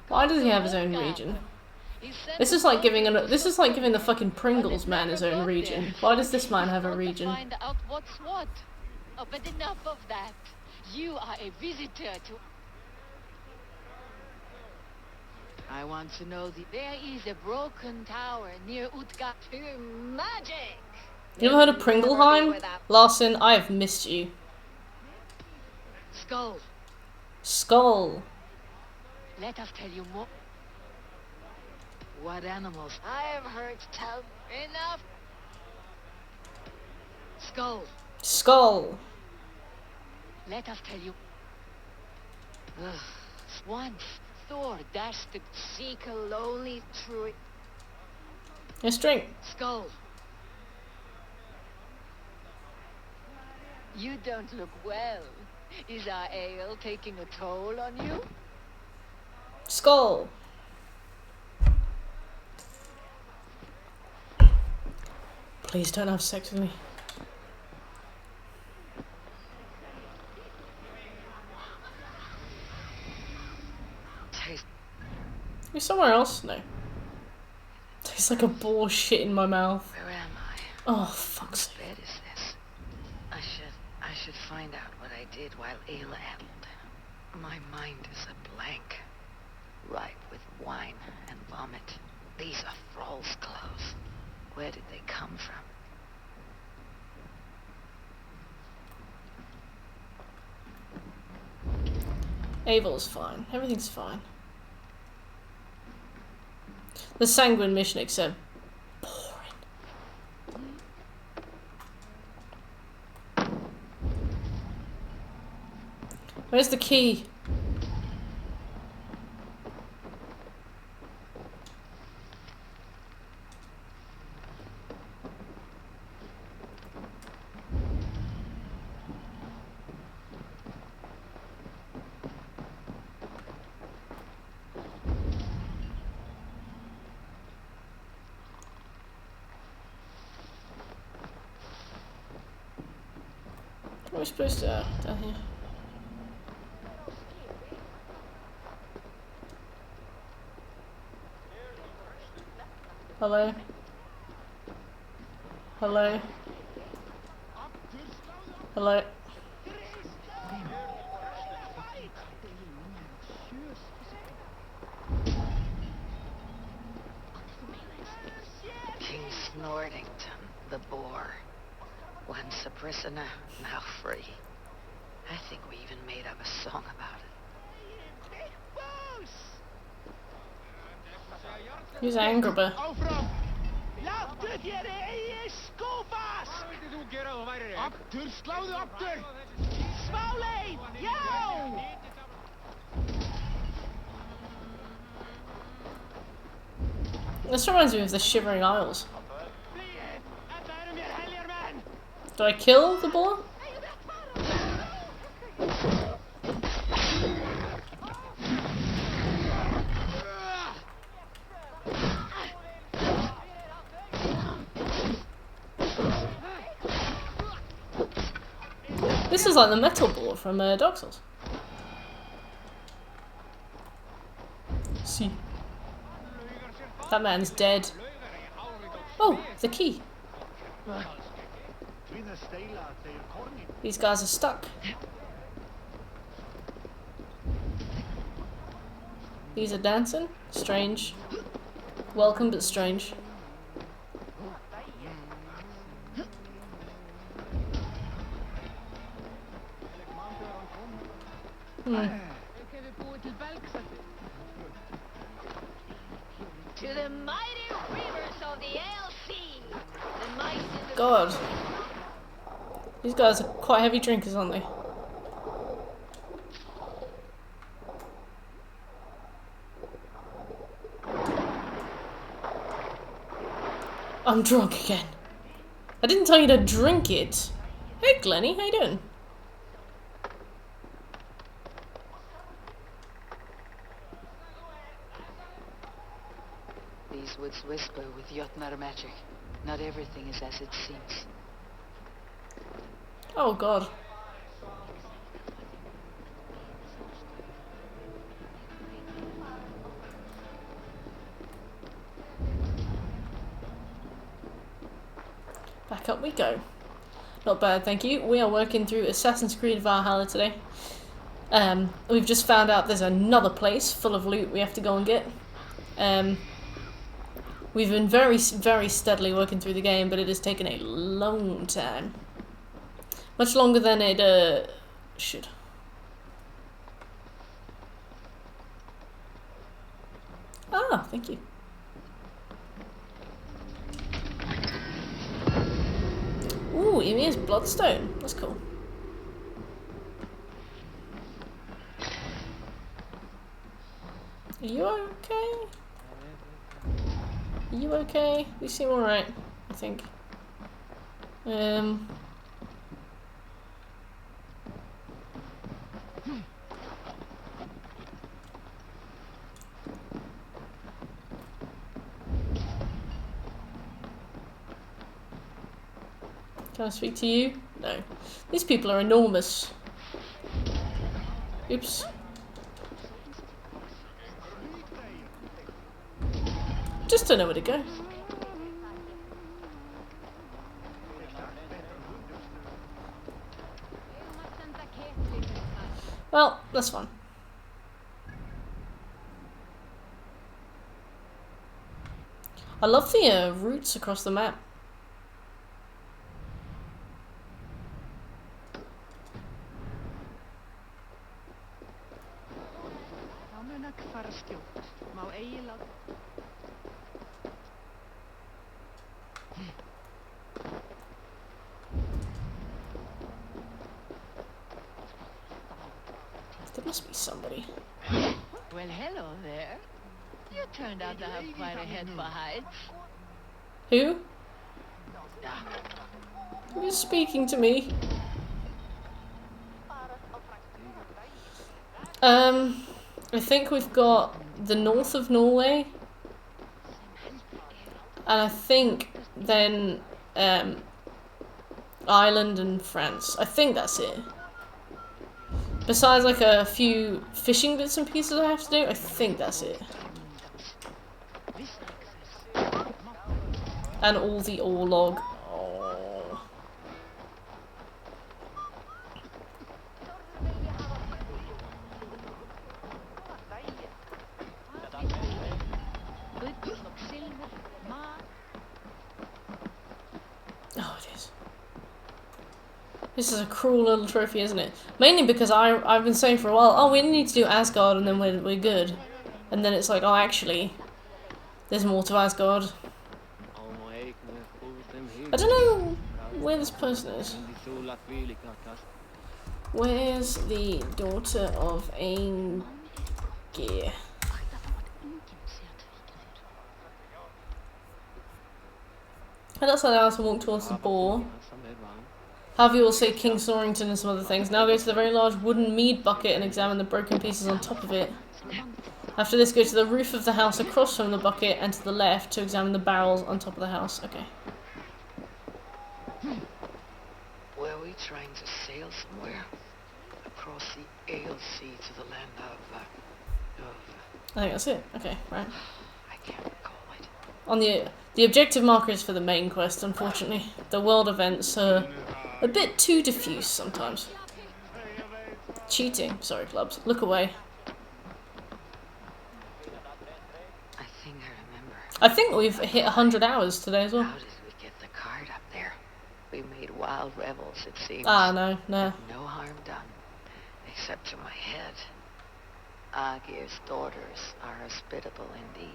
Why does he have his own region? This is like giving the fucking Pringles man his own region. Why does this man have a region? Find out what's what. Oh, but enough of that. You are a visitor to. I want to know the... There is a broken tower near Utgard. Magic. You ever heard of Pringleheim? Larson, I have missed you. Skull. Skull. Let us tell you more. What animals? I have heard tell enough. Skull. Skull. Let us tell you. Once Thor dashed to seek a lonely tree. Let's drink. Skull. You don't look well. Is our ale taking a toll on you? Skull. Please don't have sex with me. Taste. You somewhere else? No. Tastes like a boar shit in my mouth. Where am I? Oh, fuck's sake. What bed is this? I should find out what I did while Ayla held. My mind is a blank. Ripe with wine and vomit. These are Thrall's clothes. Where did they come from? Avel's fine. Everything's fine. The Sanguine mission, except boring. Where's the key? What are we supposed to down here? Hello? Hello? Hello? King Snortington, the boar. Once a prisoner, now free. I think we even made up a song about it. Who's Angraba? Áfram! Láttu þér eigi skófast! Hvað vildi þú gera ef þú værir ég? Aftur, sláðu aftur! Smáleif, já! This reminds me of the Shivering Isles. Do I kill the boar? This is like the metal board from Dark Souls. See. That man's dead. Oh, the key. These guys are stuck. These are dancing. Strange. Welcome, but strange. To the mighty rivers of the LC. The might and the God. These guys are quite heavy drinkers, aren't they? I'm drunk again. I didn't tell you to drink it. Hey, Glennie, how you doing? These woods whisper with Jotnar magic. Not everything is as it seems. Oh, God. Back up we go. Not bad, thank you. We are working through Assassin's Creed Valhalla today. We've just found out there's another place full of loot we have to go and get. We've been very steadily working through the game, but it has taken a long time. Much longer than it should. Ah, thank you. Ooh, Emir's Bloodstone. That's cool. Are you okay? Are you okay? You seem alright, I think. Can I speak to you? No. These people are enormous. Oops. Just don't know where to go. Well, that's fun. I love the routes across the map. There must be somebody. Well, hello there. You turned out to have quite a head for heights. Who? Who's speaking to me? I think we've got the north of Norway. And I think then Ireland and France. I think that's it. Besides like a few fishing bits and pieces I have to do, I think that's it. And all the ore log. Oh. Oh, it is. This is a cruel little trophy, isn't it? Mainly because I've been saying for a while, oh, we need to do Asgard and then we're good. And then it's like, oh, actually, there's more to Asgard. I don't know where this person is. Where's the daughter of Aengir? And that's how I have to walk towards the boar. Harvey will say King Sorington and some other things. Now go to the very large wooden mead bucket and examine the broken pieces on top of it. After this, go to the roof of the house across from the bucket and to the left to examine the barrels on top of the house. Okay. Were we trying to sail somewhere across the Ale Sea to the land of I think that's it. Okay, right. I can't recall it. On the objective markers for the main quest, unfortunately, the world events are a bit too diffuse sometimes. Cheating. Sorry, clubs. Look away. I think I remember. I think we've hit 100 hours today as well. How did we get the card up there? We made wild revels, it seems. Ah, no. No harm done, except to my head. Agir's daughters are hospitable indeed.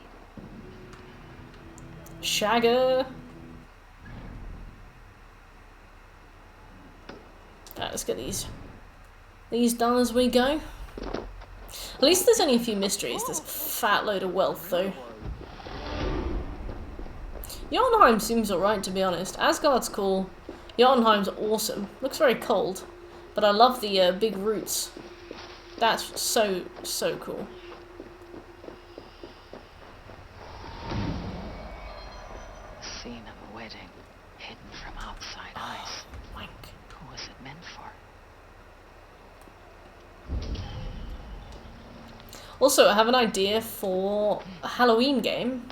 Shagger. Alright, let's get these done as we go. At least there's only a few mysteries. There's a fat load of wealth, though. Jotunheim seems alright, to be honest. Asgard's cool. Jotunheim's awesome. Looks very cold. But I love the big roots. That's so cool. A scene of a wedding, hidden from outside eyes. Wank. Who was it meant for? Also, I have an idea for a Halloween game.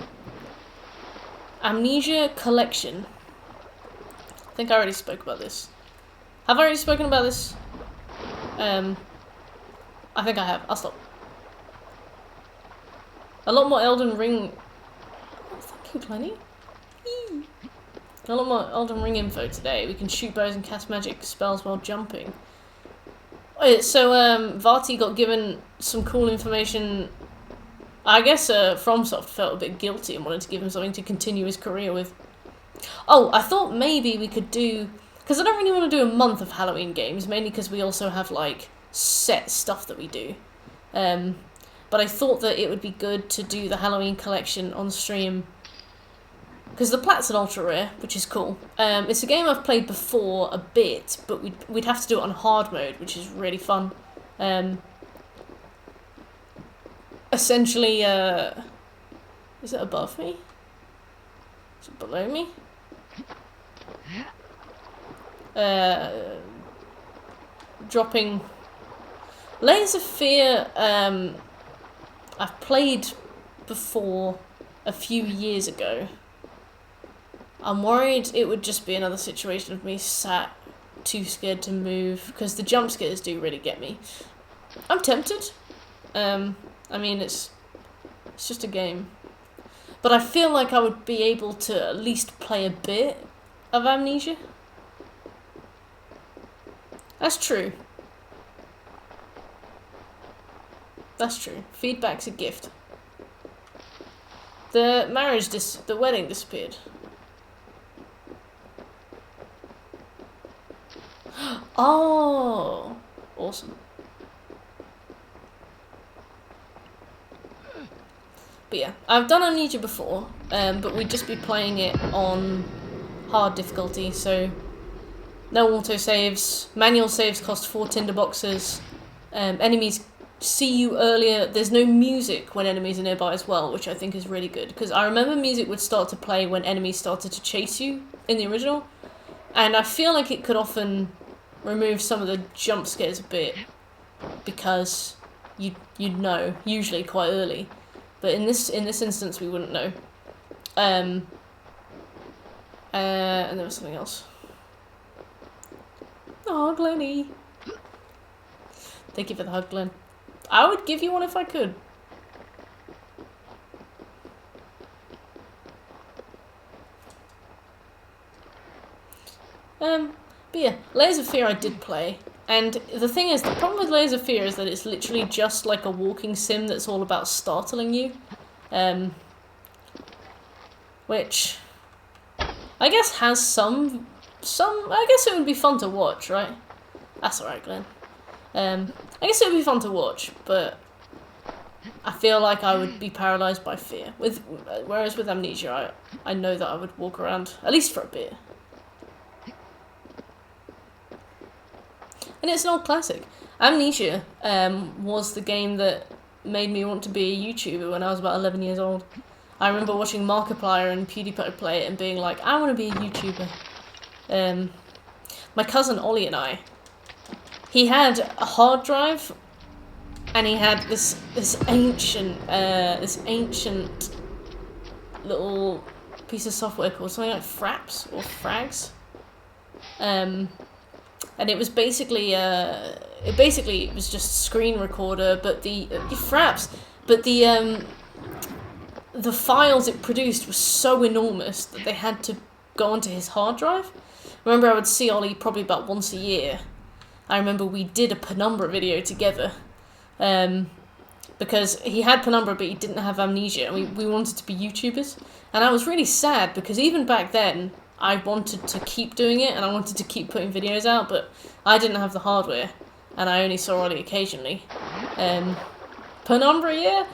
Amnesia Collection. I think I already spoke about this. Have I already spoken about this? I think I have. I'll stop. A lot more Elden Ring... Oh, thank you, Glennie. Eee. A lot more Elden Ring info today. We can shoot bows and cast magic spells while jumping. Wait, so, Vati got given some cool information. I guess, FromSoft felt a bit guilty and wanted to give him something to continue his career with. Oh, I thought maybe we could do... Because I don't really want to do a month of Halloween games, mainly because we also have, like, set stuff that we do. But I thought that it would be good to do the Halloween collection on stream. Because the Plat's an ultra rare, which is cool. It's a game I've played before a bit, but we'd have to do it on hard mode, which is really fun. Essentially, is it above me? Is it below me? Dropping Layers of Fear. I've played before a few years ago. I'm worried it would just be another situation of me sat too scared to move, because the jump scares do really get me. I'm tempted. I mean, it's just a game. But I feel like I would be able to at least play a bit of Amnesia. That's true. That's true. Feedback's a gift. The wedding disappeared. Oh, awesome. But yeah, I've done Amnesia before, but we'd just be playing it on hard difficulty, so no autosaves. Manual saves cost 4 tinderboxes. Enemies see you earlier. There's no music when enemies are nearby as well, which I think is really good, because I remember music would start to play when enemies started to chase you in the original, and I feel like it could often remove some of the jump scares a bit, because you'd know, usually quite early. But in this instance, we wouldn't know. And there was something else. Oh, Glennie. Thank you for the hug, Glenn. I would give you one if I could. But yeah, Layers of Fear I did play. And the thing is, the problem with Layers of Fear is that it's literally just like a walking sim that's all about startling you. Which I guess has some I guess it would be fun to watch, right? That's alright, Glenn. I guess it would be fun to watch, but I feel like I would be paralysed by fear. Whereas with Amnesia, I know that I would walk around, at least for a bit. And it's an old classic. Amnesia was the game that made me want to be a YouTuber when I was about 11 years old. I remember watching Markiplier and PewDiePie play it and being like, I want to be a YouTuber. my cousin Ollie and I, he had a hard drive, and he had this ancient little piece of software called something like Fraps or Frags, and it was basically it was just a screen recorder, but the Fraps, but the files it produced were so enormous that they had to go onto his hard drive. I remember I would see Ollie probably about once a year. I remember we did a Penumbra video together, because he had Penumbra but he didn't have Amnesia, and we wanted to be YouTubers. And I was really sad because even back then I wanted to keep doing it and I wanted to keep putting videos out, but I didn't have the hardware and I only saw Ollie occasionally. Penumbra, yeah.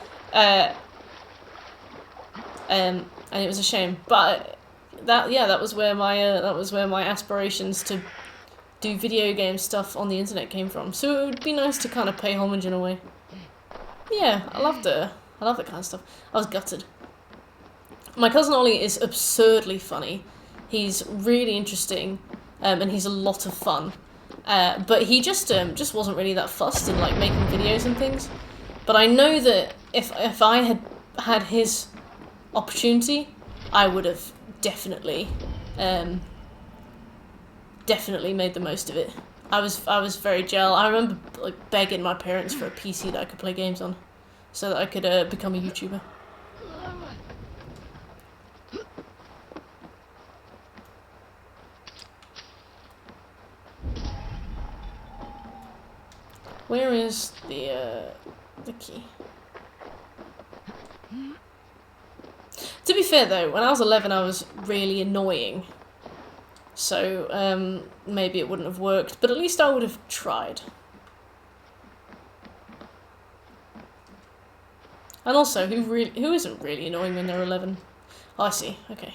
And it was a shame, but that was where my aspirations to do video game stuff on the internet came from. So it would be nice to kind of pay homage in a way. Yeah, I love that kind of stuff. I was gutted. My cousin Ollie is absurdly funny. He's really interesting, and he's a lot of fun. But he just wasn't really that fussed in like making videos and things. But I know that if I had had his opportunity, I would have definitely made the most of it. I was very jealous. I remember like begging my parents for a PC that I could play games on, so that I could become a YouTuber. Where is the key? To be fair though, when I was 11 I was really annoying. So, maybe it wouldn't have worked, but at least I would have tried. And also, who isn't really annoying when they're 11? Oh, I see. Okay.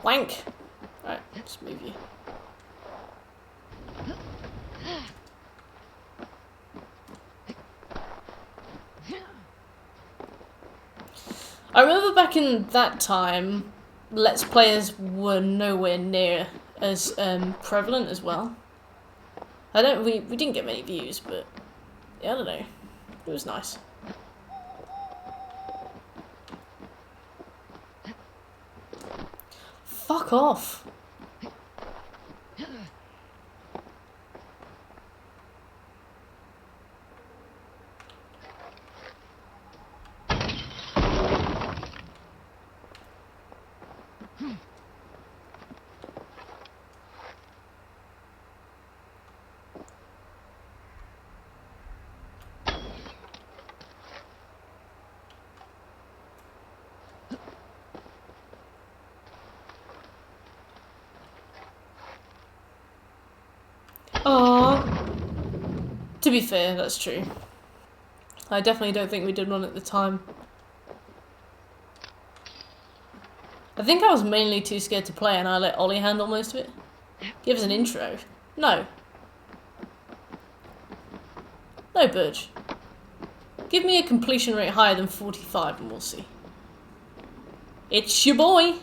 Wank! Alright, let's move you. I remember back in that time, Let's Players were nowhere near as prevalent as well. We didn't get many views, but yeah, I don't know. It was nice. Fuck off. Aww. To be fair, that's true. I definitely don't think we did one at the time. I think I was mainly too scared to play and I let Ollie handle most of it. Give us an intro. No. No, Burge. Give me a completion rate higher than 45 and we'll see. It's your boy.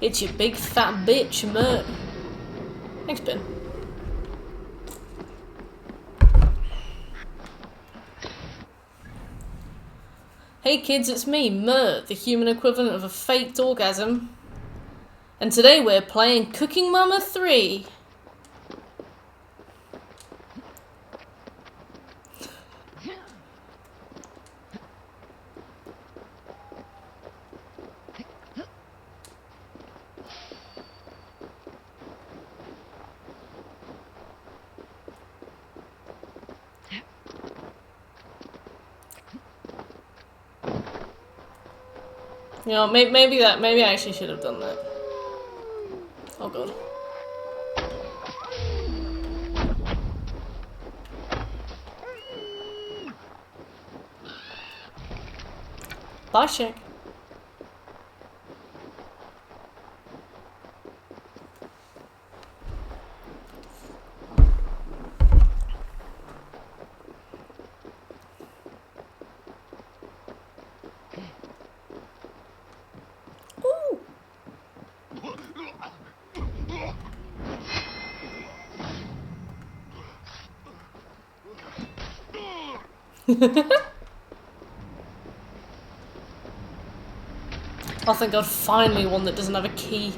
It's your big fat bitch, Mert. Thanks, Ben. Hey kids, it's me, Mert, the human equivalent of a faked orgasm. And today we're playing Cooking Mama 3. You know, maybe I actually should have done that. Oh god. Bye, Shaq. Oh, thank God, finally one that doesn't have a key.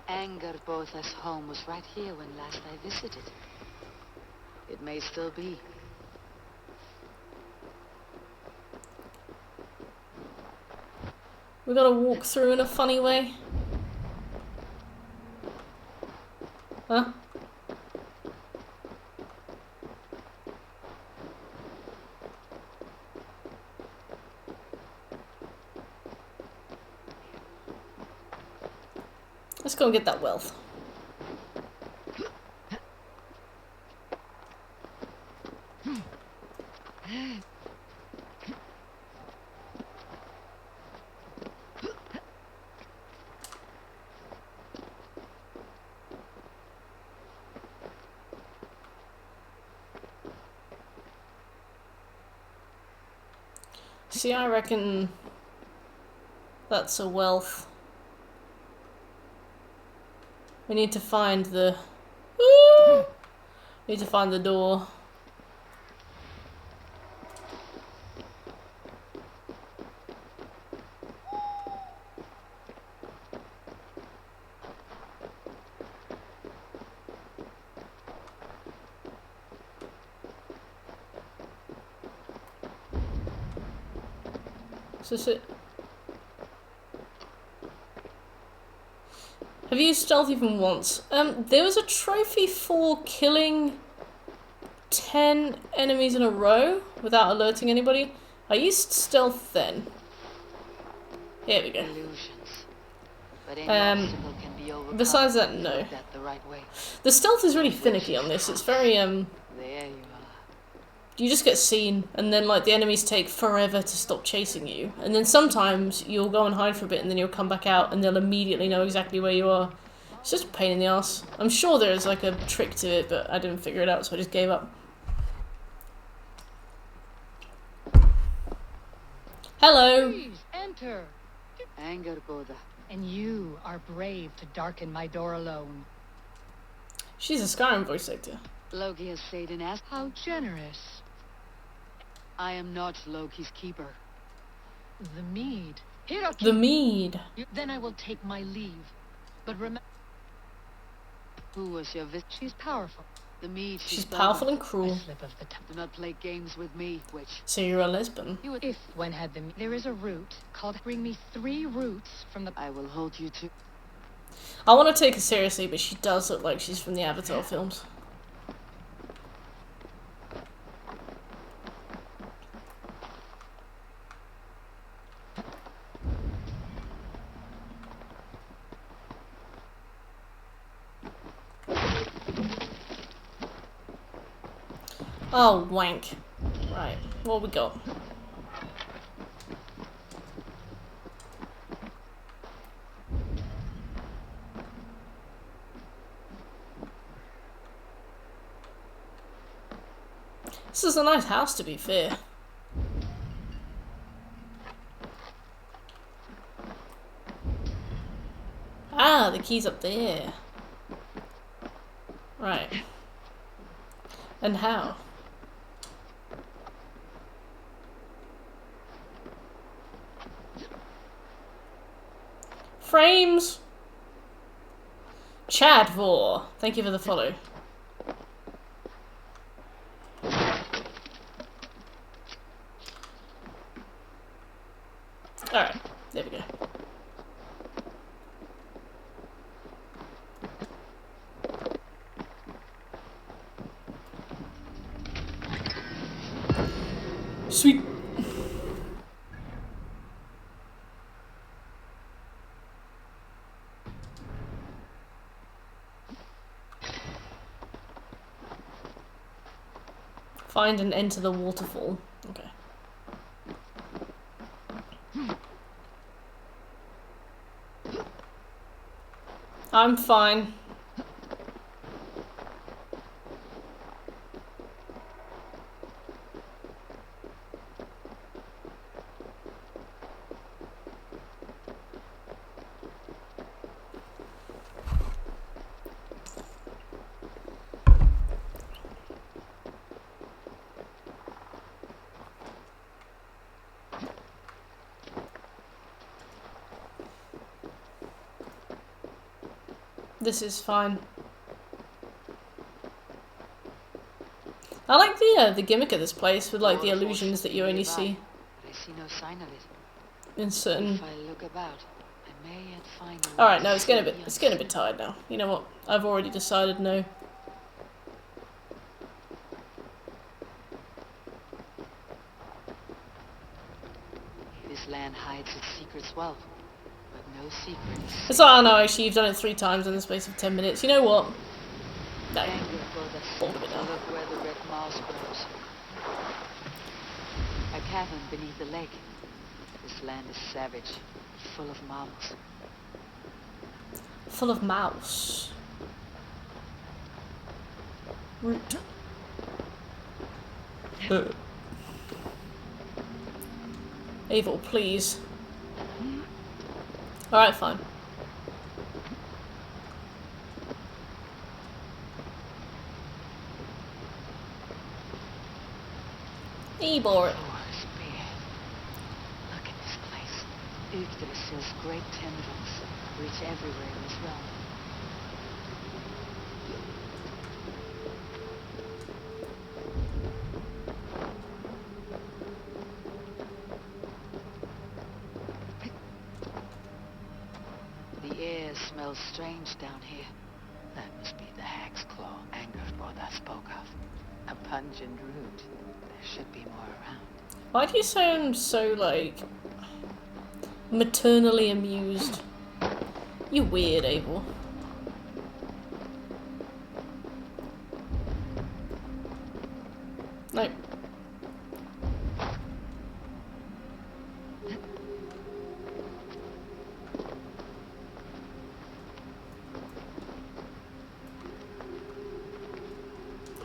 Angerbotha's home was right here when last I visited. It may still be. We gotta walk through in a funny way. Huh? Let's go and get that wealth. See, I reckon that's a wealth. We need to find the... Woo! We need to find the door. Is this it? Have you used stealth even once? There was a trophy for killing 10 enemies in a row without alerting anybody. I used stealth then. Here we go. Illusions. But any obstacle can be overcome Besides that, if you no. look at the right way. The stealth is really finicky on this. It's very, There you are. you just get seen, and then like the enemies take forever to stop chasing you. And then sometimes you'll go and hide for a bit, and then you'll come back out, and they'll immediately know exactly where you are. It's just a pain in the ass. I'm sure there's like a trick to it, but I didn't figure it out, so I just gave up. Hello. Please enter. Angerbotha. And you are brave to darken my door alone. She's a Skyrim voice actor. Loki has stayed and asked. How generous. I am not Loki's keeper. The mead. Hiroki. The mead. Then I will take my leave. But remember, Who was your vis? she's powerful. The mead. She's powerful and A cruel. slip of the tongue. Do not play games with me, witch. So you're a lesbian. You would, if one had the. There is a route called. Bring me 3 roots from the. I will hold you to. I want to take her seriously, but she does look like she's from the Avatar films. Oh, wank. Right, what we got? This is a nice house, to be fair. Ah, the key's up there. Right. And how? Frames! Chadvor, thank you for the follow. Alright, there we go. Sweet. Find and enter the waterfall. Okay. I'm fine. This is fine. I like the gimmick of this place with like the illusions that you only see But I see no sign of it. in certain. If I look about, I may yet find a All right, way no, to it's getting a see bit beyond. tired now. You know what? I've already decided no. This land hides its secrets well, but no secrets. It's like, oh no, actually, you've done it 3 times in the space of 10 minutes. You know what? No. Anger for the Bored of it now. look where the red mouse grows. A cavern beneath the lake. This land is savage, full of mammals. Full of mouse. Root. Evil, please. Alright, fine. Ebor. Oh, spear. Look at this place. Yggdrasil's great tendrils reach everywhere in this realm. The air smells strange down here. That must be the hag's claw Angerboda spoke of. A pungent root. There should be more around. Why do you sound so, like, maternally amused? You weird, Abel. Nope.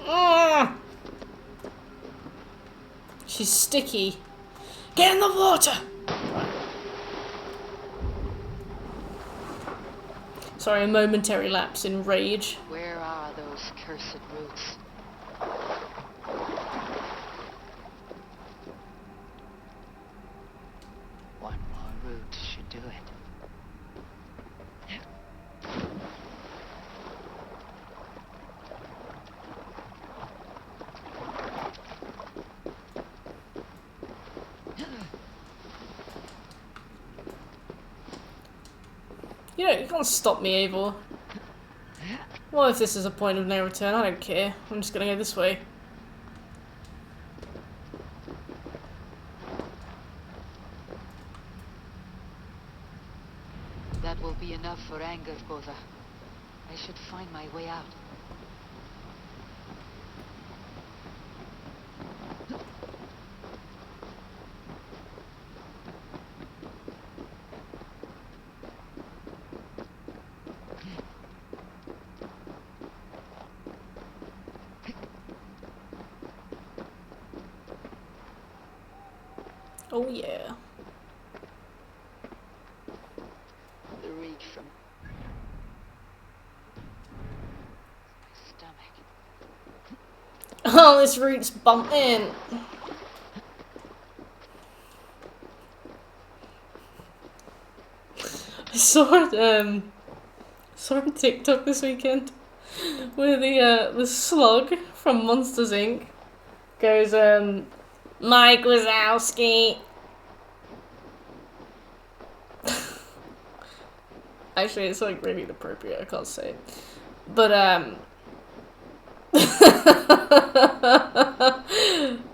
Ah! She's sticky. Get in the water! Sorry, a momentary lapse in rage. Where are those cursed roots? One more root should do it. You know, you can't stop me, Abel. What if this is a point of no return? I don't care. I'm just gonna go this way. That will be enough for Angerboda. I should find my way out. Oh yeah. The reek from my stomach. Oh, this root's bumping. I saw a TikTok this weekend where the slug from Monsters Inc. goes, Mike Wazowski. Actually, it's like really inappropriate, I can't say it. But,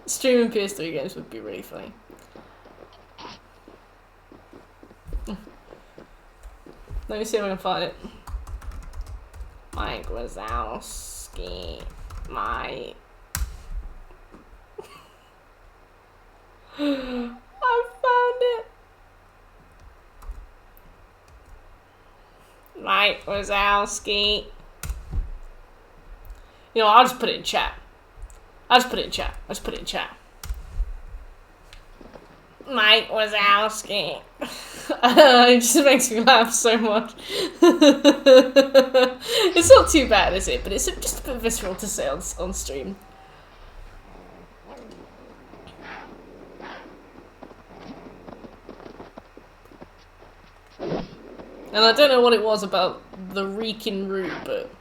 streaming PS3 games would be really funny. Let me see if I can find it. Mike Wazowski. I found it. Mike Wazowski. You know, I'll just put it in chat. Mike Wazowski. It just makes me laugh so much. It's not too bad, is it? But it's just a bit visceral to say on stream. And I don't know what it was about the reeking root, but...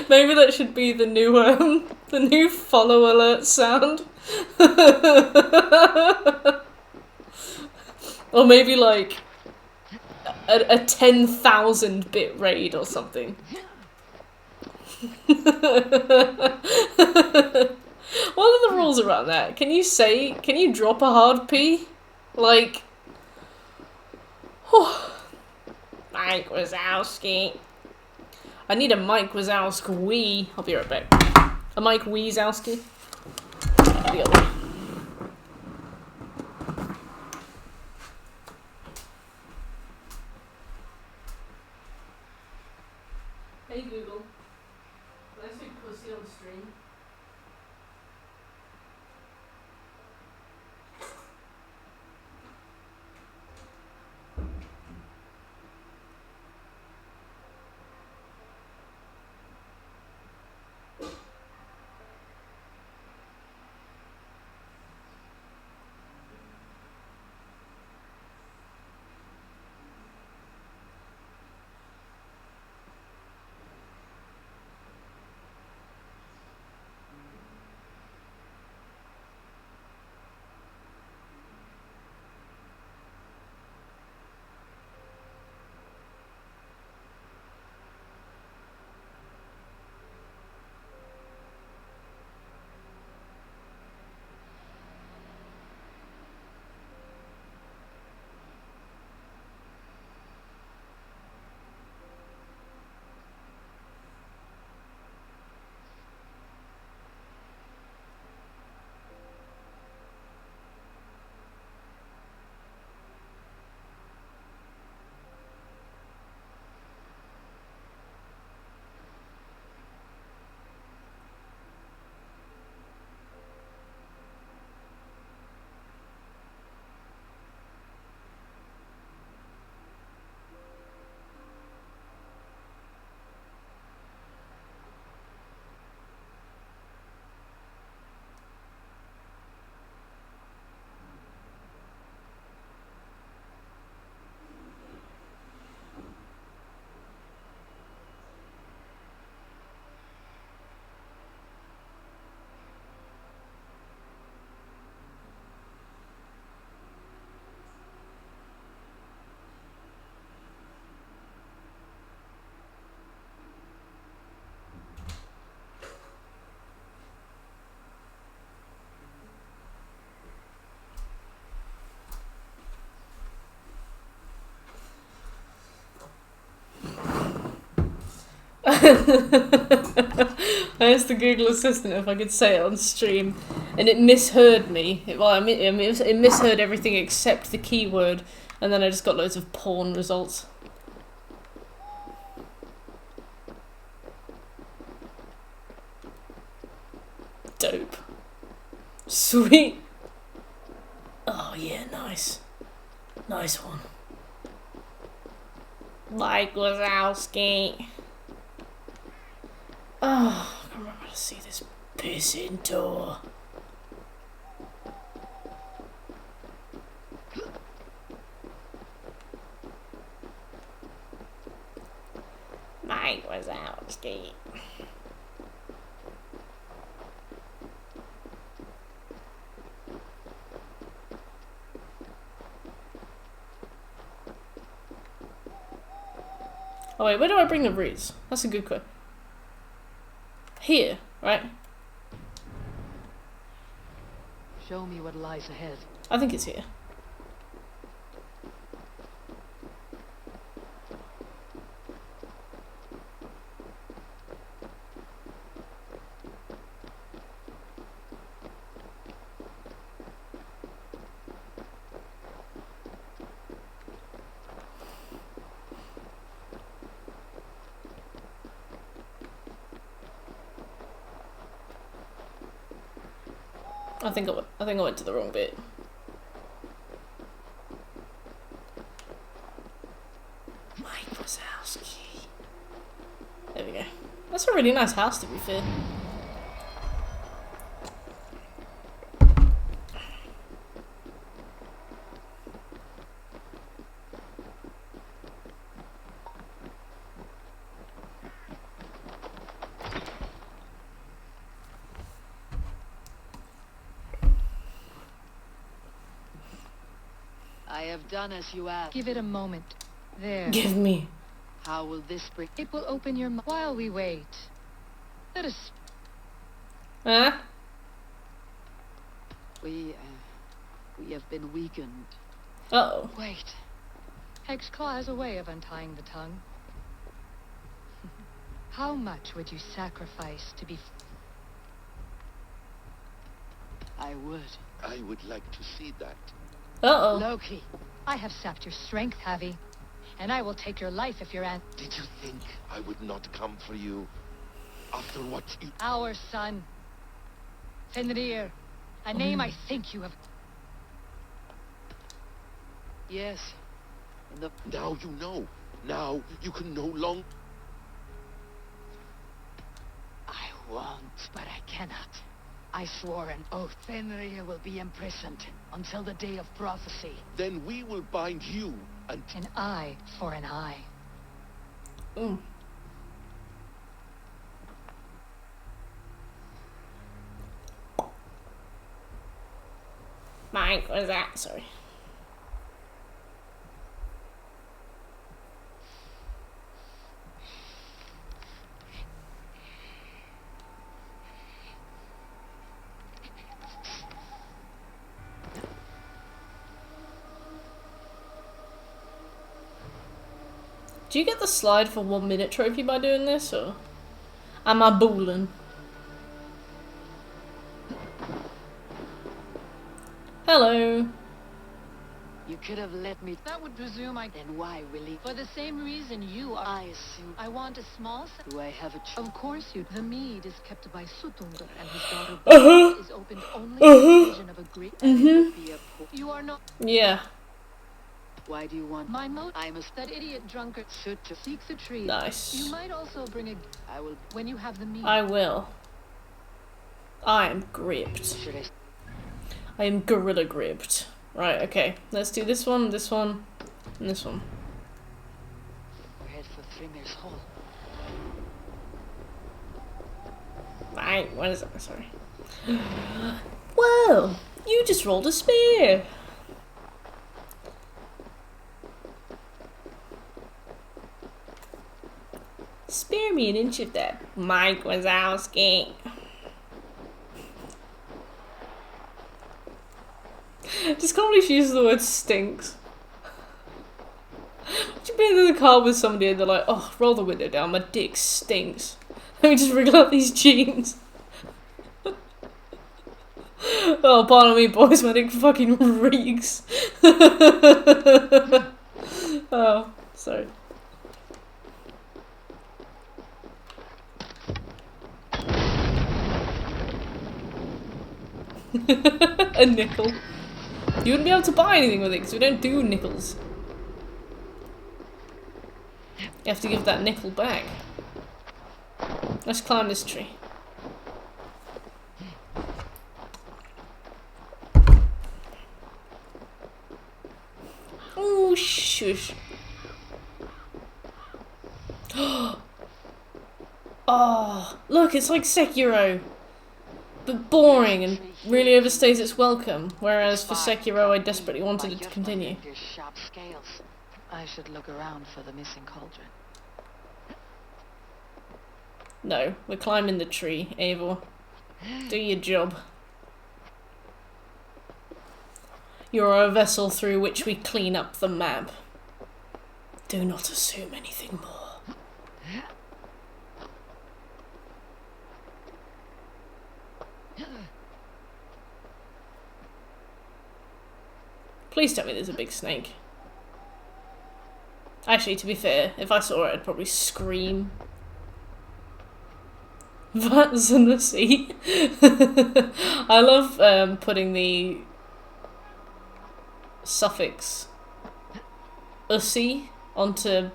Maybe that should be the new follow alert sound. Or maybe like a 10,000 bit raid or something. What are the rules around that? Can you drop a hard P? Like, Mike Wazowski. I need a Mike Wazowski wee. I'll be right back. A Mike Wazowski. Hey Google. Can I say pussy on stream? I asked the Google Assistant if I could say it on stream, and it misheard me. It misheard everything except the keyword, and then I just got loads of porn results. Dope. Sweet. Oh yeah, nice. Nice one. Mike Wazowski. Oh, I can't remember how to see this pissing door. Mike Wazowski. Oh wait, where do I bring the roots? That's a good question. Here, right? Show me what lies ahead. I think it's here. I think I went to the wrong bit. Mike Wazowski. There we go. That's a really nice house, to be fair. have done as you asked. Give it a moment. There. Give me. How will this bring... It will open your mind while we wait. Let us... Huh? We have been weakened. Uh-oh. Wait. Hexclaw has a way of untying the tongue. How much would you sacrifice to be... I would. I would like to see that. Uh-oh. Loki, I have sapped your strength, Havi. And I will take your life if you're Did you think I would not come for you? After what you... our son. Fenrir. A name I think you have... Yes. In the... Now you know. Now you can no longer... I won't, but I cannot. I swore an oath. Fenrir will be imprisoned until the day of prophecy. Then we will bind you and... An eye for an eye. Mm. Mike, what is that? Sorry. Do you get the slide for 1 minute trophy by doing this, or am I booling? Hello. You could have let me... That would presume I... Then why, Willie? For the same reason you are... I assume... I want a small... Do I have a Of course you... The mead is kept by Sutundur, and his daughter Uh-huh. is opened only on the occasion of a great... Be a poor... You are not... Yeah. Why do you want... My motive... I'm a... That idiot drunkard Should to... seeks a tree. Nice. You might also bring a... I will... When you have the mead. I will. I am gripped. Should I... I am gorilla gripped. Right, okay. Let's do this one, and this one. We're head for Thrimir's Hall. Right, what is that? Sorry. Whoa! You just rolled a spear! Spare me an inch of that, Mike Wazowski. Just can't believe she uses the word stinks. Would you be in the car with somebody and they're like, oh, roll the window down, my dick stinks. Let me just wriggle out these jeans. Oh, pardon me, boys, my dick fucking reeks. Oh, sorry. A nickel. You wouldn't be able to buy anything with it because we don't do nickels. You have to give that nickel back. Let's climb this tree. Oh, shush. Oh, look, it's like Sekiro. But boring and really overstays its welcome, whereas for Sekiro I desperately wanted it to continue. Your sharp scales. I should look around for the missing cauldron. No, we're climbing the tree, Eivor. Do your job. You are a vessel through which we clean up the map. Do not assume anything more. Please tell me there's a big snake. Actually, to be fair, if I saw it, I'd probably scream. That's in the sea. I love putting the suffix "ussy" onto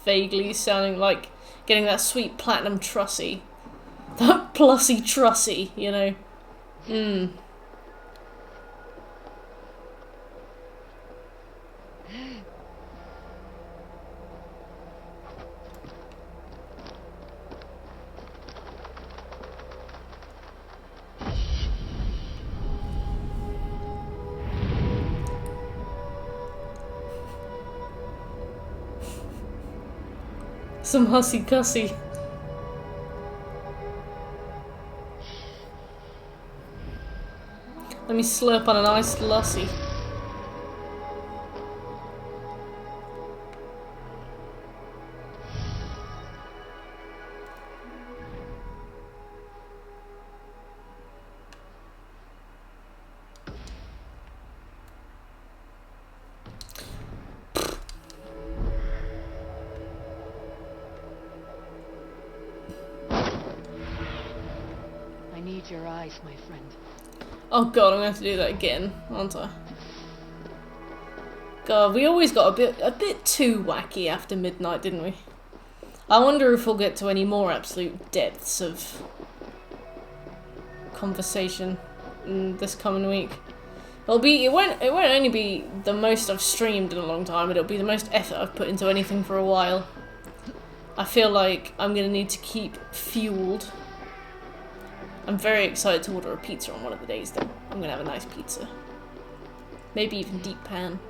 vaguely sounding like getting that sweet platinum trussy. That plussy trussy, you know. Mmm. Some hussy cussy. Let me slurp on an iced lassie. I need your eyes, my friend. Oh god, I'm gonna have to do that again, aren't I? God, we always got a bit too wacky after midnight, didn't we? I wonder if we'll get to any more absolute depths of conversation this coming week. It won't only be the most I've streamed in a long time, but it'll be the most effort I've put into anything for a while. I feel like I'm gonna need to keep fueled. I'm very excited to order a pizza on one of the days though. I'm gonna have a nice pizza. Maybe even deep pan.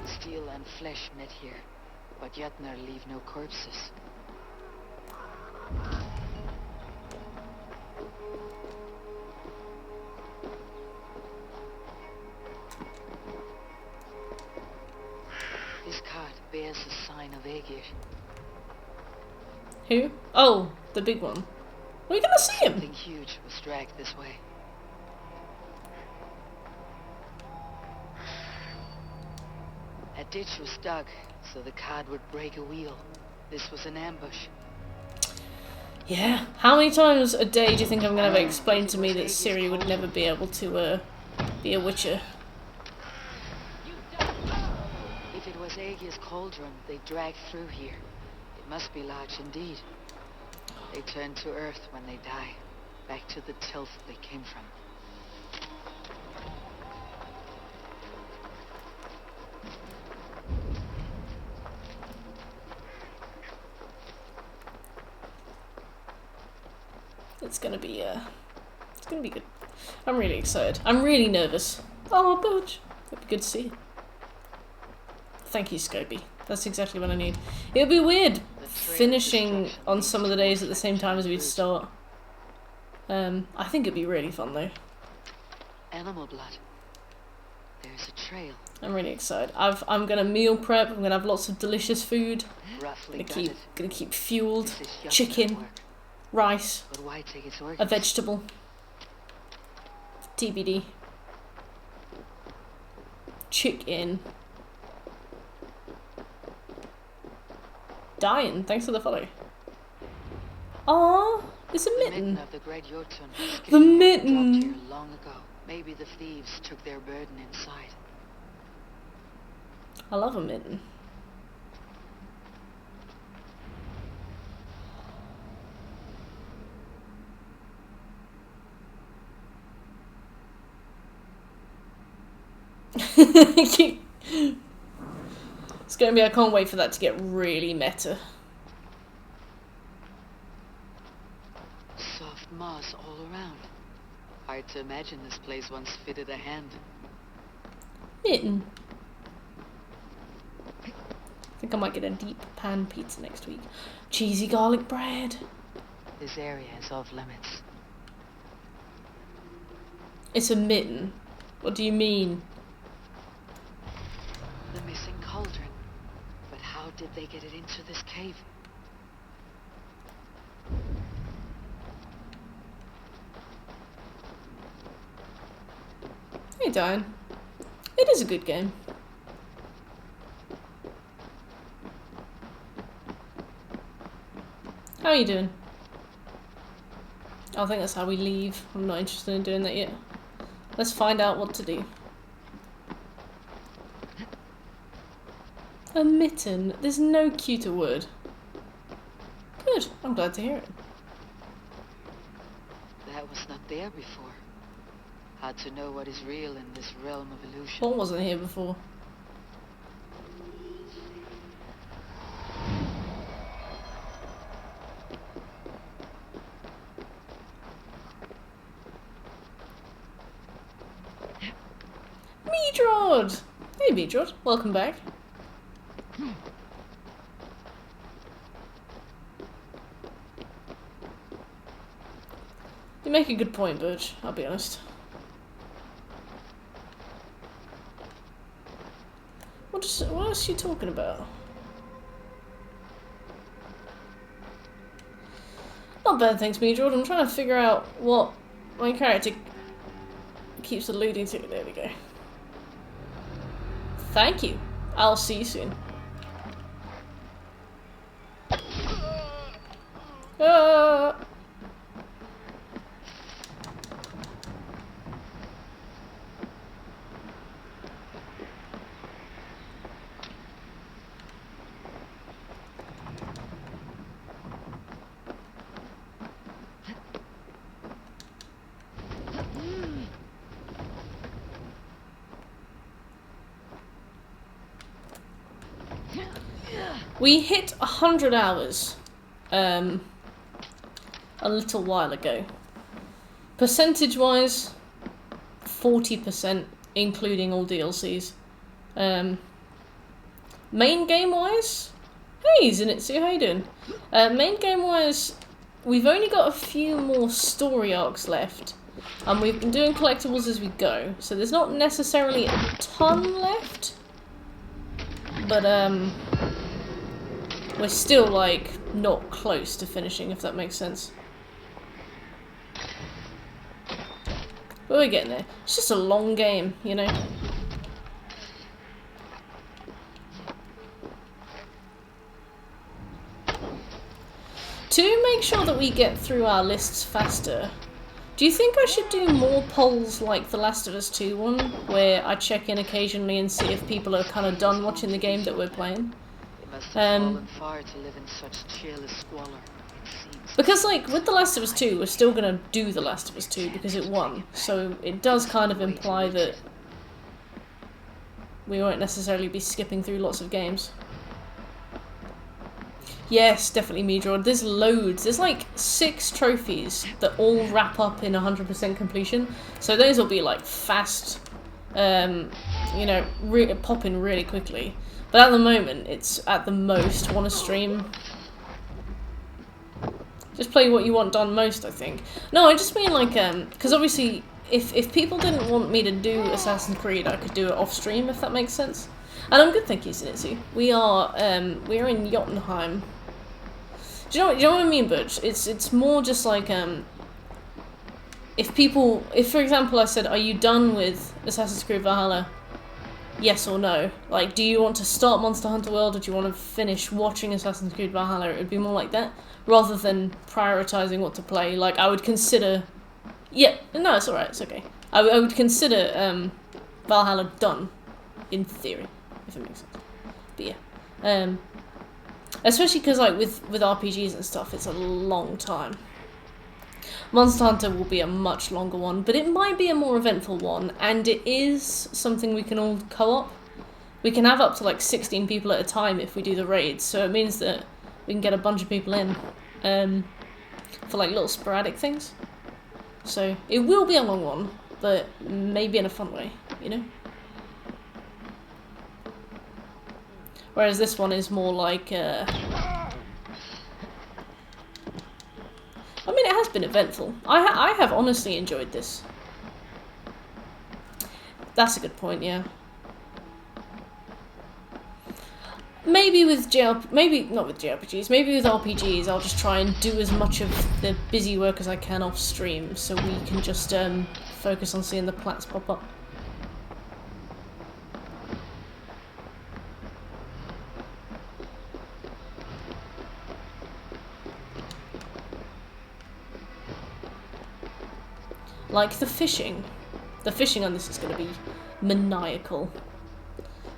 Steel and flesh met here, but Jötnar leave no corpses. This card bears a sign of Aegir. Who? Oh, the big one. Are we gonna see him? Something huge was dragged this way. A ditch was dug, so the card would break a wheel. This was an ambush. Yeah. How many times a day do you think I'm gonna have it explained to me that Ciri would never be able to be a witcher? If it was Aegir's cauldron they dragged through here, it must be large indeed. They turn to earth when they die, back to the tilth they came from. It's gonna be good. I'm really excited. I'm really nervous. Oh, Butch. It'd be good to see you. Thank you, Scopey. That's exactly what I need. It would be weird finishing on some of the days at the same time as we'd start. I think it'd be really fun though. Animal blood. There's a trail. I'm really excited. I'm gonna meal prep. I'm gonna have lots of delicious food. Roughly Gonna keep fueled. This is Jötnar's Chicken, work. rice, But why take its a organs? vegetable. TBD. Chicken. Dying. Thanks for the follow. Aww, it's a The mitten. of the great Jotun. The mitten. Dropped here long ago. Maybe the thieves took their burden inside. I love a mitten. It's gonna be, I can't wait for that to get really meta. Soft moss all around. Hard to imagine this place once fitted a hand. Mitten. I think I might get a deep pan pizza next week. Cheesy garlic bread. This area is off limits. It's a mitten. What do you mean? The missing cauldron. But how did they get it into this cave? Hey, Diane. It is a good game. How are you doing? I think that's how we leave. I'm not interested in doing that yet. Let's find out what to do. A mitten. There's no cuter word. Good. I'm glad to hear it. That was not there before. Hard to know what is real in this realm of illusion. What wasn't here before? Meadrod! Hey Meadrod, welcome back. You make a good point, Birch, I'll be honest. What else are you talking about? Not bad, thanks, Meadrod. I'm trying to figure out what my character keeps alluding to. There we go. Thank you. I'll see you soon. We hit 100 hours a little while ago. Percentage-wise, 40%, including all DLCs. Main game-wise, hey Zenitsu, how you doing? Main game-wise, we've only got a few more story arcs left, and we've been doing collectibles as we go, so there's not necessarily a ton left, but we're still, like, not close to finishing, if that makes sense. But we're getting there. It's just a long game, you know? To make sure that we get through our lists faster, do you think I should do more polls like The Last of Us 2 one, where I check in occasionally and see if people are kind of done watching the game that we're playing? Must have fallen far to live in such cheerless squalor, it seems. Because, like, with The Last of Us 2, we're still gonna do The Last of Us 2 because it won, so it does kind of imply that we won't necessarily be skipping through lots of games. Yes, definitely Meadrod. There's loads. There's like 6 trophies that all wrap up in 100% completion, so those will be like fast, you know, popping really quickly. But at the moment, it's at the most want to stream. Just play what you want done most, I think. No, I just mean like, because obviously, if people didn't want me to do Assassin's Creed, I could do it off stream, if that makes sense. And I'm good, thank you, Zenitsu. We are in Jotunheim. Do you know what I mean, Butch? It's more just like, if for example I said, are you done with Assassin's Creed Valhalla? Yes or no. Like, do you want to start Monster Hunter World, or do you want to finish watching Assassin's Creed Valhalla? It would be more like that, rather than prioritizing what to play. Like, I would consider... Yeah, no, it's alright, it's okay. I would consider Valhalla done, in theory, if it makes sense. But yeah. Especially because, like, with RPGs and stuff, it's a long time. Monster Hunter will be a much longer one, but it might be a more eventful one, and it is something we can all co-op. We can have up to like 16 people at a time if we do the raids, so it means that we can get a bunch of people in for like little sporadic things. So it will be a long one, but maybe in a fun way, you know? Whereas this one is more like... I mean, it has been eventful. I have honestly enjoyed this. That's a good point, yeah. Maybe with maybe not with JRPGs, maybe with RPGs, I'll just try and do as much of the busy work as I can off stream, so we can just focus on seeing the plats pop up. Like the fishing. The fishing on this is going to be maniacal.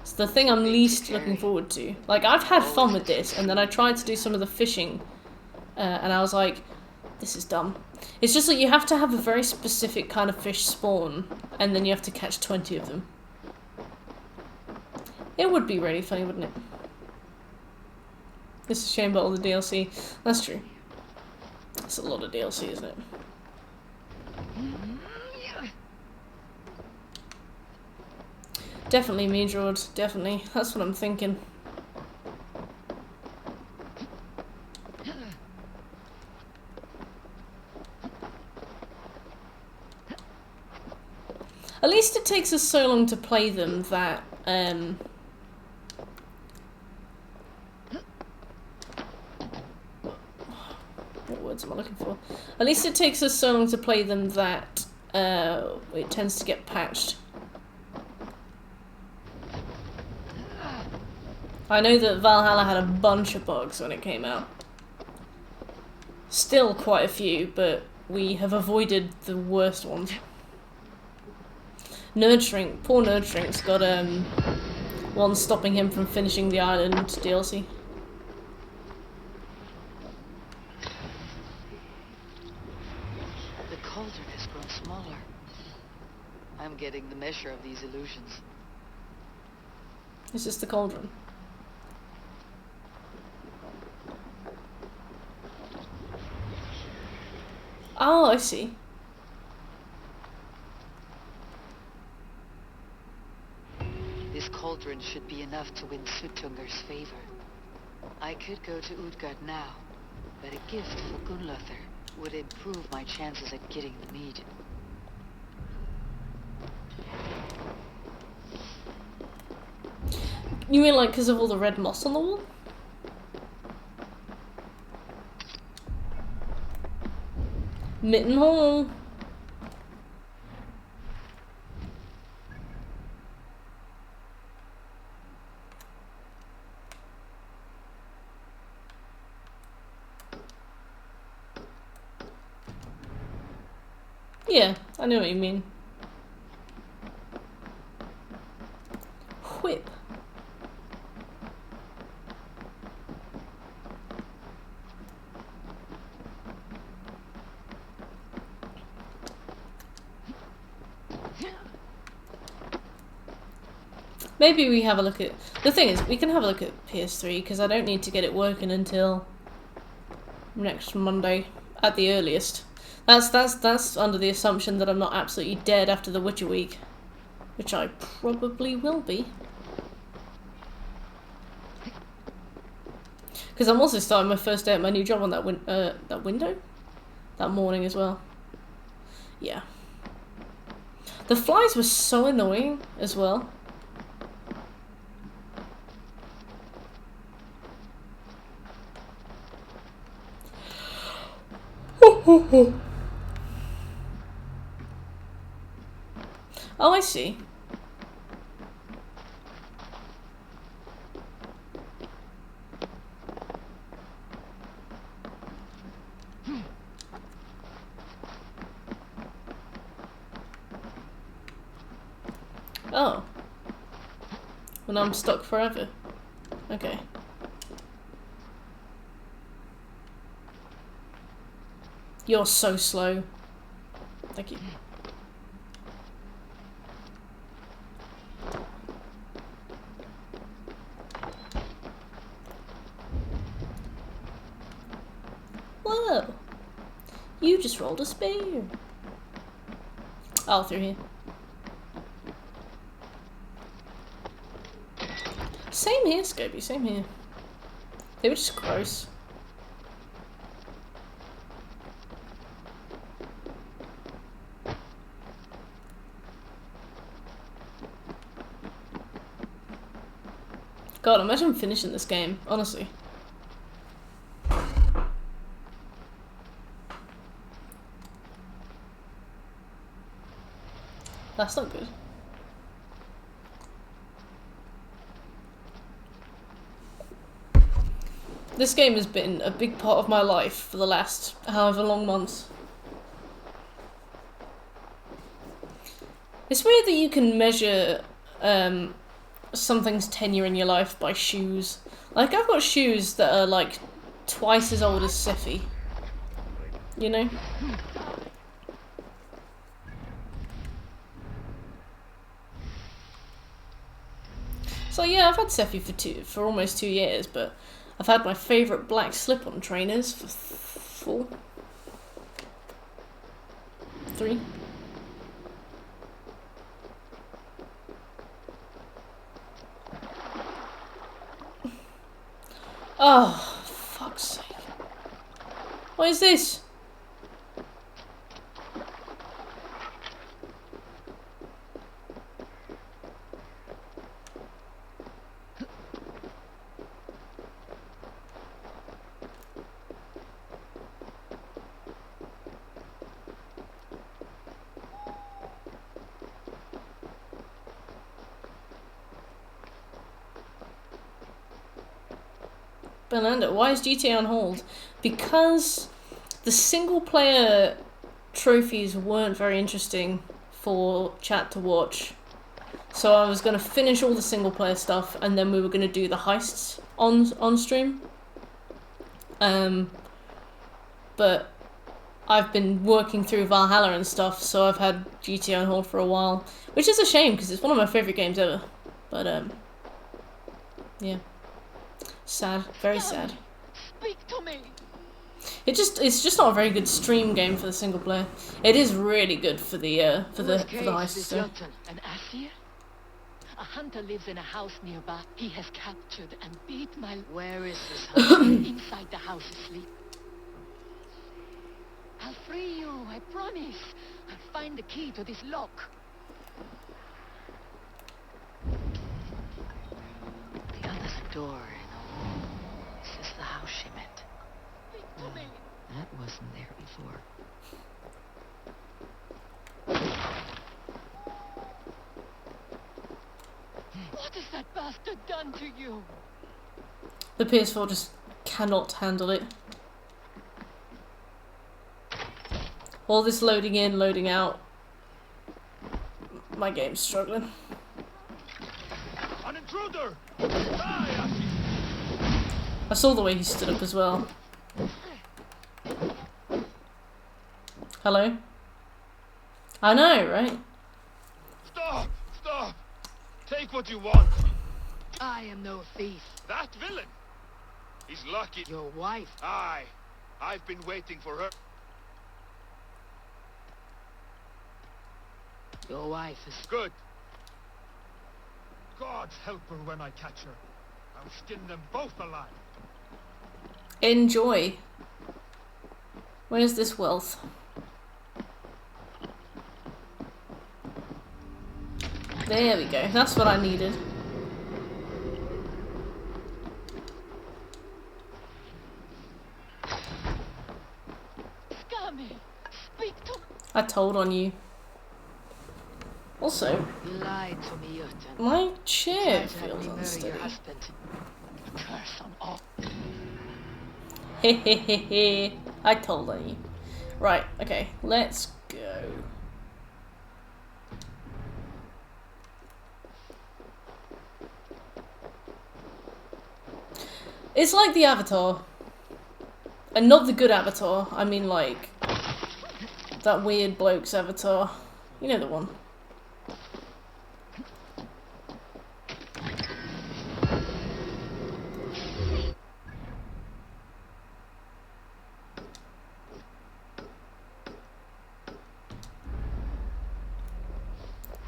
It's the thing I'm least looking forward to. Like, I've had fun with this, and then I tried to do some of the fishing, and I was like, this is dumb. It's just that you have to have a very specific kind of fish spawn, and then you have to catch 20 of them. It would be really funny, wouldn't it? It's a shame about all the DLC. That's true. That's a lot of DLC, isn't it? Definitely me, George. Definitely. That's what I'm thinking. At least it takes us so long to play them that, what words am I looking for? At least it takes us so long to play them that, it tends to get patched. I know that Valhalla had a bunch of bugs when it came out. Still quite a few, but we have avoided the worst ones. Nerdshrink, poor Nerdshrink's got one stopping him from finishing the island DLC. The cauldron has grown smaller. I'm getting the measure of these illusions. Is this the cauldron? Oh, I see. This cauldron should be enough to win Sutunger's favor. I could go to Utgard now, but a gift for Gunnlother would improve my chances at getting the mead. You mean like because of all the red moss on the wall? Mitten Hall. Yeah, I know what you mean. Whip. Maybe we have a look at... The thing is, we can have a look at PS3, because I don't need to get it working until next Monday, at the earliest. That's under the assumption that I'm not absolutely dead after the Witcher week. Which I probably will be. Because I'm also starting my first day at my new job on that window? That morning as well. Yeah. The flies were so annoying as well. Oh, I see. Oh. Well, now I'm stuck forever. Okay. You're so slow. Thank you. Whoa! You just rolled a spear. Oh, through here. Same here, Scobie, same here. They were just gross. God, imagine finishing this game, honestly. That's not good. This game has been a big part of my life for the last however long months. It's weird that you can measure something's tenure in your life by shoes. Like, I've got shoes that are like twice as old as Seffi. You know? So yeah, I've had Seffi for almost 2 years, but I've had my favourite black slip-on trainers for 3. Oh, fuck's sake. What is this? Belanda, why is GTA on hold? Because the single player trophies weren't very interesting for chat to watch. So I was going to finish all the single player stuff and then we were going to do the heists on stream. But I've been working through Valhalla and stuff, so I've had GTA on hold for a while. Which is a shame because it's one of my favourite games ever. But yeah. Sad, very sad. Speak to me. It's just not a very good stream game for the single player. It is really good for the heists. So. An Asir? A hunter lives in a house nearby. He has captured and beat my... Where is this hunter? Inside the house asleep. I'll free you, I promise. I'll find the key to this lock. The other's a door in a wall. Is this the house she meant? Speak to me. That wasn't there before. What has that bastard done to you? The PS4 just cannot handle it. All this loading in, loading out. My game's struggling. An intruder. I saw the way he stood up as well. Hello? I know, right? Stop! Stop! Take what you want. I am no thief. That villain. He's lucky. Your wife. Aye. I've been waiting for her. Your wife is... Good. God's help her when I catch her. I'll skin them both alive. Enjoy. Where's this wealth? There we go. That's what I needed. Scummy! Speak to... I told on you. Also, Lie to me, Jotun. my chair Try to have feels me murder unsteady. your husband. Curse on all. Hehehehe. I told on you. Right, okay, let's go. It's like the Avatar. And not the good Avatar, I mean like that weird bloke's Avatar. You know the one.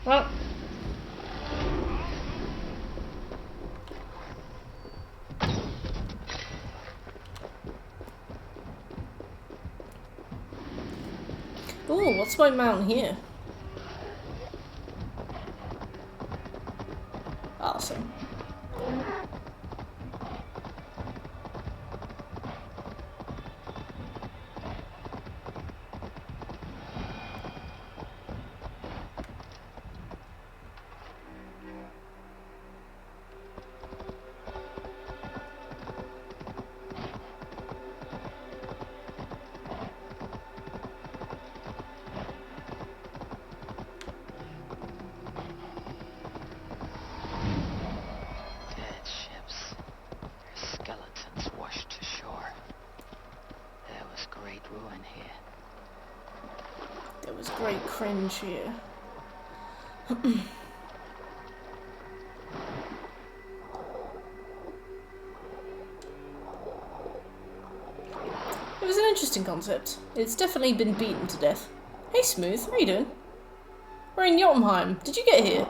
Well, ooh, what's my mountain here? Awesome. Dead ships. Their skeletons washed to shore. There was great ruin here. There was great cringe here. It was an interesting concept. It's definitely been beaten to death. Hey Smooth, how you doing? We're in Jotunheim. Did you get here?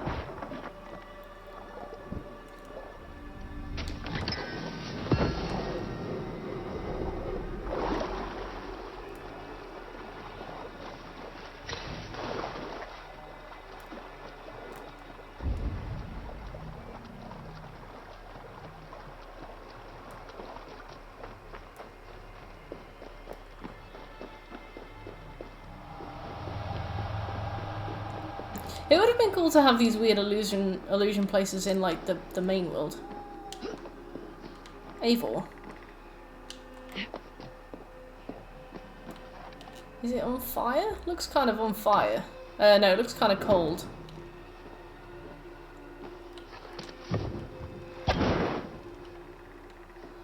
It would have been cool to have these weird illusion places in like the main world. Eivor. Is it on fire? Looks kind of on fire. No, it looks kind of cold.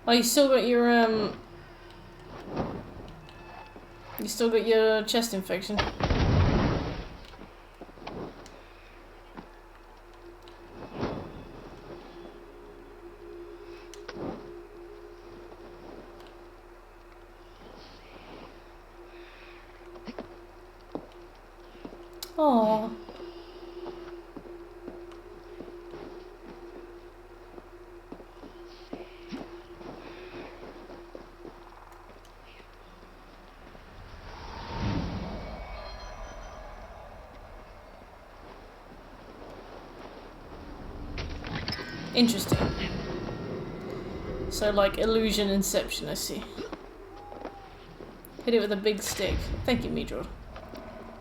Oh, you still got your you still got your chest infection. Oh. Interesting. So like illusion inception, I see. Hit it with a big stick. Thank you, Midrod.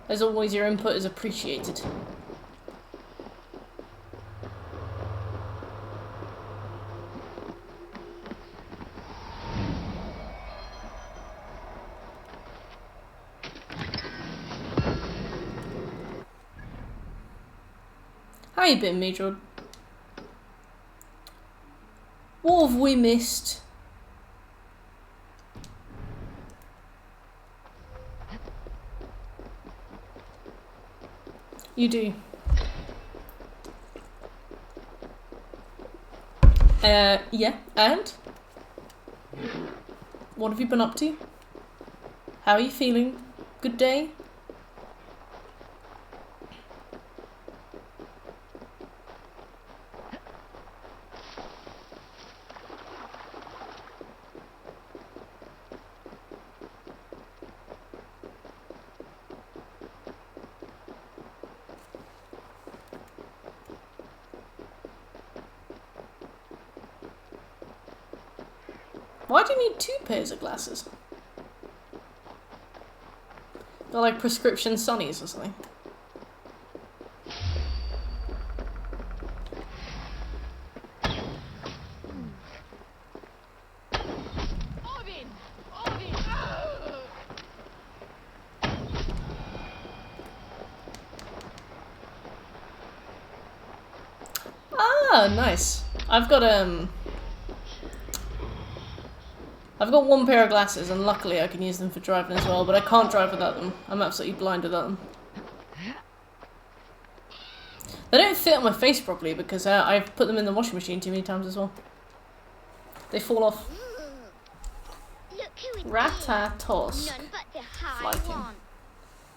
As always, your input is appreciated. How you been, Midrod? What have we missed? You do. Yeah, and? What have you been up to? How are you feeling? Good day? Why do you need 2 pairs of glasses? They're like prescription sunnies or something. Ah, nice. I've got 1 pair of glasses, and luckily I can use them for driving as well, but I can't drive without them. I'm absolutely blind without them. They don't fit on my face properly because I've put them in the washing machine too many times as well. They fall off. Ratatosk. Flykin.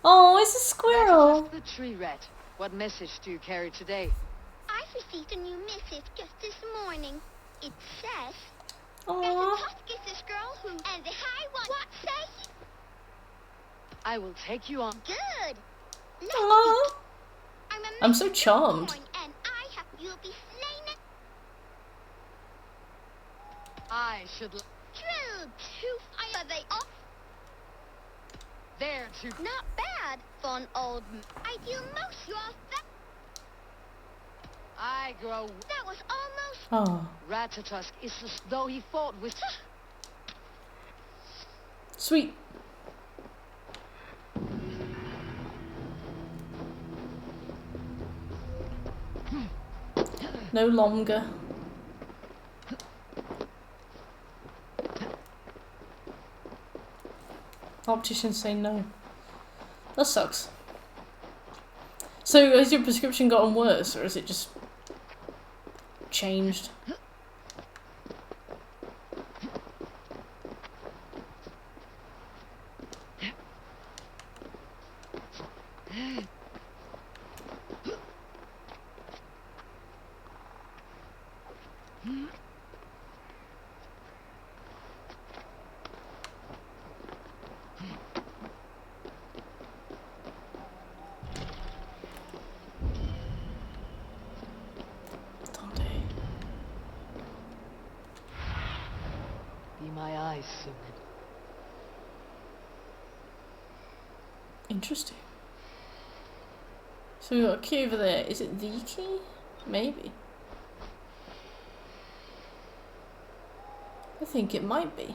Oh, it's a squirrel! The tree rat. What message do you carry today? I've received a new message just this morning. It says... Aww. There's a Tusk is this girl who... And the high one... What say? I will take you on. Good. Aww. I'm so charmed. And you'll be slain. I should... True. Are they off? There to... Not bad, fun old... I do most your... I grow... That was almost... Oh. Ratatosk is as though he fought with... Sweet. No longer. Opticians say no. That sucks. So has your prescription gotten worse, or is it just changed? My eyes soon. Interesting. So we got a key over there. Is it the key? Maybe. I think it might be.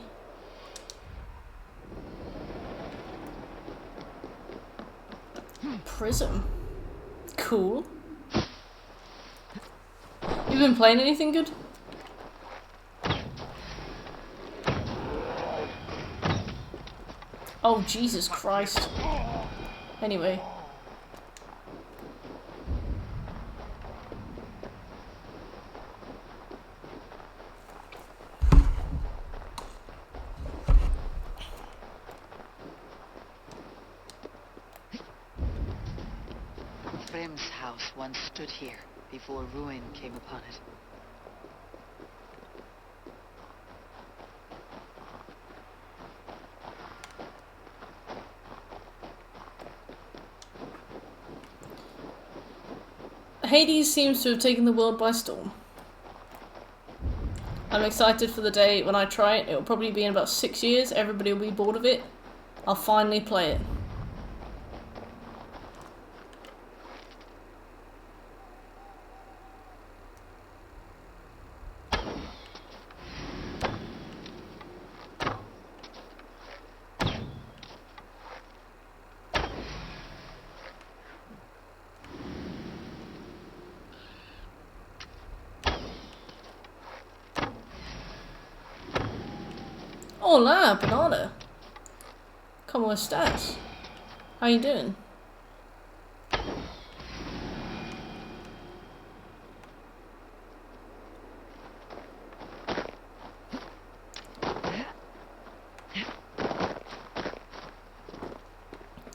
Prism. Cool. You been playing anything good? Oh, Jesus Christ. Anyway. Thrym's house once stood here before ruin came upon it. Hades seems to have taken the world by storm. I'm excited for the day when I try it. It'll probably be in about 6 years. Everybody will be bored of it. I'll finally play it. Hola, Bernardo. ¿Cómo estás? How you doing?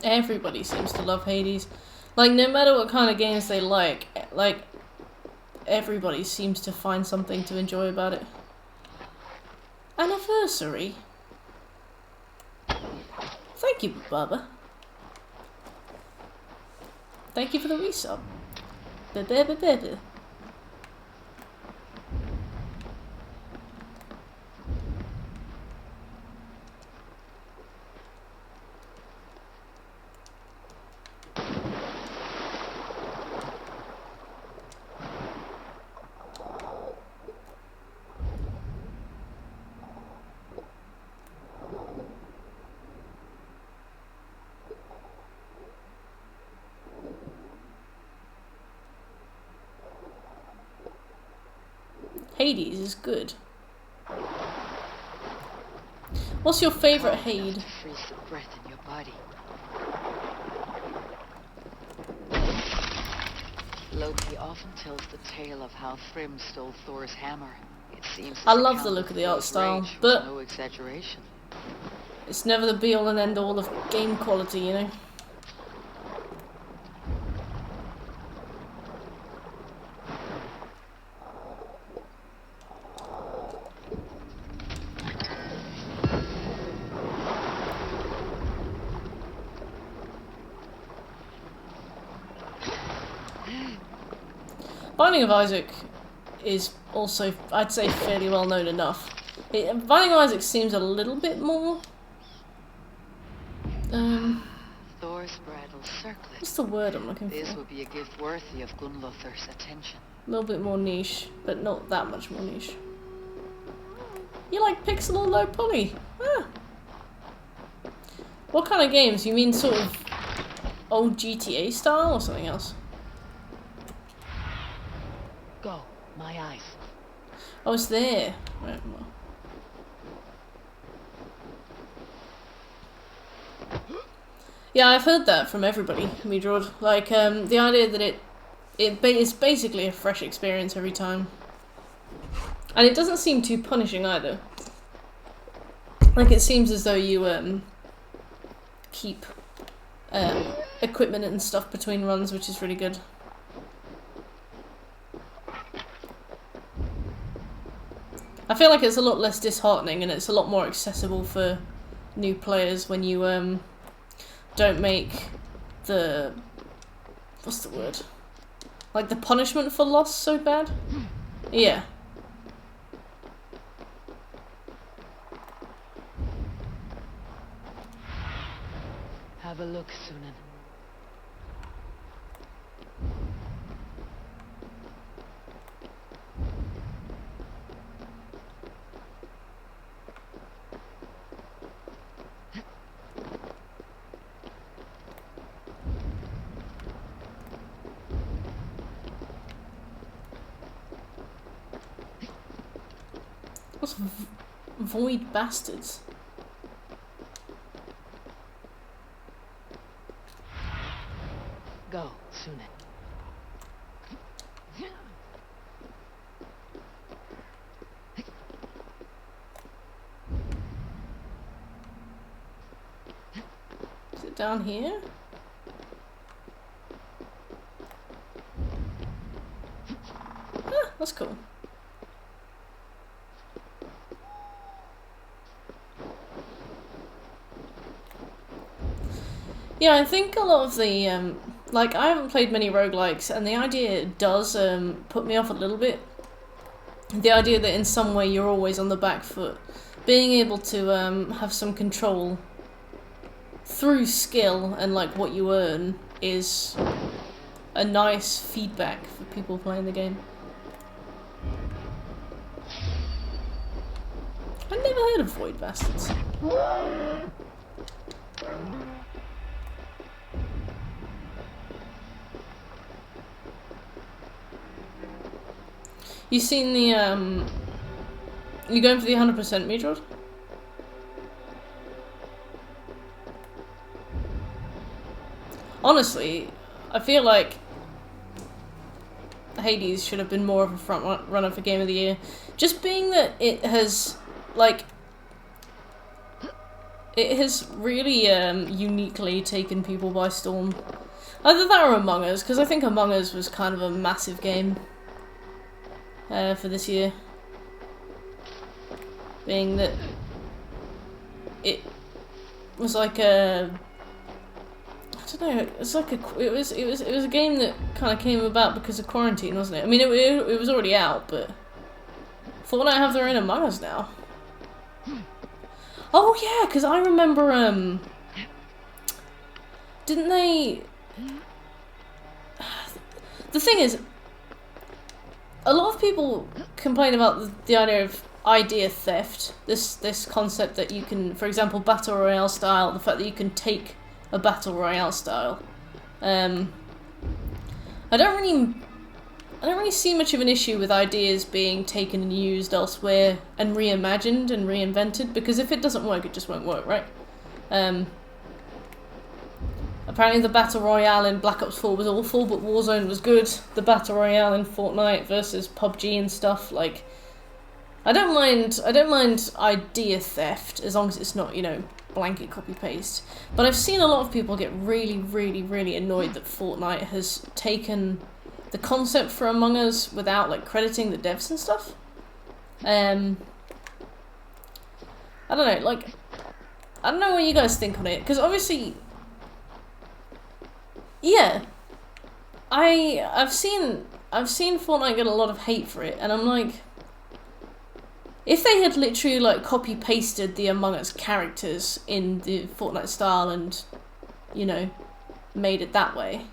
Everybody seems to love Hades. Like, no matter what kind of games they like, everybody seems to find something to enjoy about it. Anniversary. Thank you, Bubba. Thank you for the resub. Ba-ba-ba-ba-ba. Hades is good. What's your favourite Hades? Freeze the breath in your body. Loki often tells the tale of how Thrym stole Thor's hammer. It seems I love the look of the art style, but no exaggeration. It's never the be all and end all of game quality, you know. Binding of Isaac is also, I'd say, fairly well known enough. Binding of Isaac seems a little bit more... Thor's bridal circlet. What's the word I'm looking for? This would be a gift worthy of Gunnlother's attention. A little bit more niche, but not that much more niche. You like pixel or low poly? Ah. What kind of games? You mean sort of old GTA style or something else? Go, my eyes. Oh, it's there. Right, well. Yeah, I've heard that from everybody, Meadrod. Like, the idea that it's basically a fresh experience every time. And it doesn't seem too punishing either. Like, it seems as though you, keep, equipment and stuff between runs, which is really good. I feel like it's a lot less disheartening and it's a lot more accessible for new players when you, don't make the... what's the word? Like the punishment for loss so bad? Yeah. Have a look, Sunan. What's void bastards? Go, Sune. Is it down here? Ah, that's cool. Yeah, I think a lot of the, like, I haven't played many roguelikes, and the idea does put me off a little bit. The idea that in some way you're always on the back foot. Being able to have some control through skill and like what you earn is a nice feedback for people playing the game. I've never heard of Void Bastards. You seen the you going for the 100% Meatrod? Honestly, I feel like Hades should have been more of a front runner for Game of the Year. Just being that it has, like, it has really uniquely taken people by storm. Either that or Among Us, because I think Among Us was kind of a massive game for this year. Being that it was like a, I don't know, it's like it was a game that kind of came about because of quarantine, wasn't it? I mean, it was already out, but Fortnite have their own Among Us now. Oh yeah, because I remember didn't they? The thing is, a lot of people complain about the idea of idea theft. This concept that you can, for example, battle royale style, the fact that you can take a battle royale style. I don't really see much of an issue with ideas being taken and used elsewhere and reimagined and reinvented, because if it doesn't work, it just won't work, right? Apparently the Battle Royale in Black Ops 4 was awful, but Warzone was good. The Battle Royale in Fortnite versus PUBG and stuff, like, I don't mind idea theft, as long as it's not, you know, blanket copy-paste. But I've seen a lot of people get really, really, really annoyed that Fortnite has taken the concept for Among Us without, like, crediting the devs and stuff. I don't know, like, I don't know what you guys think on it, because obviously, yeah, I've seen Fortnite get a lot of hate for it, and I'm like, if they had literally like copy pasted the Among Us characters in the Fortnite style and, you know, made it that way,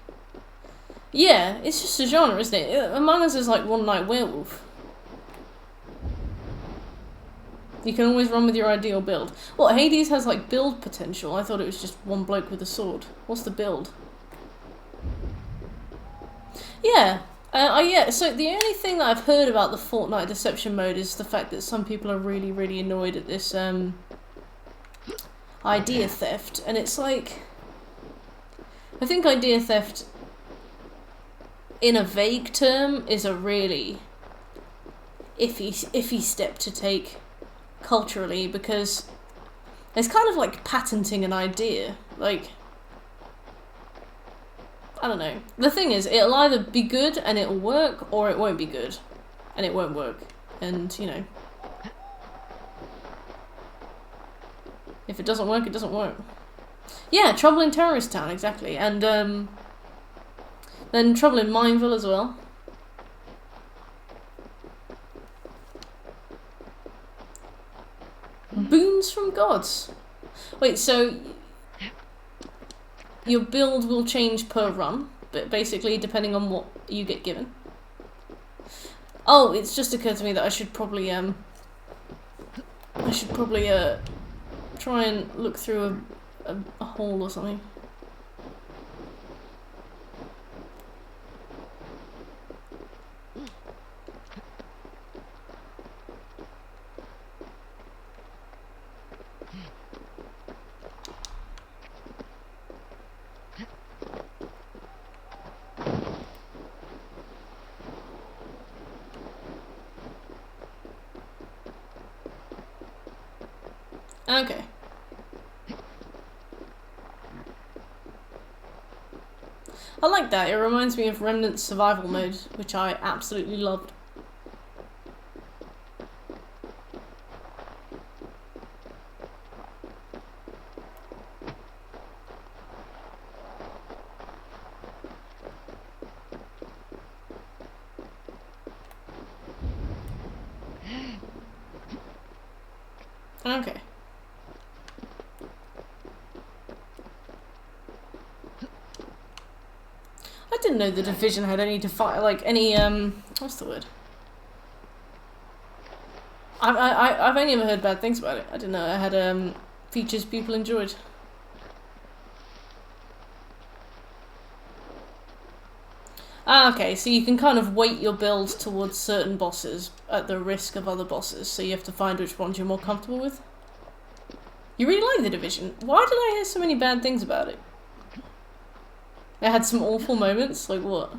yeah, it's just a genre, isn't it? Among Us is like One Night Werewolf. You can always run with your ideal build. Well, Hades has like build potential. I thought it was just one bloke with a sword. What's the build? Yeah. Yeah, so the only thing that I've heard about the Fortnite deception mode is the fact that some people are really, really annoyed at this idea theft. And it's like, I think idea theft, in a vague term, is a really iffy step to take culturally, because it's kind of like patenting an idea. Like, I don't know. The thing is, it'll either be good and it'll work, or it won't be good and it won't work. And, you know, if it doesn't work, it doesn't work. Yeah, Trouble in Terrorist Town, exactly. And then Trouble in Mineville as well. Boons from gods. Wait, so your build will change per run, but basically depending on what you get given. Oh, it's just occurred to me that I should probably try and look through a hole or something. Okay. I like that. It reminds me of Remnant Survival Mode, which I absolutely loved. Okay. I didn't know the Division had any what's the word? I've only ever heard bad things about it. I didn't know it had features people enjoyed. Ah, okay, so you can kind of weight your build towards certain bosses at the risk of other bosses, so you have to find which ones you're more comfortable with. You really like the Division. Why did I hear so many bad things about it? It had some awful moments, like what?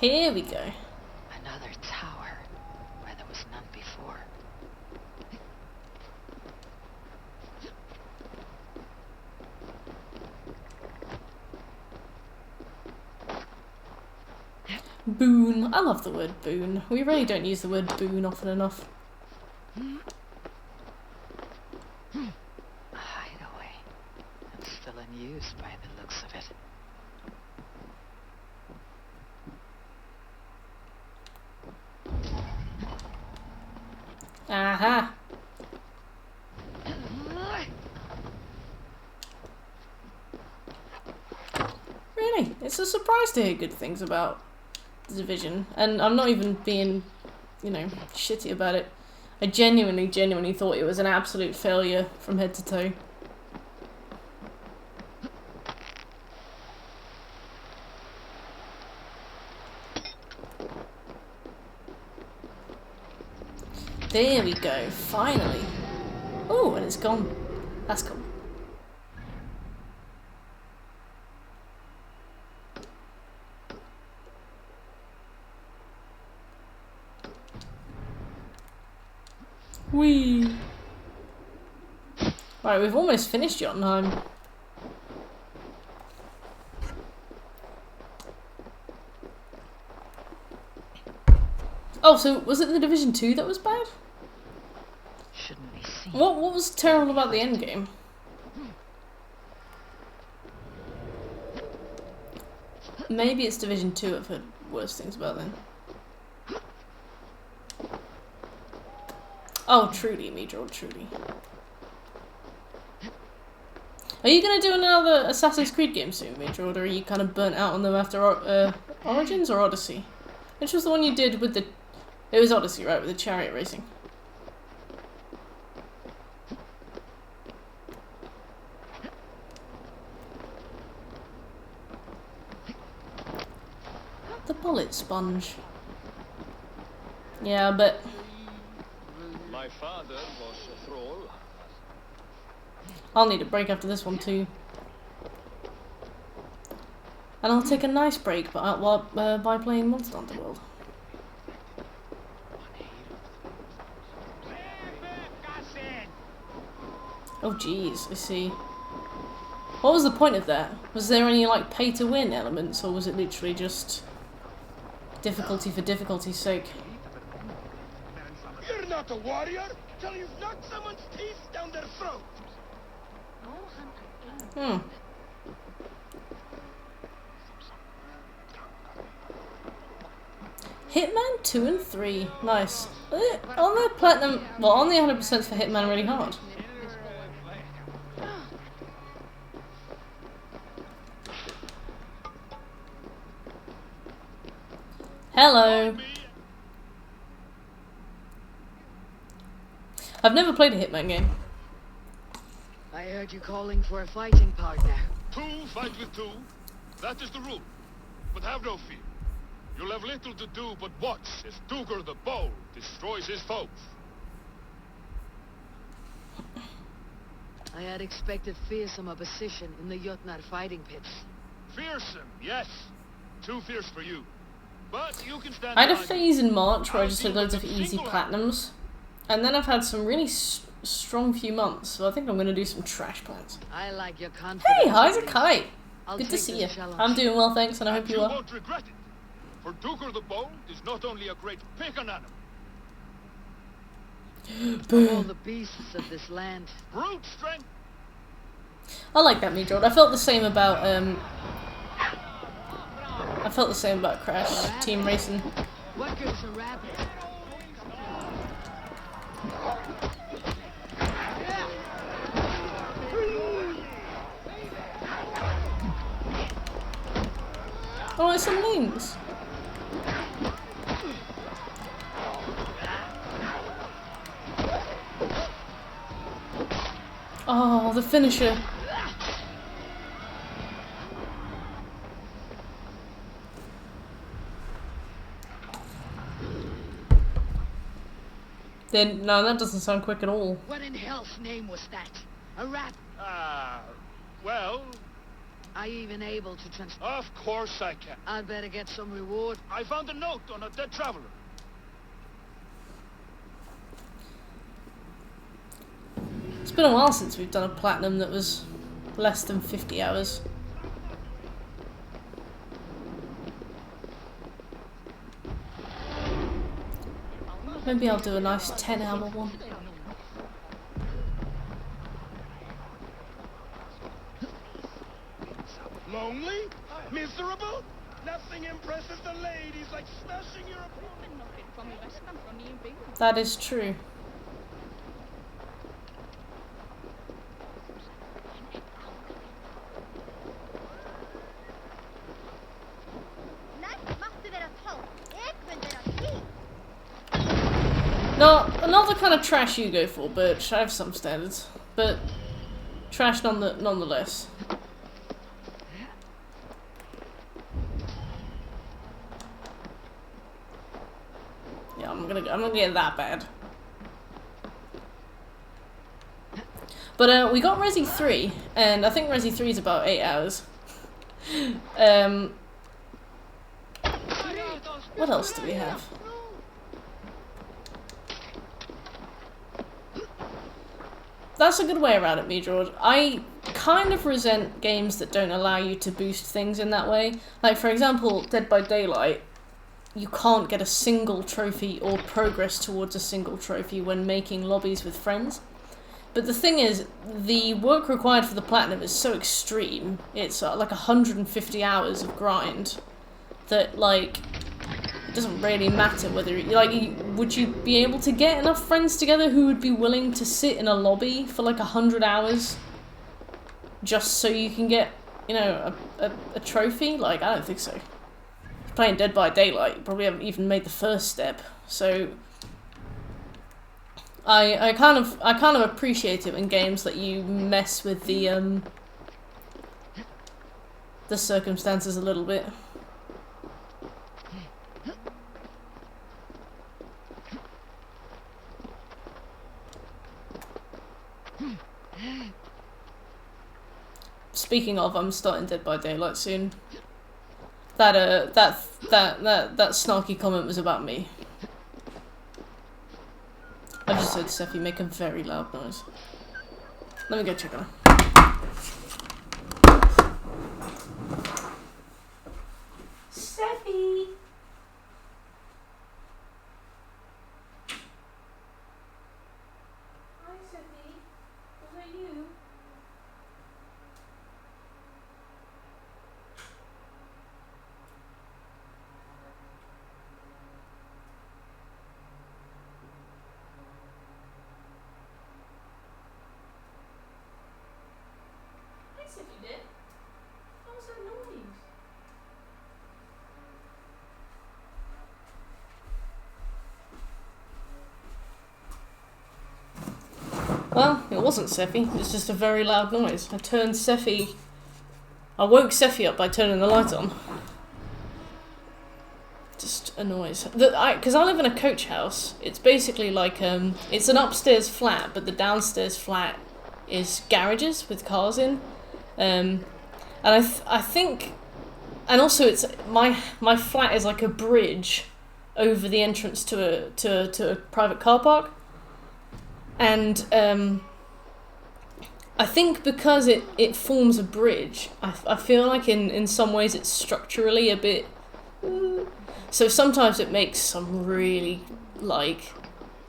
Here we go. Another tower where there was none before. Boon. I love the word boon. We really don't use the word boon often enough. A hideaway. And still in use by the looks of it. Aha. Really? It's a surprise to hear good things about the Division. And I'm not even being, you know, shitty about it. I genuinely thought it was an absolute failure from head to toe. There we go, finally. Oh, and it's gone. That's cool. Whee! Right, we've almost finished Jotunheim. Oh, so was it the Division 2 that was bad? Shouldn't be seen. What was terrible about the endgame? Maybe it's Division 2 I've heard worse things about then. Oh, truly, Meadroll, truly. Are you going to do another Assassin's Creed game soon, Meadroll, or are you kind of burnt out on them after Origins or Odyssey? Which was the one you did with the... It was Odyssey, right, with the chariot racing. The bullet sponge. Yeah, but... My father was a thrall. I'll need a break after this one too. And I'll take a nice break by playing Monster Hunter World. Oh jeez, I see. What was the point of that? Was there any like pay to win elements, or was it literally just difficulty for difficulty's sake? You're not a warrior till you've knocked someone's teeth down their throat. Hmm. Hitman 2 and 3. Nice. On the platinum, well, on the 100% for Hitman really hard. Hello. I've never played a Hitman game. I heard you calling for a fighting partner. Two fight with two. That is the rule. But have no fear. You'll have little to do but watch as Duger the Bold destroys his foes. I had expected fearsome opposition in the Jotnar fighting pits. Fearsome, yes. Too fierce for you. But you can stand I had a behind phase in March where I I'll just had deal loads with of them easy single-handed. platinums. And then I've had some really strong few months, so I think I'm going to do some trash plans. I like your confidence. Hey, how's at it, least. Kite? I'll Good to take see this you. challenge. I'm doing well, thanks, and I And hope you you are. won't regret it. For Duger the Bold is not only a great pick-on animal, Of all the beasts of this land, brute strength, I like that, me, Jordan. I felt the same about Crash Team Racing. what good's a rabbit? Oh, it's some names. Oh, the finisher. Then no, that doesn't sound quick at all. What in hell's name was that? A rat? well, Are you even able to of course I can. I'd better get some reward. I found a note on a dead traveler. It's been a while since we've done a platinum that was less than 50 hours. Maybe I'll do a nice 10-hour one. Lonely? Miserable? Nothing impresses the ladies like smashing your opponent. That is true. Not the kind of trash you go for, Birch. I have some standards, but trash nonetheless. Yeah, I'm gonna get that bad. But we got Resi 3, and I think Resi 3 is about 8 hours. What else do we have? That's a good way around it, me, George. I kind of resent games that don't allow you to boost things in that way. Like, for example, Dead by Daylight, you can't get a single trophy or progress towards a single trophy when making lobbies with friends. But the thing is, the work required for the platinum is so extreme. It's like 150 hours of grind that, like, it doesn't really matter whether, would you be able to get enough friends together who would be willing to sit in a lobby for like 100 hours just so you can get, you know, a trophy? Like, I don't think so. Playing Dead by Daylight, you probably haven't even made the first step. So I kind of appreciate it when games let you mess with the circumstances a little bit. Speaking of, I'm starting Dead by Daylight soon. That snarky comment was about me. I just heard Sephi make a very loud noise. Let me go check on her. Sephi! Hi, Sephi. Was that you? Well, it wasn't Sephi. It was just a very loud noise. I woke Sephi up by turning the light on. Just a noise. Because I live in a coach house. It's basically like, it's an upstairs flat, but the downstairs flat is garages with cars in. And I think, and also it's, my flat is like a bridge over the entrance to a private car park. And I think because it forms a bridge, I feel like in some ways it's structurally a bit... So sometimes it makes some really, like,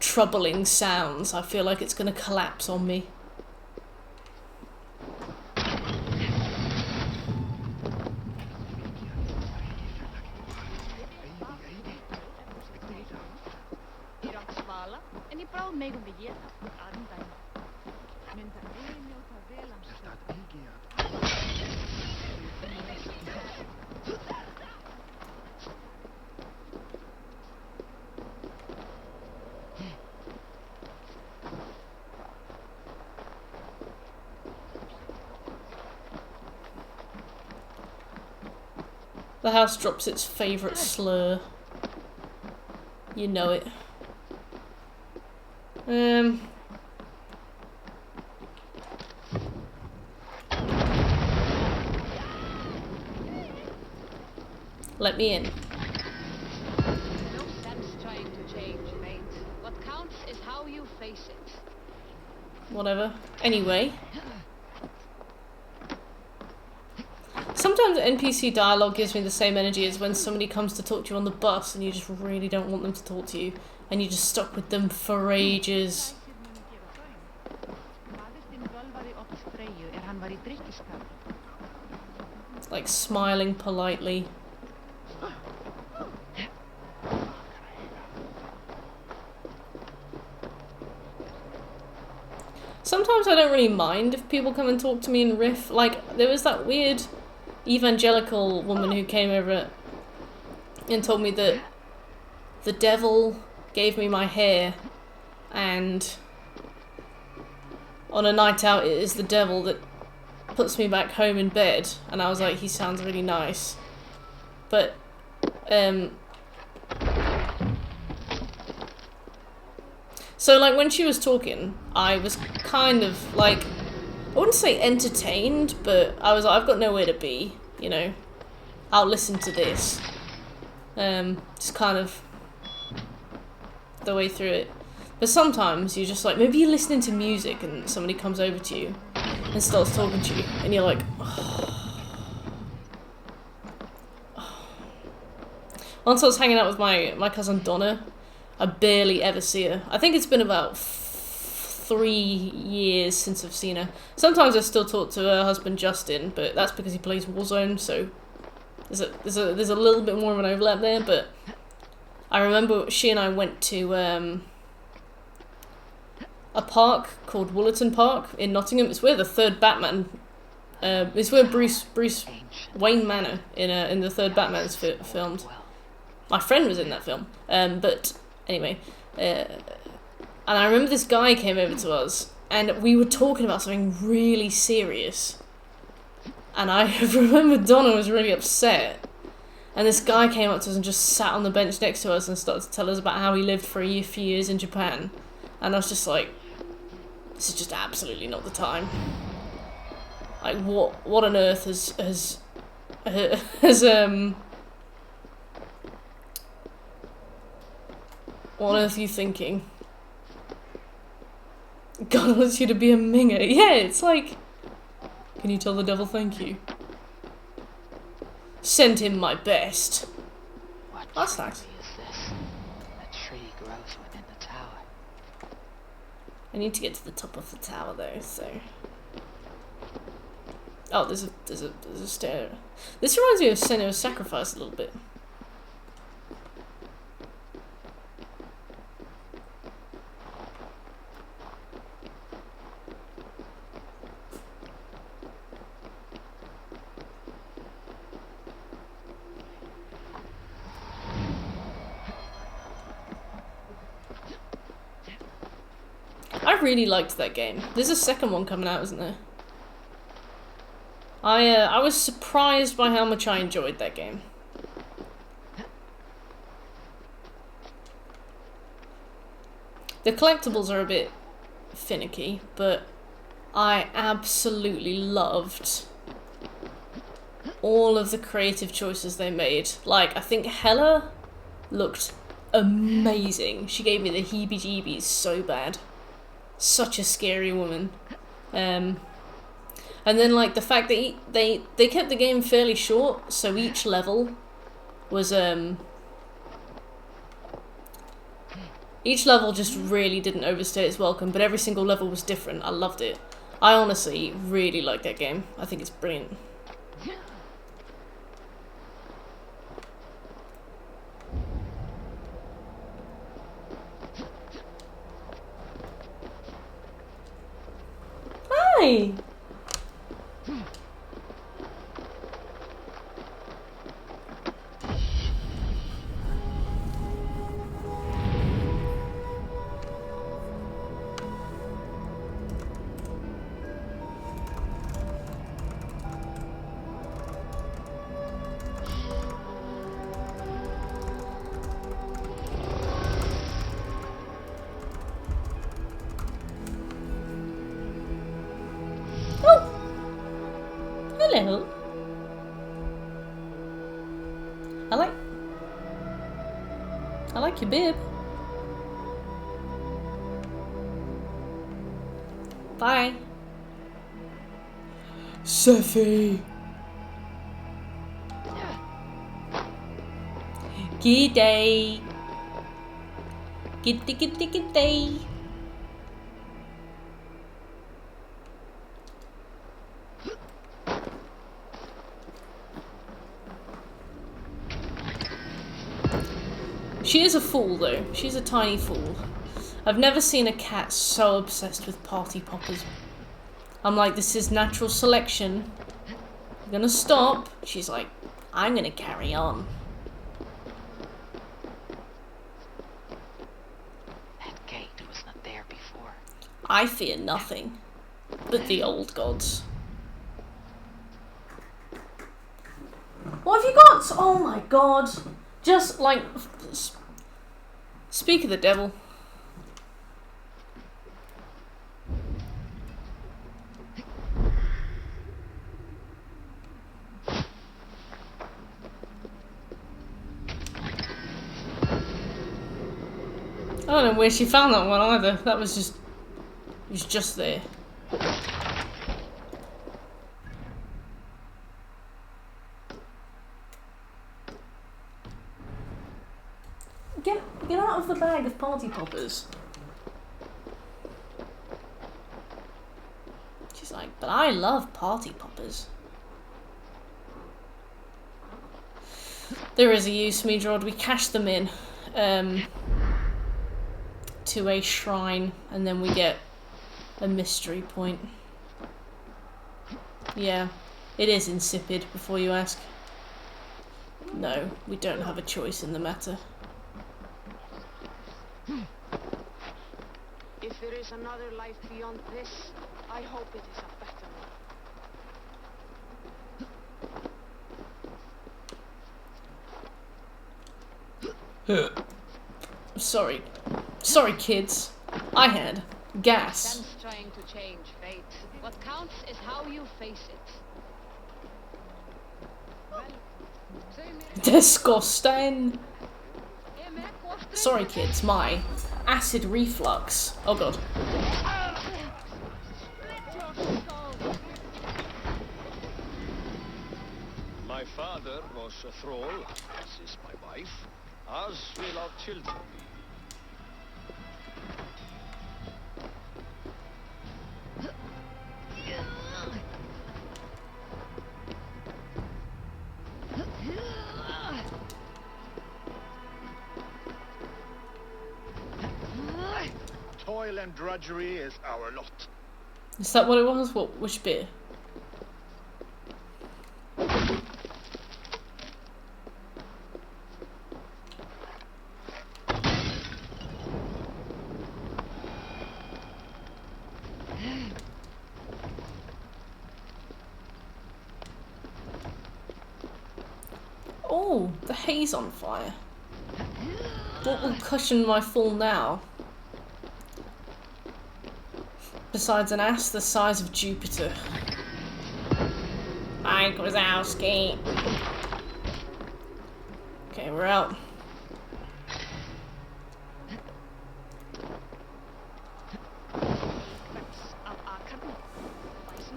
troubling sounds. I feel like it's going to collapse on me. The house drops its favourite slur. You know it. Let me in. No sense trying to change, mate. What counts is how you face it. Whatever. Anyway. Sometimes NPC dialogue gives me the same energy as when somebody comes to talk to you on the bus and you just really don't want them to talk to you and you're just stuck with them for ages. Like smiling politely. Sometimes I don't really mind if people come and talk to me in Riff. Like, there was that weird evangelical woman who came over and told me that the devil gave me my hair and on a night out it is the devil that puts me back home in bed. And I was like, he sounds really nice. But, so, like, when she was talking, I was kind of, like, I wouldn't say entertained, but I was like, I've got nowhere to be, you know. I'll listen to this. Just kind of the way through it. But sometimes you're just like, maybe you're listening to music and somebody comes over to you and starts talking to you, and you're like, oh. Once I was hanging out with my cousin Donna. I barely ever see her. I think it's been about 3 years since I've seen her. Sometimes I still talk to her husband Justin, but that's because he plays Warzone, so there's a little bit more of an overlap there. But I remember she and I went to a park called Woollerton Park in Nottingham. It's where the third Batman. It's where Bruce Wayne Manor in the third Batman's filmed. My friend was in that film, but. Anyway, and I remember this guy came over to us, and we were talking about something really serious. And I remember Donna was really upset, and this guy came up to us and just sat on the bench next to us and started to tell us about how he lived for a few years in Japan. And I was just like, this is just absolutely not the time. Like, what on earth has what on earth are you thinking? God wants you to be a minger. Yeah, it's like, can you tell the devil thank you? Send him my best. That's nice. Is this? A tree grows within the tower. I need to get to the top of the tower though, so. Oh, there's a stair. This reminds me of Senua's Sacrifice a little bit. I really liked that game. There's a second one coming out, isn't there? I was surprised by how much I enjoyed that game. The collectibles are a bit finicky, but I absolutely loved all of the creative choices they made. Like, I think Hella looked amazing. She gave me the heebie-jeebies so bad. Such a scary woman. And then, like, the fact that they kept the game fairly short, so each level was, each level just really didn't overstay its welcome, but every single level was different. I loved it. I honestly really like that game. I think it's brilliant. Hi! Hello. I like your bib. Bye. Sophie. Good day. Good day. She is a fool, though. She's a tiny fool. I've never seen a cat so obsessed with party poppers. I'm like, this is natural selection. I'm gonna stop. She's like, I'm gonna carry on. That gate was not there before. I fear nothing but the old gods. What have you got? Oh my god. Just like... Speak of the devil. I don't know where she found that one either. That was just... It was just there. Get out of the bag of party poppers. She's like, but I love party poppers. There is a use, Meadrod. We cash them in to a shrine, and then we get a mystery point. Yeah, it is insipid, before you ask. No, we don't have a choice in the matter. If there is another life beyond this, I hope it is a better one. Sorry. Sorry, kids. I had gas. Sense trying to change fate. What counts is how you face it. Disgusting. Sorry, kids. My acid reflux. Oh god. My father was a thrall, as is my wife, as will our children be. Toil and drudgery is our lot. Is that what it was? What? Which bit? Oh, the hay's on fire. What will cushion my fall now? Besides an ass the size of Jupiter. Mike Wazowski. Okay, we're out.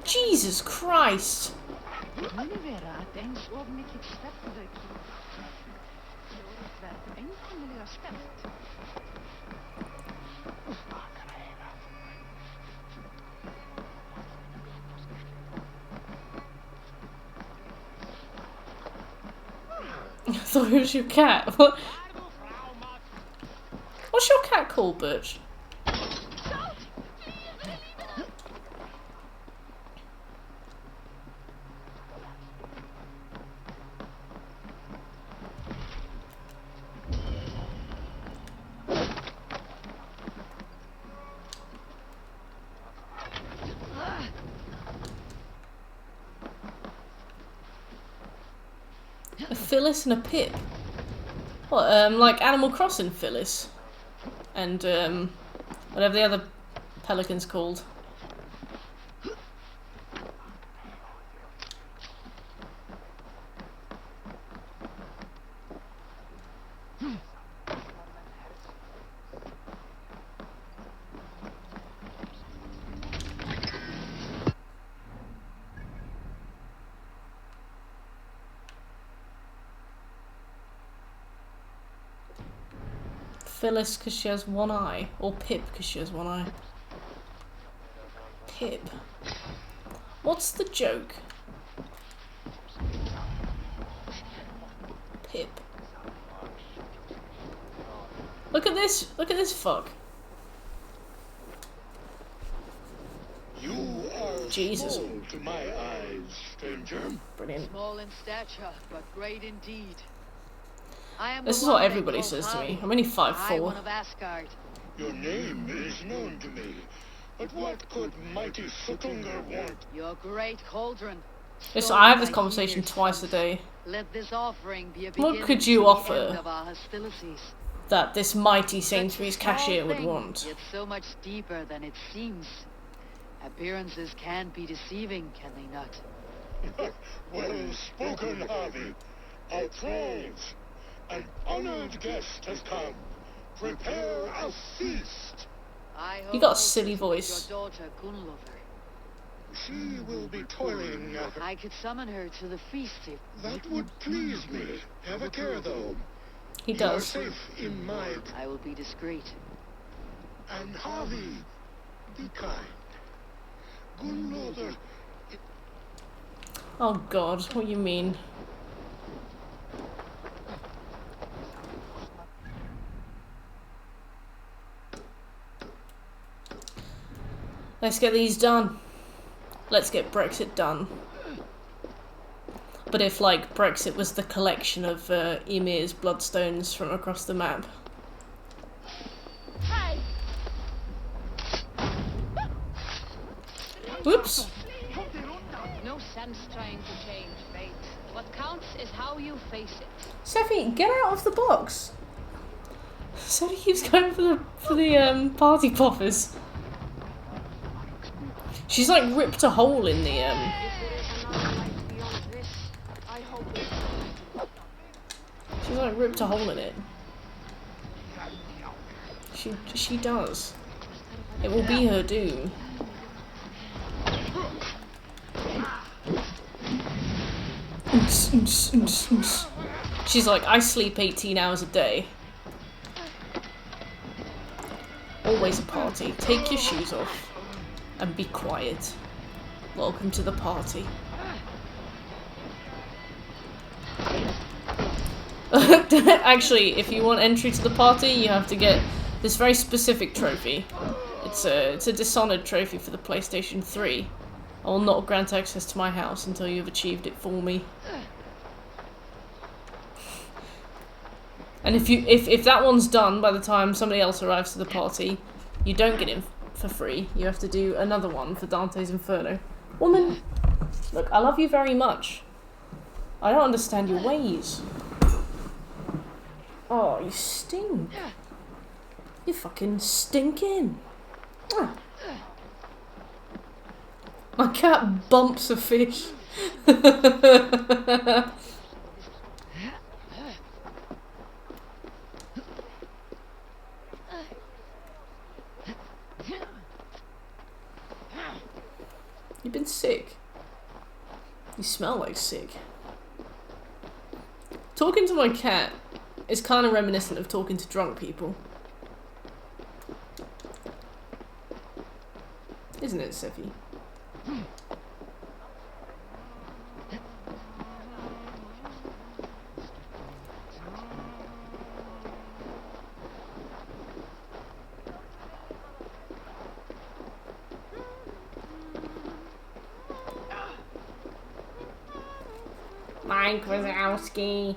Jesus Christ! I thought it was your cat. What? What's your cat called, Butch? A Phyllis and a Pip. What, like Animal Crossing Phyllis? And, whatever the other pelican's called. Phyllis because she has one eye, or Pip because she has one eye. Pip. What's the joke? Pip. Look at this fuck. You are Jesus. small to my eyes, stranger. Brilliant. Small in stature, but great indeed. I am This the is what one they everybody call says to me. Harvey. I'm only I, 5'4". one of Asgard. Your name is known to me. But what could mighty Sutungar want? Your great cauldron. This, stolen I have this by conversation years twice a from- day. Let this offering be a What beginning could to you the offer? end of our hostilities. That this mighty Sainsbury's Such a small cashier would thing, want. yet so much deeper than it seems. Appearances can be deceiving, can they not? Well spoken, Harvey. Our thralls. An honored guest has come. Prepare a feast. I You got a hope silly it's voice. Your daughter Gunlover. She will be toiling. I could summon her to the feast if That would please me. Have a care, though. He You are does. safe in my... I will be discreet. And Harvey, be kind. Gunlover, Oh god, what you mean? Let's get these done. Let's get Brexit done. But if, like, Brexit was the collection of Emir's bloodstones from across the map. Hey! Whoops! No sense trying to change fate. What counts is how you face it. Steffi, get out of the box! Steffi keeps going for the party poppers. She's like ripped a hole in the She's like ripped a hole in it. She does. It will be her doom. She's like, I sleep 18 hours a day. Always a party. Take your shoes off and be quiet. Welcome to the party. Actually, if you want entry to the party, you have to get this very specific trophy. It's a Dishonored trophy for the PlayStation 3. I will not grant access to my house until you have achieved it for me. And if that one's done by the time somebody else arrives to the party, you don't get in for free. You have to do another one for Dante's Inferno. Woman, look, I love you very much. I don't understand your ways. Oh, you stink. You fucking stinking. Ah. My cat bumps a fish. You've been sick. You smell like sick. Talking to my cat is kind of reminiscent of talking to drunk people. Isn't it, Seffi? Mike Wazowski.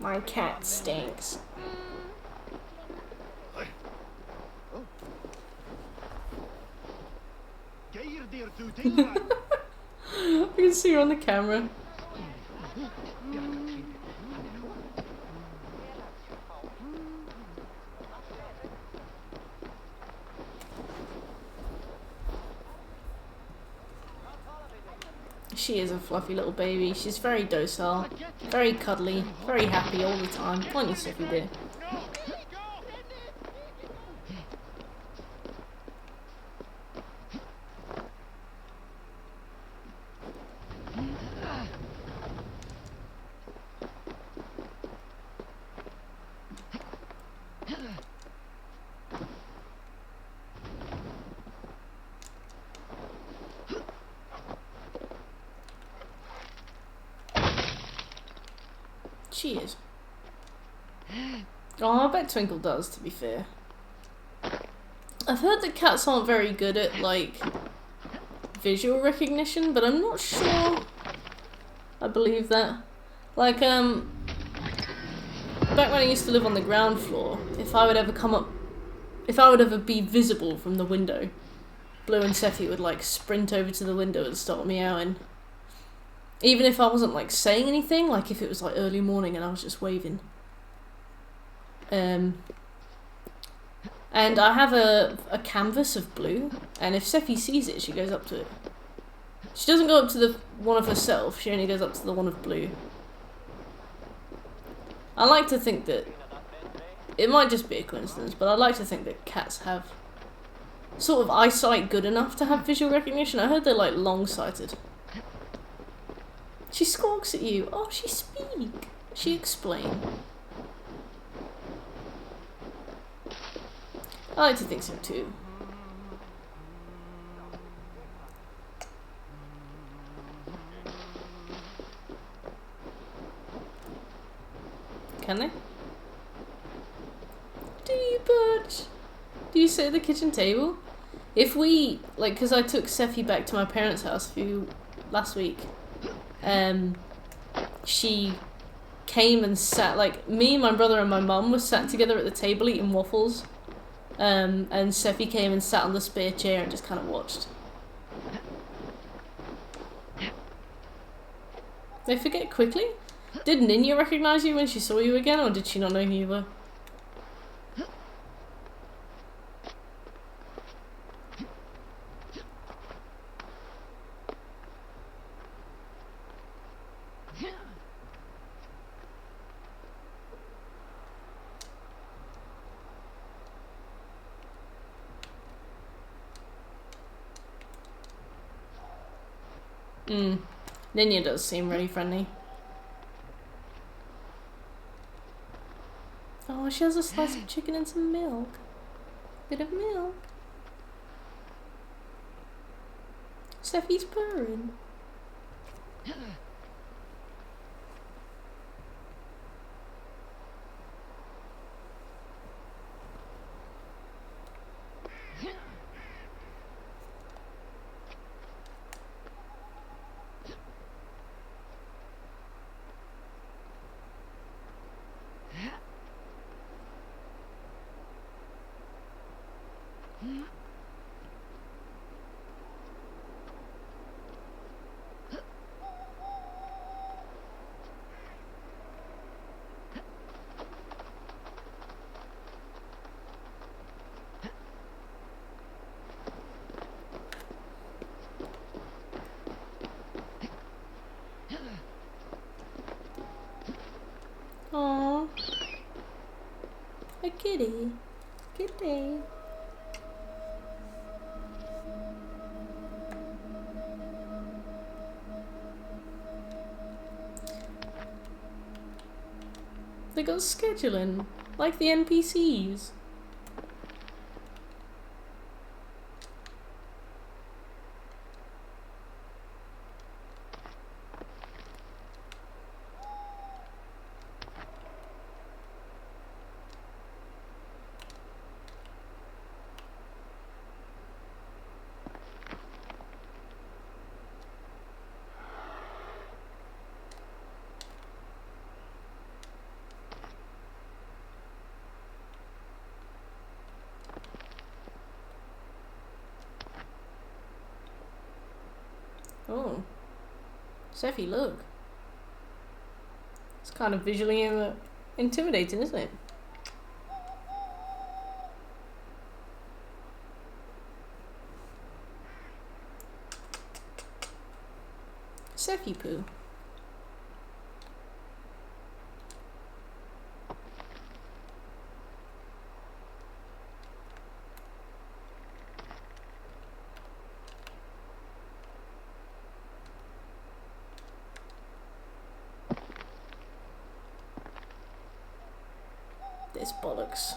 My cat stinks. I can see her on the camera. She is a fluffy little baby. She's very docile, very cuddly, very happy all the time. Aren't you, Sophie dear? She is. Oh, I bet Twinkle does, to be fair. I've heard that cats aren't very good at, like, visual recognition, but I'm not sure I believe that. Like, back when I used to live on the ground floor, if I would ever be visible from the window, Blue and Seffi would, like, sprint over to the window and start meowing. Even if I wasn't, like, saying anything, like if it was, like, early morning and I was just waving. And I have a canvas of Blue, and if Seffi sees it, she goes up to it. She doesn't go up to the one of herself, she only goes up to the one of Blue. I like to think that, it might just be a coincidence, but I like to think that cats have sort of eyesight good enough to have visual recognition. I heard they're, like, long-sighted. She squawks at you. Oh, she speak. She explain. I like to think so too. Can they? Do you, Butch? Do you sit at the kitchen table? If we, like, because I took Seffi back to my parents' house last week. She came and sat, like, me, my brother and my mum were sat together at the table eating waffles. And Seffi came and sat on the spare chair and just kind of watched. They forget quickly? Did Ninya recognise you when she saw you again, or did she not know who you were? Ninya does seem really friendly. Oh, she has a slice of chicken and some milk. Bit of milk. Seffi's purring. kitty. Kitty. They got scheduling, like the NPCs. Oh. Sephi, look. It's kind of visually intimidating, isn't it? Sephi poo. This bollocks.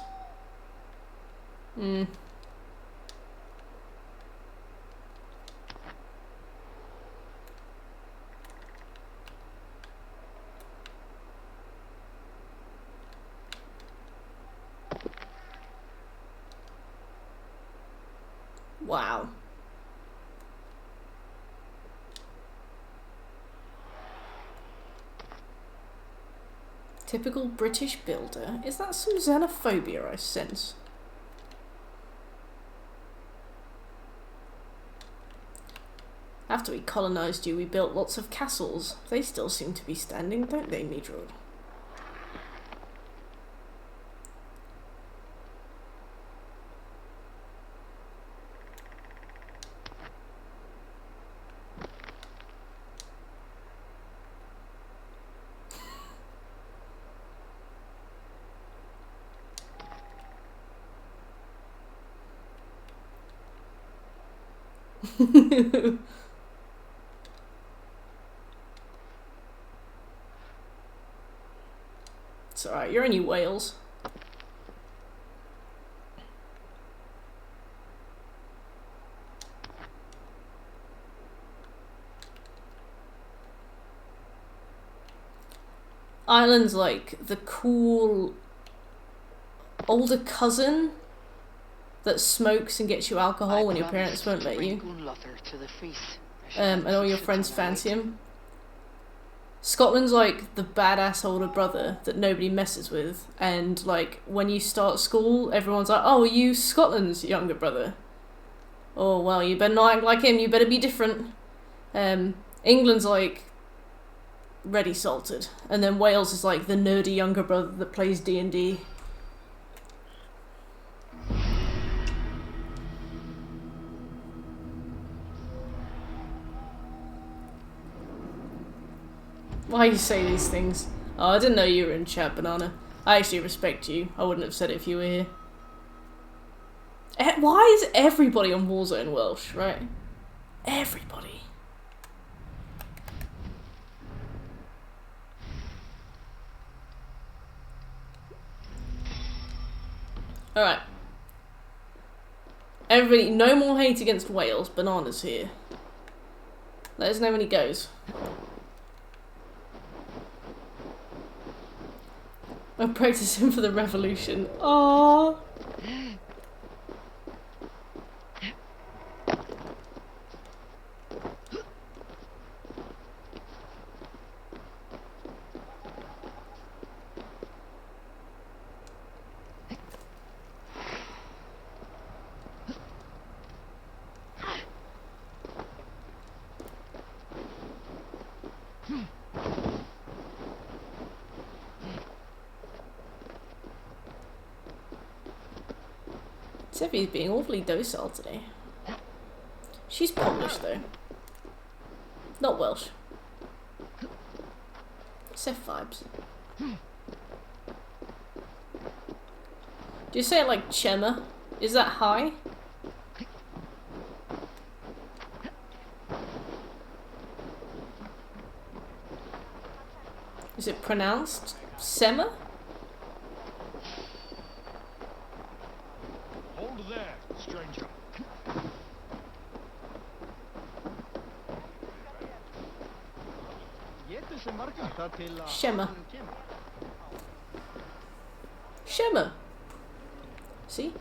Wow. Typical British builder. Is that some xenophobia I sense? After we colonised you, we built lots of castles. They still seem to be standing, don't they, Midrood? It's alright, you're only Wales. Ireland's like the cool older cousin that smokes and gets you alcohol when your parents won't let you. And all your friends fancy him. Scotland's like the badass older brother that nobody messes with, and like when you start school, everyone's like, "Oh, are you Scotland's younger brother? Oh well, you better not act like him. You better be different." England's like ready salted, and then Wales is like the nerdy younger brother that plays D&D. Why you say these things? Oh, I didn't know you were in chat, Banana. I actually respect you. I wouldn't have said it if you were here. Why is everybody on Warzone Welsh, right? Everybody. Alright. Everybody, no more hate against Wales. Banana's here. Let us know when he goes. I'm practicing for the revolution. Aww. Sephi's being awfully docile today. She's Polish though. Not Welsh. Seph vibes. Do you say it like Chema? Is that high? Is it pronounced Sema? Hold there, stranger. Shema. Shema. See?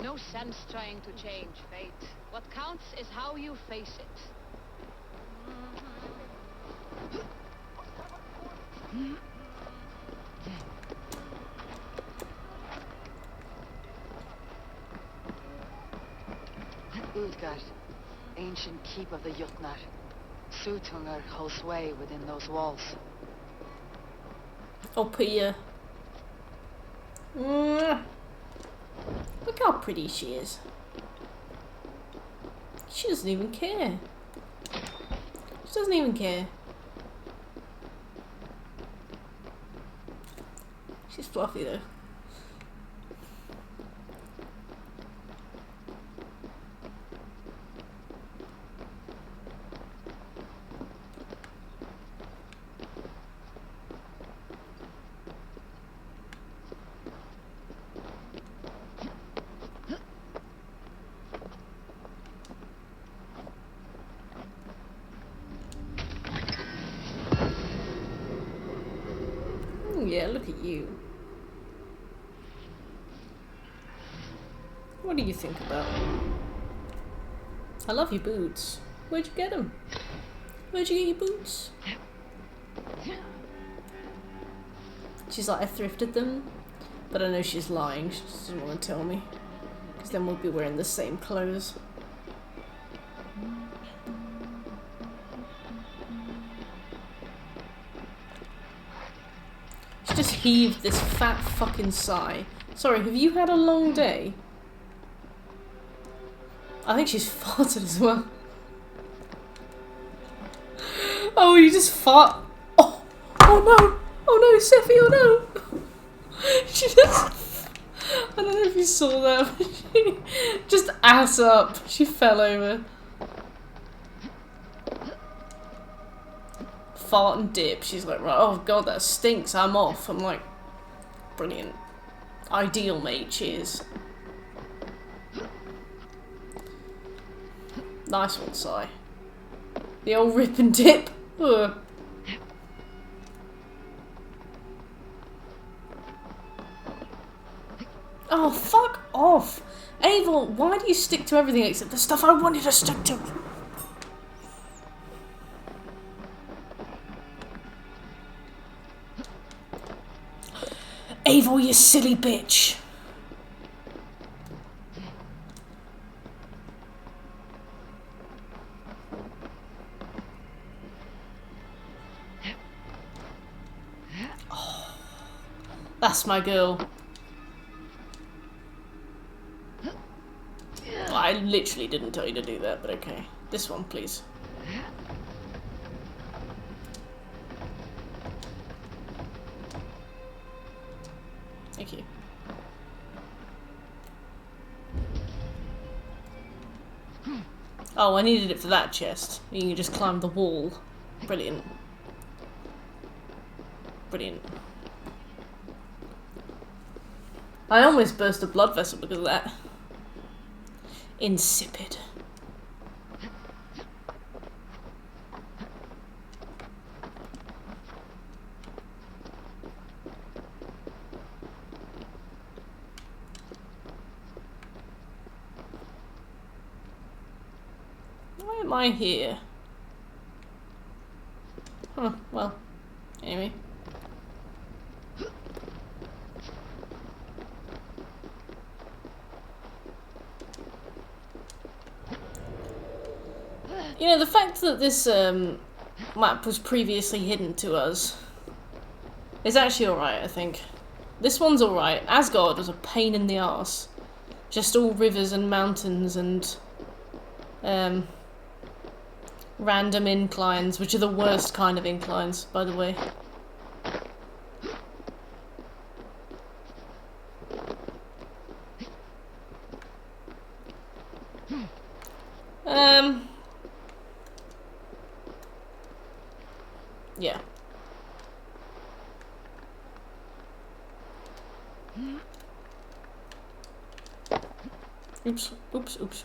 No sense trying to change fate. What counts is how you face it. Ulgar, ancient keep of the Jotnar. Sutungar holds sway within those walls. Up here. Mwah. Look how pretty she is. She doesn't even care. She doesn't even care. She's fluffy though. Yeah, look at you. What do you think about? I love your boots. Where'd you get them? Where'd you get your boots? She's like, I thrifted them, but I know she's lying. She just doesn't want to tell me. Because then we'll be wearing the same clothes. She just heaved this fat fucking sigh. Sorry, have you had a long day? I think she's farted as well. Oh, you just fart. Oh, oh no. Oh no, Sephi, oh no. She just... I don't know if you saw that, but she just ass up. She fell over. Fart and dip. She's like, right, oh god, that stinks. I'm off. I'm like, brilliant. Ideal, mate. Cheers. Nice one, Sai. The old rip and dip. Ugh. Oh, fuck off. Abel, why do you stick to everything except the stuff I want you to stick to? Abel, you silly bitch. Oh, that's my girl. I literally didn't tell you to do that, but okay. This one, please. Thank you. Oh, I needed it for that chest. You can just climb the wall. Brilliant. Brilliant. I almost burst a blood vessel because of that. Insipid. Why am I here? Huh, well, anyway. You know, the fact that this map was previously hidden to us is actually alright, I think. This one's alright. Asgard was a pain in the arse. Just all rivers and mountains and random inclines, which are the worst kind of inclines, by the way. Yeah. Oops, oops, oops.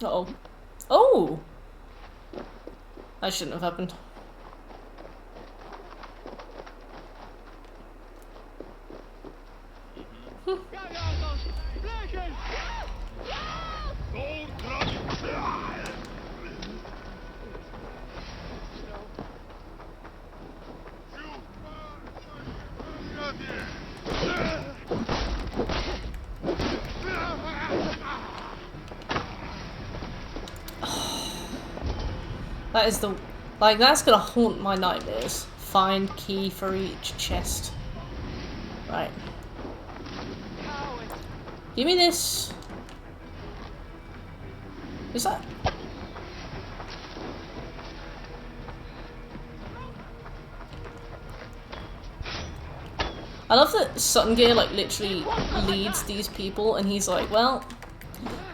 Uh-oh. Oh! That shouldn't have happened. That is the... Like, that's gonna haunt my nightmares. Find key for each chest. Right. Give me this. Is that... I love that Sutton Gear, like, literally leads these people, and he's like, well,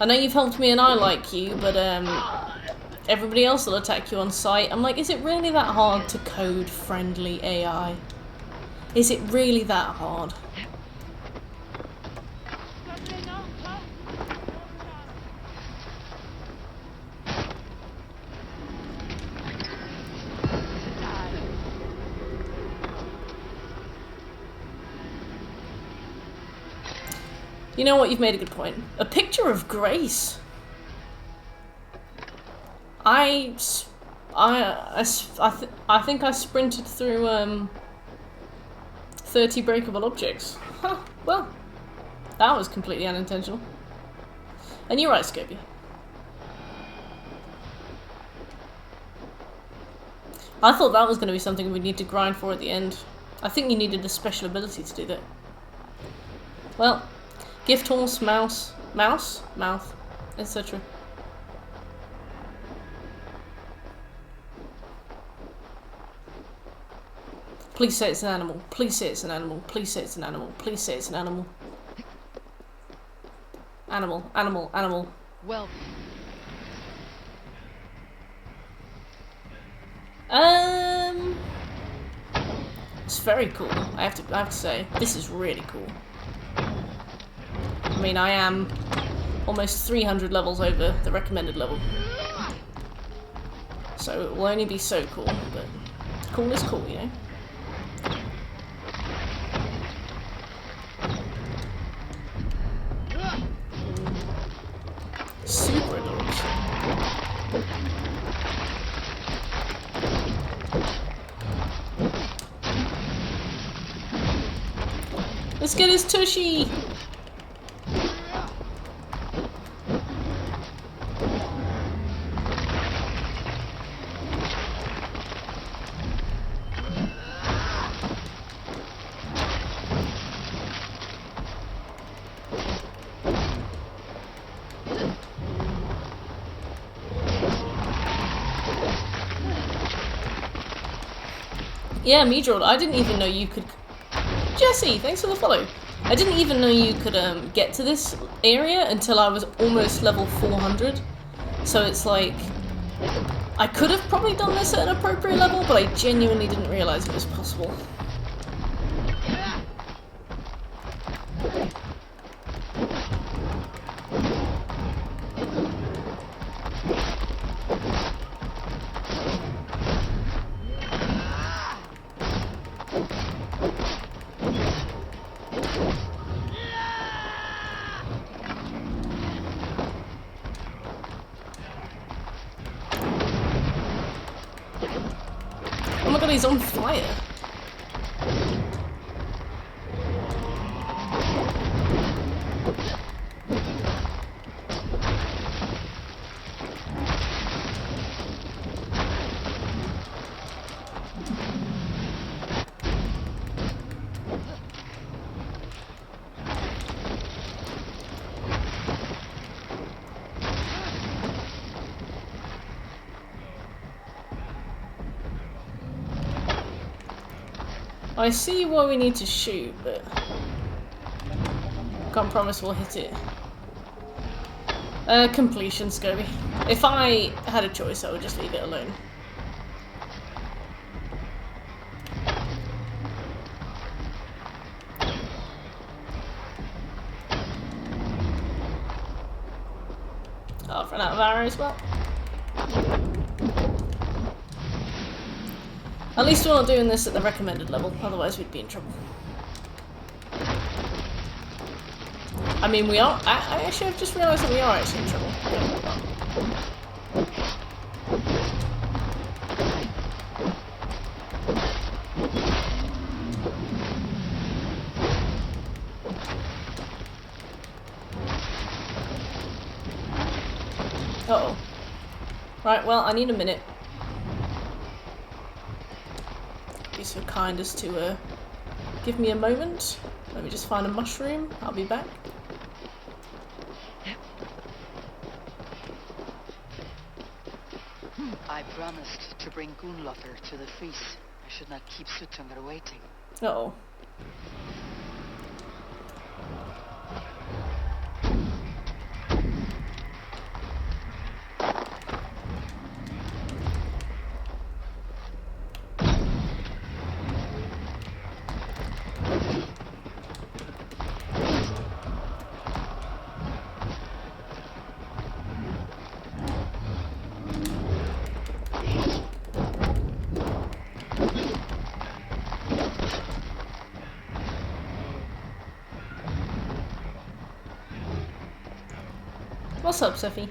I know you've helped me and I like you, but, everybody else will attack you on sight. I'm like, is it really that hard to code friendly AI? Is it really that hard? You know what? You've made a good point. A picture of Grace. I think I sprinted through 30 breakable objects. Huh, well, that was completely unintentional. And you're right, Scopy. I thought that was going to be something we'd need to grind for at the end. I think you needed a special ability to do that. Well, gift horse, mouse, mouth, etc. Please say it's an animal. Please say it's an animal. Please say it's an animal. Please say it's an animal. Animal, animal, animal. Well. It's very cool. I have to say, this is really cool. I mean, I am almost 300 levels over the recommended level, so it will only be so cool. But cool is cool, you know. Super adorable. Let's get his tushy! Yeah, Meadrold, I didn't even know you could... Jesse, thanks for the follow. I didn't even know you could get to this area until I was almost level 400. So it's like... I could have probably done this at an appropriate level, but I genuinely didn't realise it was possible. Oh my god, he's on fire. I see where we need to shoot, but can't promise we'll hit it. Completion, Scobie. If I had a choice, I would just leave it alone. Oh, I've run out of arrows as well. At least we're not doing this at the recommended level, otherwise we'd be in trouble. I mean, we are. I actually have just realised that we are actually in trouble. Uh-oh. Right, well, I need a minute. Be so kind as to give me a moment. Let me just find a mushroom. I'll be back. I promised to bring Gunlotter to the feast. I should not keep Suttungr waiting. Uh-oh. What's up, Sophie?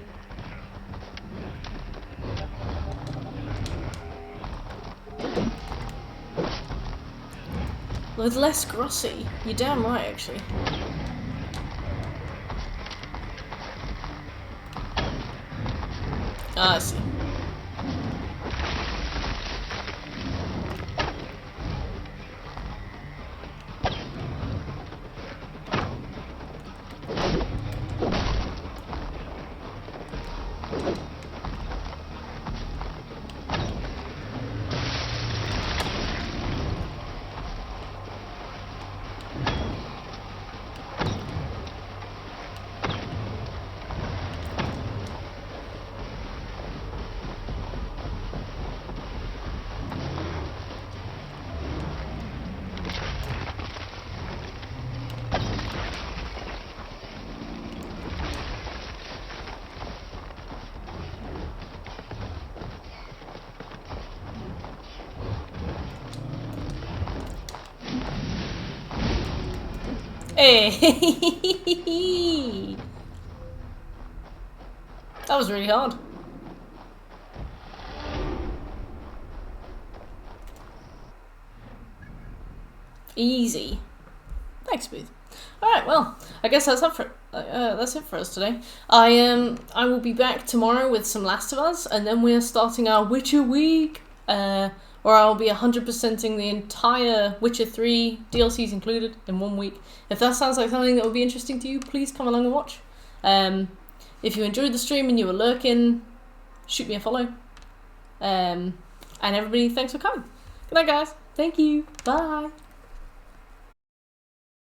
With less grossy. You're damn right, actually. Ah, I see. Hey! That was really hard. Easy. Thanks, Booth. Alright, well, I guess that's it for us today. I will be back tomorrow with some Last of Us, and then we're starting our Witcher week, where I'll be 100%ing the entire Witcher 3 DLCs included in 1 week. If that sounds like something that would be interesting to you, please come along and watch. If you enjoyed the stream and you were lurking, shoot me a follow. And everybody, thanks for coming. Good night, guys. Thank you. Bye.